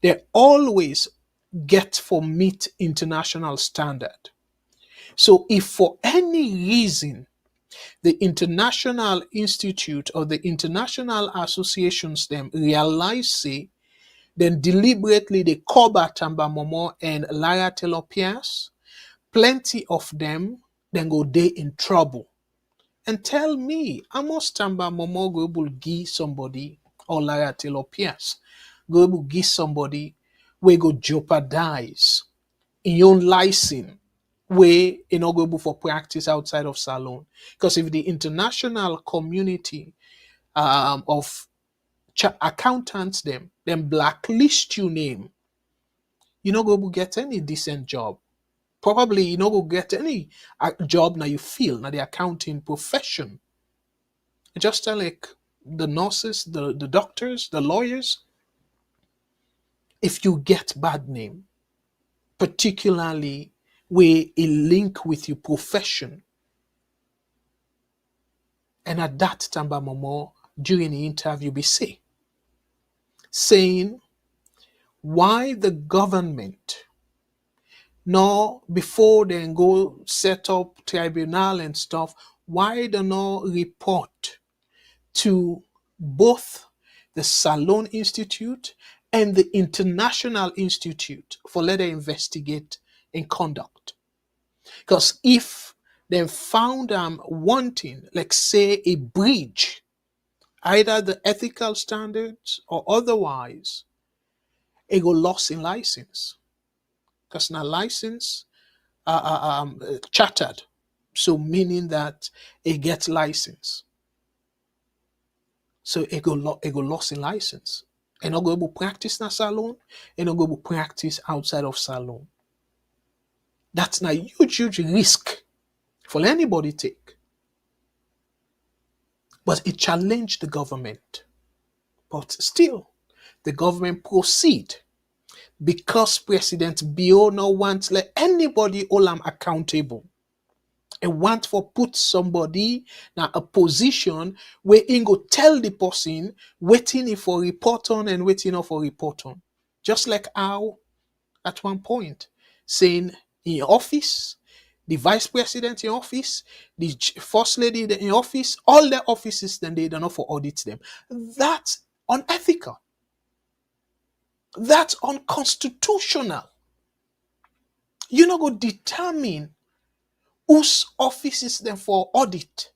they always get for meet international standard. So if for any reason the international institute or the international associations them realize say, then deliberately they cover Tamba Momo and Lara Taylor-Pearce, plenty of them then go they in trouble. And tell me, Amos Tamba Momo go able give somebody or Lara Taylor-Pearce go able give somebody we go jeopardize in your own license way in go able for practice outside of Salon. Because if the international community of accountants them blacklist your name, you not go able get any decent job. Probably you not go get any job now you feel now the accounting profession. Just like the nurses, the doctors, the lawyers. If you get bad name, particularly where a link with your profession. And at that Tamba Momo, during the interview, be saying why the government, no, before they go set up tribunal and stuff, why they not report to both the Salon Institute and the International Institute for let them investigate and conduct. Because if they found them wanting, like say a breach, either the ethical standards or otherwise, it go lost in license. Because now license chartered, so meaning that it gets license. So it go lost in license. And not go able to practice in a salon, and not go able to practice outside of salon. That's a huge risk for anybody to take. But it challenged the government. But still, the government proceed because President Bio no wants let anybody hold him accountable. And want for put somebody in a position where he go tell the person waiting for report on and waiting for report on. Just like how at one point saying in office, the vice president in office, the first lady in office, all their offices, then they don't know for audit them. That's unethical. That's unconstitutional. You know, go determine whose office is then for audit.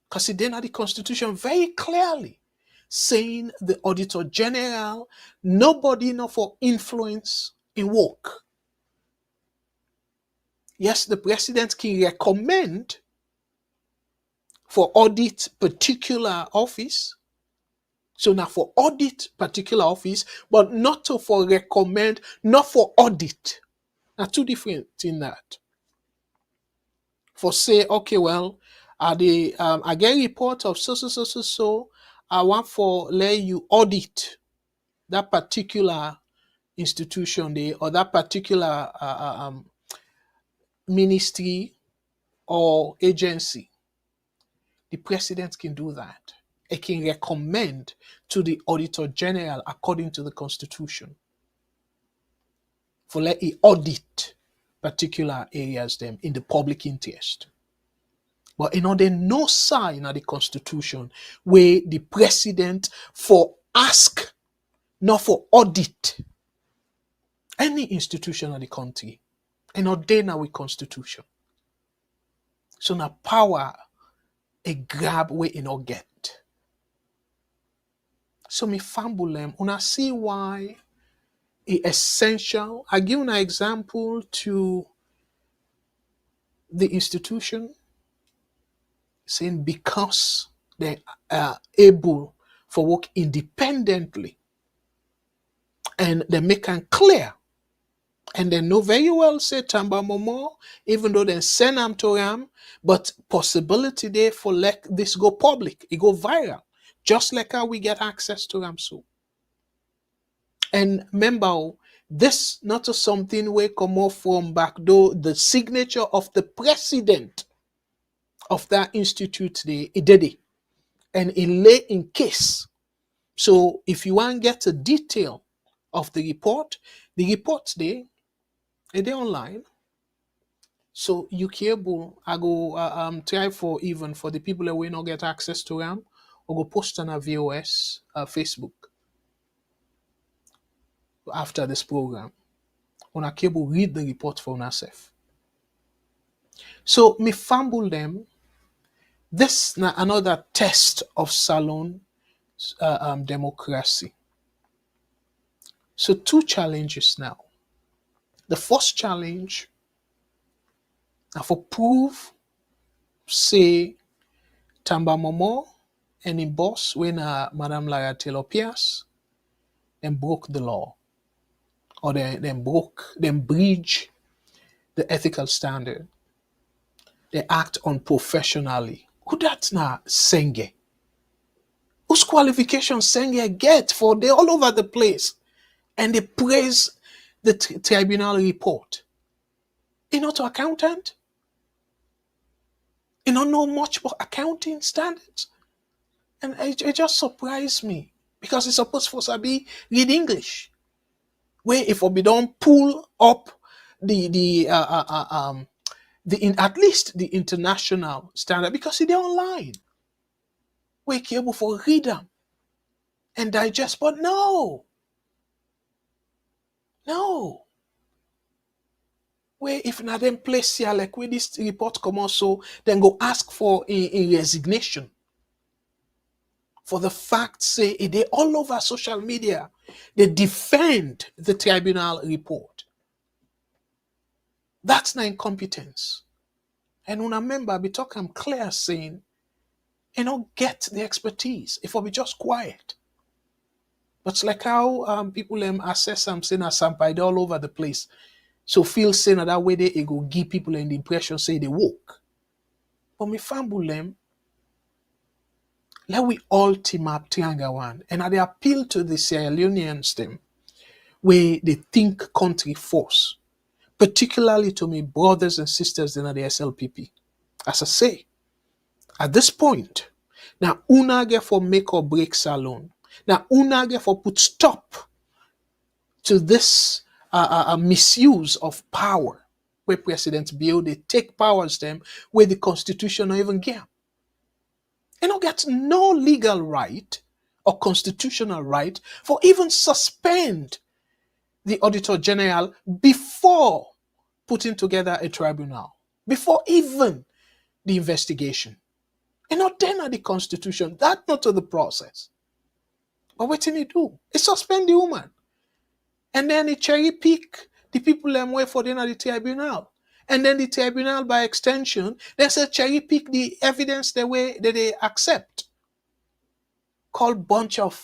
Because it then had the Constitution very clearly saying the Auditor-General, nobody know for influence in work. Yes, the president can recommend for audit particular office. So now for audit particular office, but not to for recommend, not for audit. Now two different in that. For say, okay, well, I get a report of so. I want for let you audit that particular institution there or that particular ministry or agency. The president can do that. It can recommend to the Auditor General according to the Constitution for let it audit particular areas them in the public interest. But there no sign of the Constitution where the president for ask, not for audit any institution of the country. There now with Constitution. So now power a grab where not get. So me fumble them. Una see why it's essential. I give an example to the institution saying because they are able for work independently and they make it clear and they know very well say Tamba Momo, even though they send them to them, but possibility there for let this go public, it go viral, just like how we get access to them so. And remember, this not something we come off from back door, the signature of the president of that institute there, it did it. And it lay in case. So if you want to get a detail of the report there, it is online. So you cable, I go try for even for the people that will not get access to them, or go post on a VOS Facebook after this program. On a cable, read the report for yourself. So me fumble them. This now another test of salon democracy. So two challenges now. The first challenge now for prove, say, Tamba Momo and in boss when Madame Lara Taylor-Pearce then broke the law. Or then breach the ethical standard. They act unprofessionally. Who that's now Senge? Whose qualifications Senge get for they all over the place? And they praise the tribunal report. You're not an accountant. You don't know much about accounting standards. And it just surprised me because it's supposed for us to be read English. Where if we don't pull up at least the international standard because they're online. We're able for read them and digest, but no. Where if not them place here, like where this report come also, then go ask for a resignation. For the fact say they all over social media, they defend the tribunal report. That's not incompetence. And when I remember, I be talking clear saying, get the expertise if I be just quiet. But it's like how people assess something as sampai all over the place. So feel saying that way they go give people the impression say they woke. But me famble them, let we all team up triangle one. And they appeal to the Sierra Leoneans them where they think country force. Particularly to me brothers and sisters in the SLPP. As I say, at this point, now una get for make or break salon. Now una get for put stop to this misuse of power where President Bill they take powers them where the Constitution not even get. You don't get no legal right or constitutional right for even suspend the Auditor-General before putting together a tribunal, before even the investigation. And not then at the Constitution, that's not to the process. But what did he do? He suspend the woman. And then he cherry pick the people them wait for the tribunal. And then the tribunal, by extension, they say cherry pick the evidence the way that they accept. Called bunch of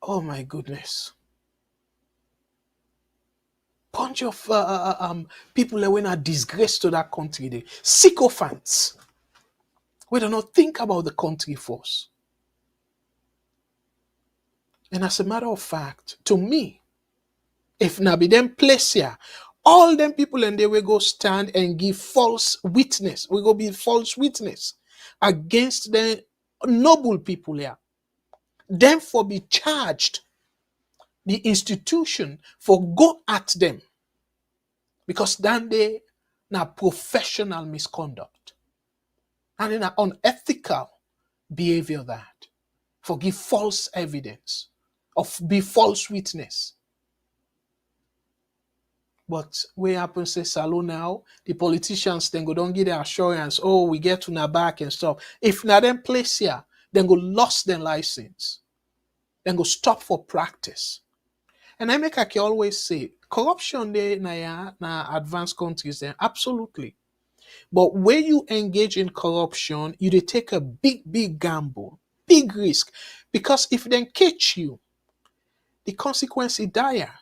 oh my goodness, bunch of people that were not disgrace to that country. They sycophants. We do not think about the country first. And as a matter of fact, to me, if na be them place here, all them people and they will go stand and give false witness. We go be false witness against the noble people here. Them for be charged the institution for go at them. Because then they na professional misconduct. And in an unethical behavior that. For give false evidence. Of be false witness. But we happen to say salon now, the politicians then go don't give the assurance, oh, we get to na back and stuff. If not them place here, then go lost their license. Then go stop for practice. And I can always say, corruption there na advanced countries there, absolutely. But when you engage in corruption, you take a big gamble, big risk. Because if they catch you, the consequence is dire.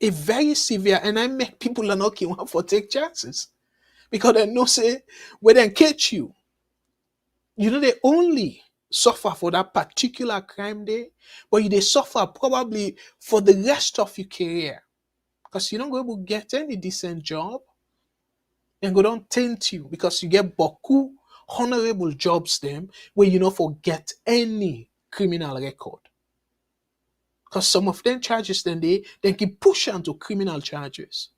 A very severe, and I make people are not keen for take chances. Because they know say, when they catch you, they only suffer for that particular crime day, but they suffer probably for the rest of your career. Because you don't go able to get any decent job, and go don't taint you because you get beaucoup honorable jobs them where you don't forget any criminal record. Because some of them charges then they can push onto criminal charges.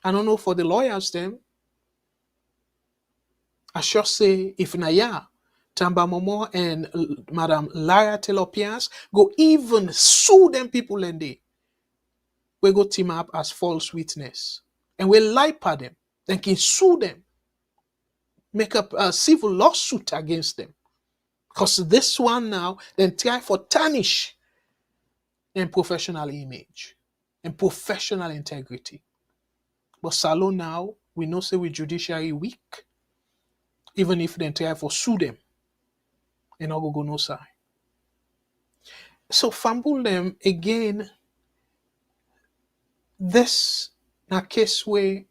I don't know for the lawyers them. I should say if Naya, Tamba Momo and Madam Lara Taylor-Pearce go even sue them people and we go team up as false witness. And we lie for them. Then can sue them. Make up a civil lawsuit against them. Because this one now, then try for tarnish and professional image and professional integrity. But Salon now, we know say with judiciary weak, even if they try for sue them, and not go no side. So fumble them again. This na case where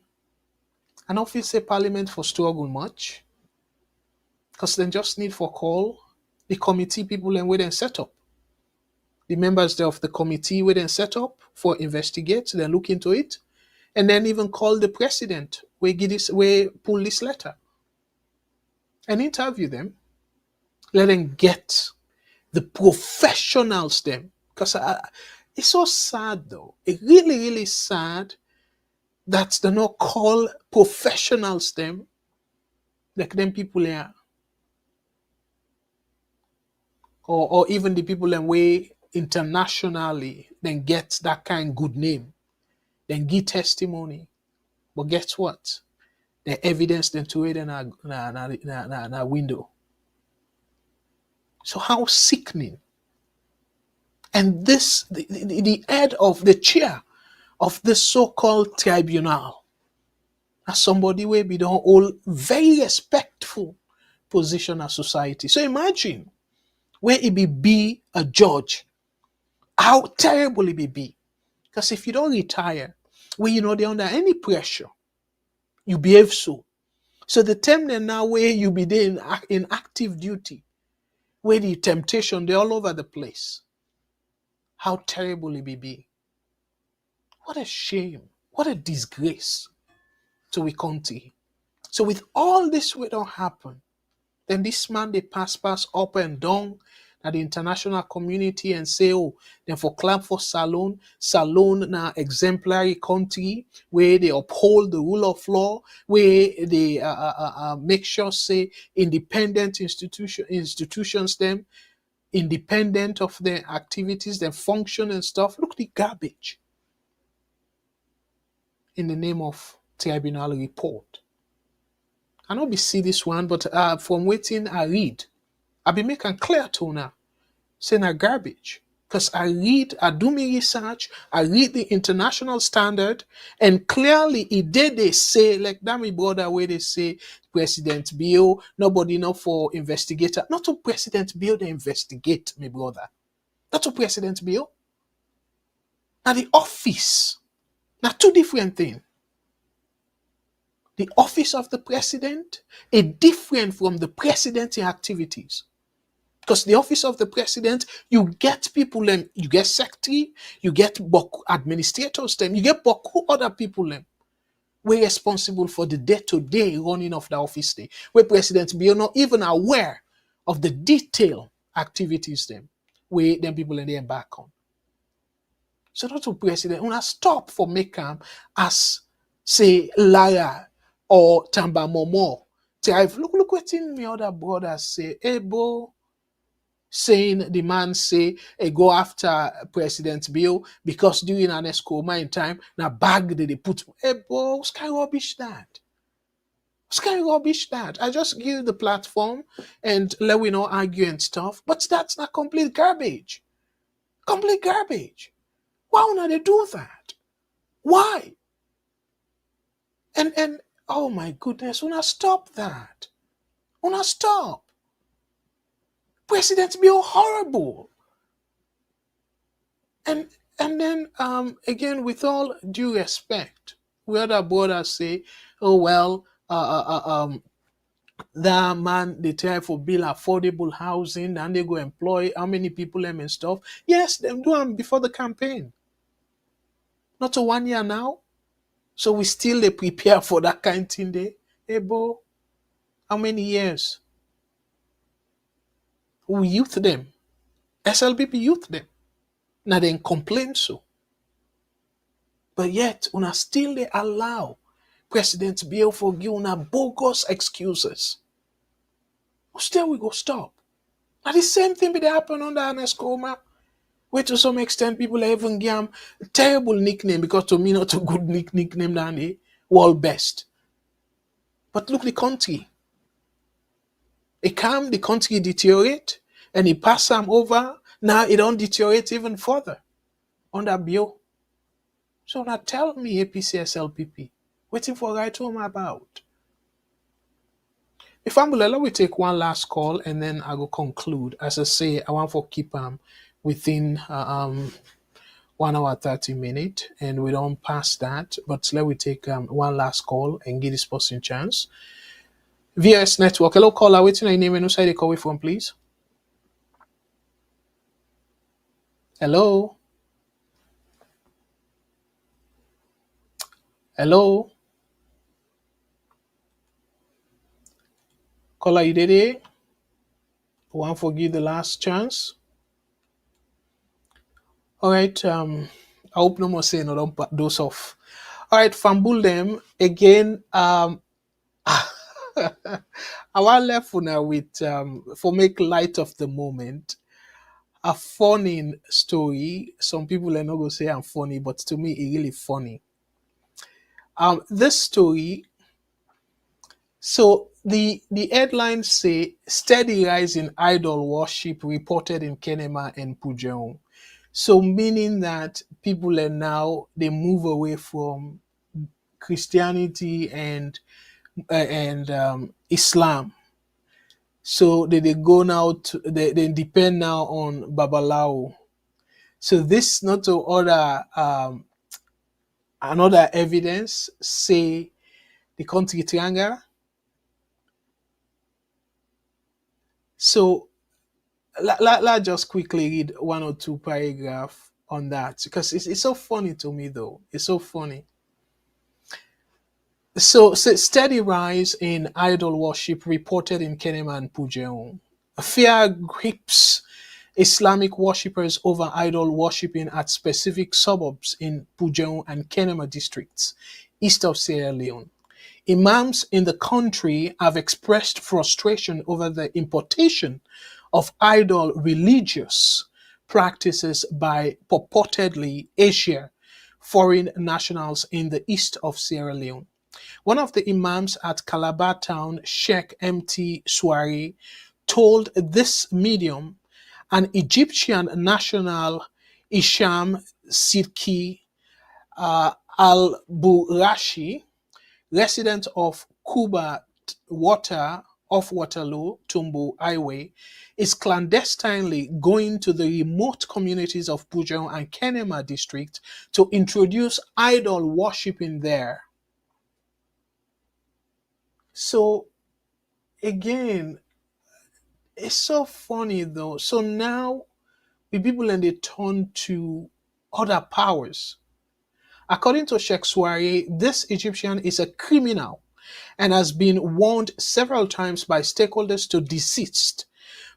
I don't feel say Parliament for struggle much, because they just need for call the committee people and where they set up. the members of the committee were then set up for investigate, then look into it, and then even call the president, we pull this letter and interview them. Let them get the professionals them. Because it's so sad though. It really, really sad that they not call professionals them like them people here. Or even the people them way internationally then get that kind good name. Then give testimony. But guess what? The evidence then to it in a window. So how sickening. And this, the head of the chair of this so-called tribunal, as somebody where we don't hold very respectful position as society. So imagine where it be a judge, how terrible it be. Because if you don't retire, when they're under any pressure, you behave so. So the time then now where you be there in active duty, where the temptation, they're all over the place. How terrible it be. What a shame. What a disgrace to we country. So with all this we don't happen, then this man they pass up and down at the international community and say, oh, then for clap for Salone now exemplary country where they uphold the rule of law, where they make sure say independent institutions them independent of their activities, their function and stuff. Look the garbage in the name of tribunal report. I not be see this one, but from waiting I read, I be making clear to now, saying a garbage. Because I do me research, I read the international standard, and clearly they say, like that my brother where they say President Bill, nobody know for investigator. Not to President Bill they investigate, my brother. Not to President Bill. Now the office. Now two different things. The office of the president is different from the president's activities. Because the office of the president, you get people, you get secretary, you get administrators, you get other people, we're responsible for the day-to-day running of the office day. Where president be not even aware of the detailed activities where them people they embark on. So not to president, when I stop for make as say Lara or Tamba Momo. Look what in my other brothers say, hey bro, saying the man say go after President Bill because during an escoma in time now bag they put bro, what's kind of rubbish that? What's kind of rubbish that? I just give the platform and let we know argue and stuff, but that's not complete garbage. Complete garbage. Why would they do that? Why? And oh my goodness, wanna stop that. Wanna stop. President Bill horrible. And then again, with all due respect, we other brothers say, oh well, that man they try for build affordable housing and they go employ how many people them and stuff. Yes, them do them before the campaign. Not to 1 year now. So we still they prepare for that kind of thing there. Hey bro, how many years? We youth them. SLPP youth them. Now they complain so. But yet, una still they allow President Bill for give una bogus excuses. Still we go stop. Now the same thing will happen under Anescoma, where to some extent people even give him a terrible nickname because to me not a good nickname than the world best. But look the country. It come, the country deteriorate, and he pass them over. Now it don't deteriorate even further under Bill. So now tell me APC SLPP, waiting for right home about. If I'm let me take one last call and then I will conclude. As I say, I want to keep within 1 hour 30 minutes, and we don't pass that. But let me take one last call and give this person a chance. VOS Network. Hello, caller. Waiting your name and who side they call from, please. Hello? Hello? Caller, you there? One forgive the last chance. All right. I hope no more say no don't dose off. All right, fumble them again. I want left for now with for make light of the moment. A funny story. Some people are not gonna say I'm funny, but to me it's really funny. This story. So the headlines say steady rise in idol worship reported in Kenema and Pujeong. So meaning that people are now they move away from Christianity and Islam. So they go now to they depend now on Babalao. So this not to other another evidence say the country triangle. So let just quickly read one or two paragraph on that because it's so funny to me though. It's so funny. So steady rise in idol worship reported in Kenema and Pujeong. Fear grips Islamic worshippers over idol worshipping at specific suburbs in Pujeong and Kenema districts, east of Sierra Leone. Imams in the country have expressed frustration over the importation of idol religious practices by purportedly Asia foreign nationals in the east of Sierra Leone. One of the imams at Calabar town, Sheikh MT Swari, told this medium an Egyptian national, Isham Sidki al-Burashi, resident of Kuba Water off Waterloo, Tumbu Highway, is clandestinely going to the remote communities of Pujeong and Kenema district to introduce idol worshipping there. So again, it's so funny though. So now the people and they turn to other powers. According to Sheikh Swari, this Egyptian is a criminal and has been warned several times by stakeholders to desist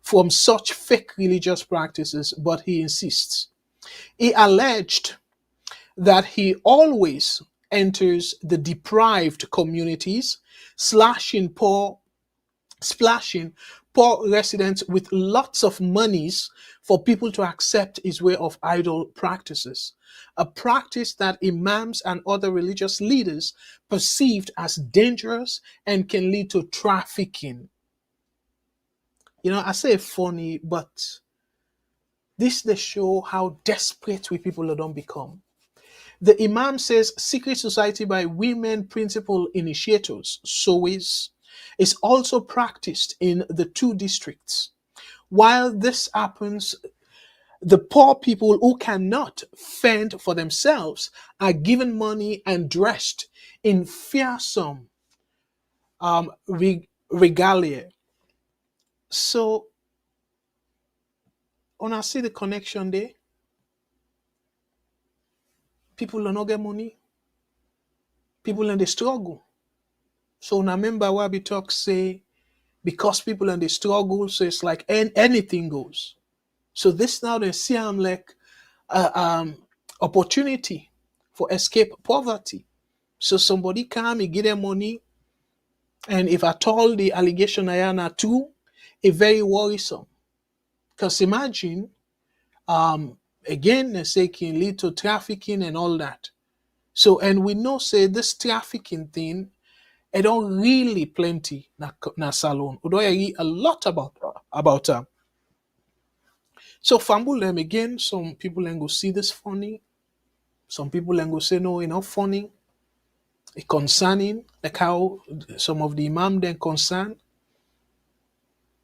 from such fake religious practices, but he insists. He alleged that he always enters the deprived communities, splashing poor residents with lots of monies for people to accept his way of idol practices, a practice that imams and other religious leaders perceived as dangerous and can lead to trafficking. You know, I say funny, but this they show how desperate we people don't become. The Imam says secret society by women principal initiators, SOWIS, is also practiced in the two districts. While this happens, the poor people who cannot fend for themselves are given money and dressed in fearsome regalia. So, when I see the connection there, people don't get money, people in the struggle. So, when I remember where we talk, say, because people in the struggle, so it's like anything goes. So this now they see I'm like opportunity for escape poverty. So somebody come and give them money, and if at all the allegation I am true, it's very worrisome. Because imagine, again, they say can lead to trafficking and all that. So and we know say this trafficking thing, it don't really plenty na salon. Although I read a lot about So fumble them again. Some people then go see this funny. Some people then go say no, it's not funny. It's concerning, like how some of the imam then concern.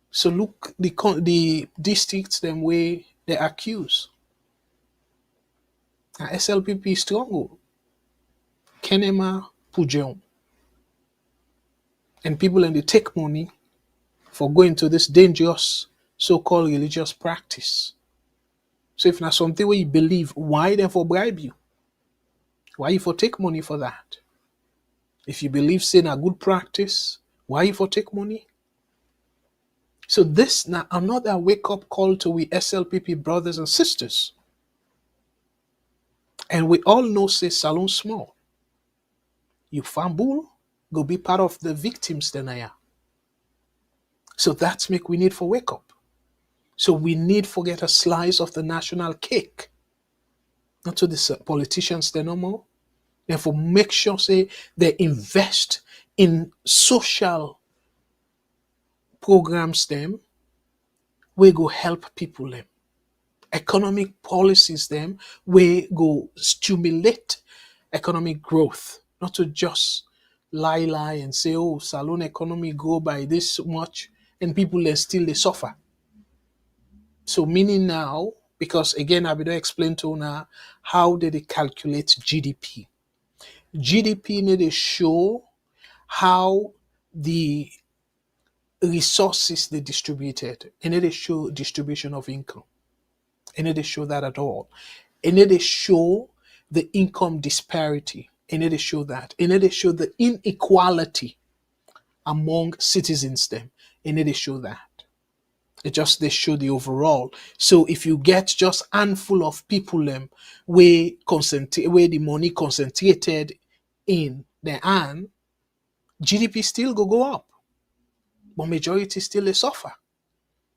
So look the districts them way they accuse. SLPP struggle. Kenema Pujeong. And people then they take money for going to this dangerous so-called religious practice. So if not something where you believe, why then for bribe you? Why you for take money for that? If you believe saying a good practice, why you for take money? So this now another wake-up call to we SLPP brothers and sisters. And we all know say salon small. You fumble, go be part of the victims then I am. So that's make we need for wake up. So we need for get a slice of the national cake. Not to the politicians they no more. Therefore, make sure say they invest in social programs them we go help people them. Economic policies them we go stimulate economic growth. Not to just lie and say, oh, salon economy grow by this much and people they still they suffer. So meaning now, because again I will explain to you now how did they calculate GDP. GDP need to show how the resources they distributed. It need to show distribution of income. It need to show that at all. It need to show the income disparity. It need to show that. It need to show the inequality among citizens them. It need to show that. It just they show the overall. So if you get just handful of people where the money concentrated in their hand, GDP still go up, but majority still they suffer.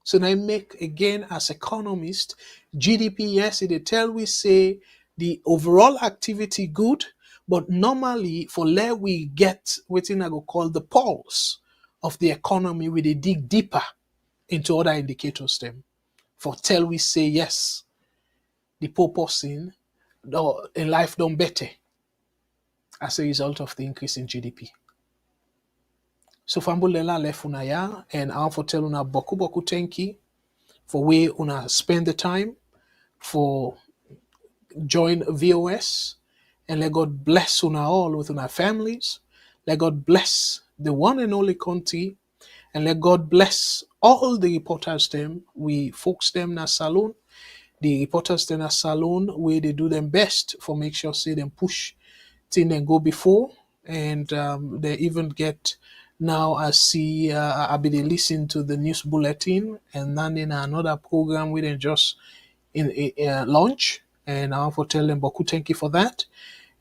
So now make again as economist, GDP yes it tell we say the overall activity good, but normally for let we get what I go call the pulse of the economy, we they dig deeper into other indicators them for tell we say yes the poor person in life done better as a result of the increase in GDP. So fambulela lefunaya and I for tell una boku thank you for we una spend the time for join VOS and let God bless una all with una families. Let God bless the one and only country. And let God bless all the reporters them. We folks them na salon. The reporters them na salon where they do them best for make sure say them push thing and go before. And they even get now I see I be they listen to the news bulletin and then in another program we then just in launch. And I want to tell them Boku thank you for that.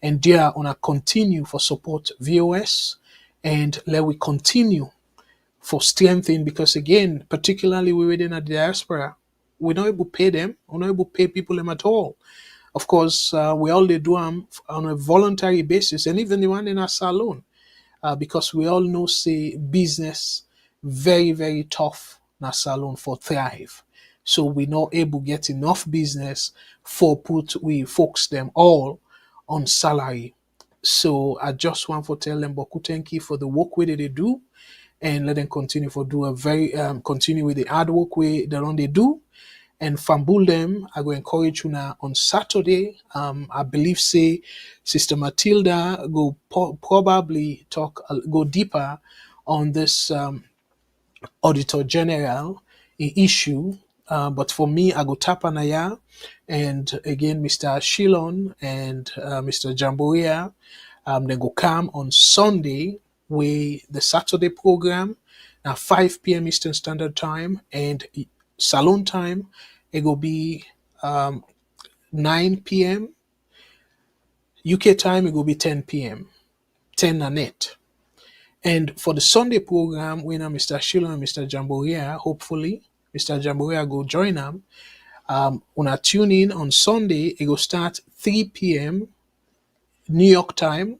And dear wanna continue for support VOS and let we continue for strengthening because again, particularly we within a diaspora, we're not able to pay them, we're not able to pay people them at all. Of course, we all they do them on a voluntary basis, and even the one in our salon, because we all know say business very very tough in our salon for thrive. So we're not able to get enough business for put we folks them all on salary. So I just want to tell them Boku thank you for the work way that they do and let them continue for do a very continue with the hard work way that on they do. And fambul them, I go encourage you now on Saturday. I believe say Sister Matilda go probably talk go deeper on this Auditor-General issue. But for me, I go tap anaya and again Mr. Shilon and Mr. Jamboria. They go come on Sunday with the Saturday program at 5 p.m. Eastern Standard Time and salon time. It will be 9 p.m. UK time. It will be 10 p.m. 10 and 8. And for the Sunday program, we know Mr. Shilon and Mr. Jamboria, hopefully, Mr. Jamboria go join them. Una tune in on Sunday, it will start 3 p.m. New York time,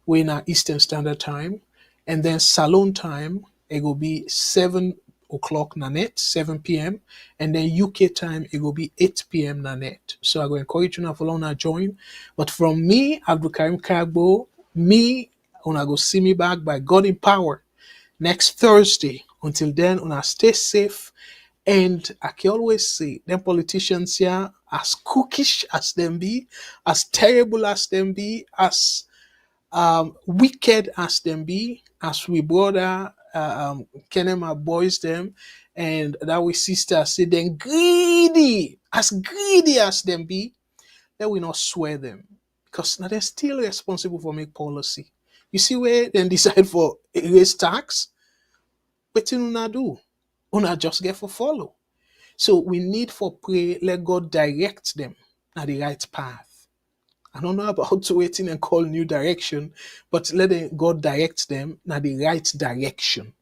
we in Eastern Standard Time. And then salon time, it will be 7 o'clock na net, 7 p.m. And then UK time, it will be 8 p.m. na net. So I go encourage you to follow na join. But from me, Abdul Karim Kargbo, me, una go see me back by God in power next Thursday. Until then, una stay safe. And I can always say, them politicians here, as cookish as them be, as terrible as them be, as wicked as them be, as we brother Kenema boys them, and that we sister say them greedy as greedy as them be, let we not swear them. Because now they're still responsible for make policy. You see where then decide for raise tax? Wetin una do? Una just get for follow. So we need for pray, let God direct them at the right path. I don't know about waiting and call new direction, but let God direct them at the right direction.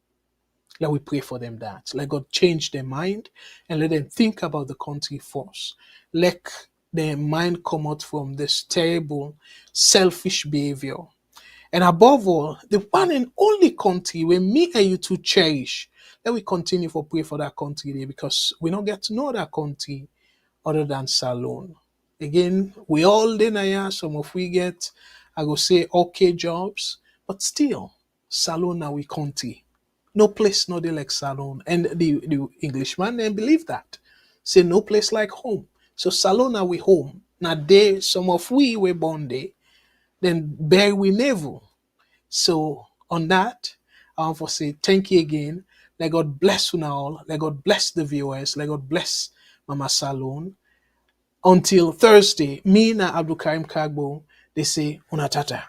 Let we pray for them that. Let God change their mind and let them think about the country first. Let their mind come out from this terrible, selfish behavior. And above all, the one and only country where me and you to cherish. Let we continue for pray for that country there because we don't get to know that country other than Salone. Again, we all deny some of we get, I go say, okay jobs, but still, Salone now we country. No place no they like Salone. And the Englishman then believe that. Say no place like home. So Salone now we home. Now they some of we born there, then bear we never. So on that, I want to say thank you again. Let God bless you all. Let God bless the viewers. Let God bless Mama Salone. Until Thursday, me and Abdul Karim Kargbo, they say unatata.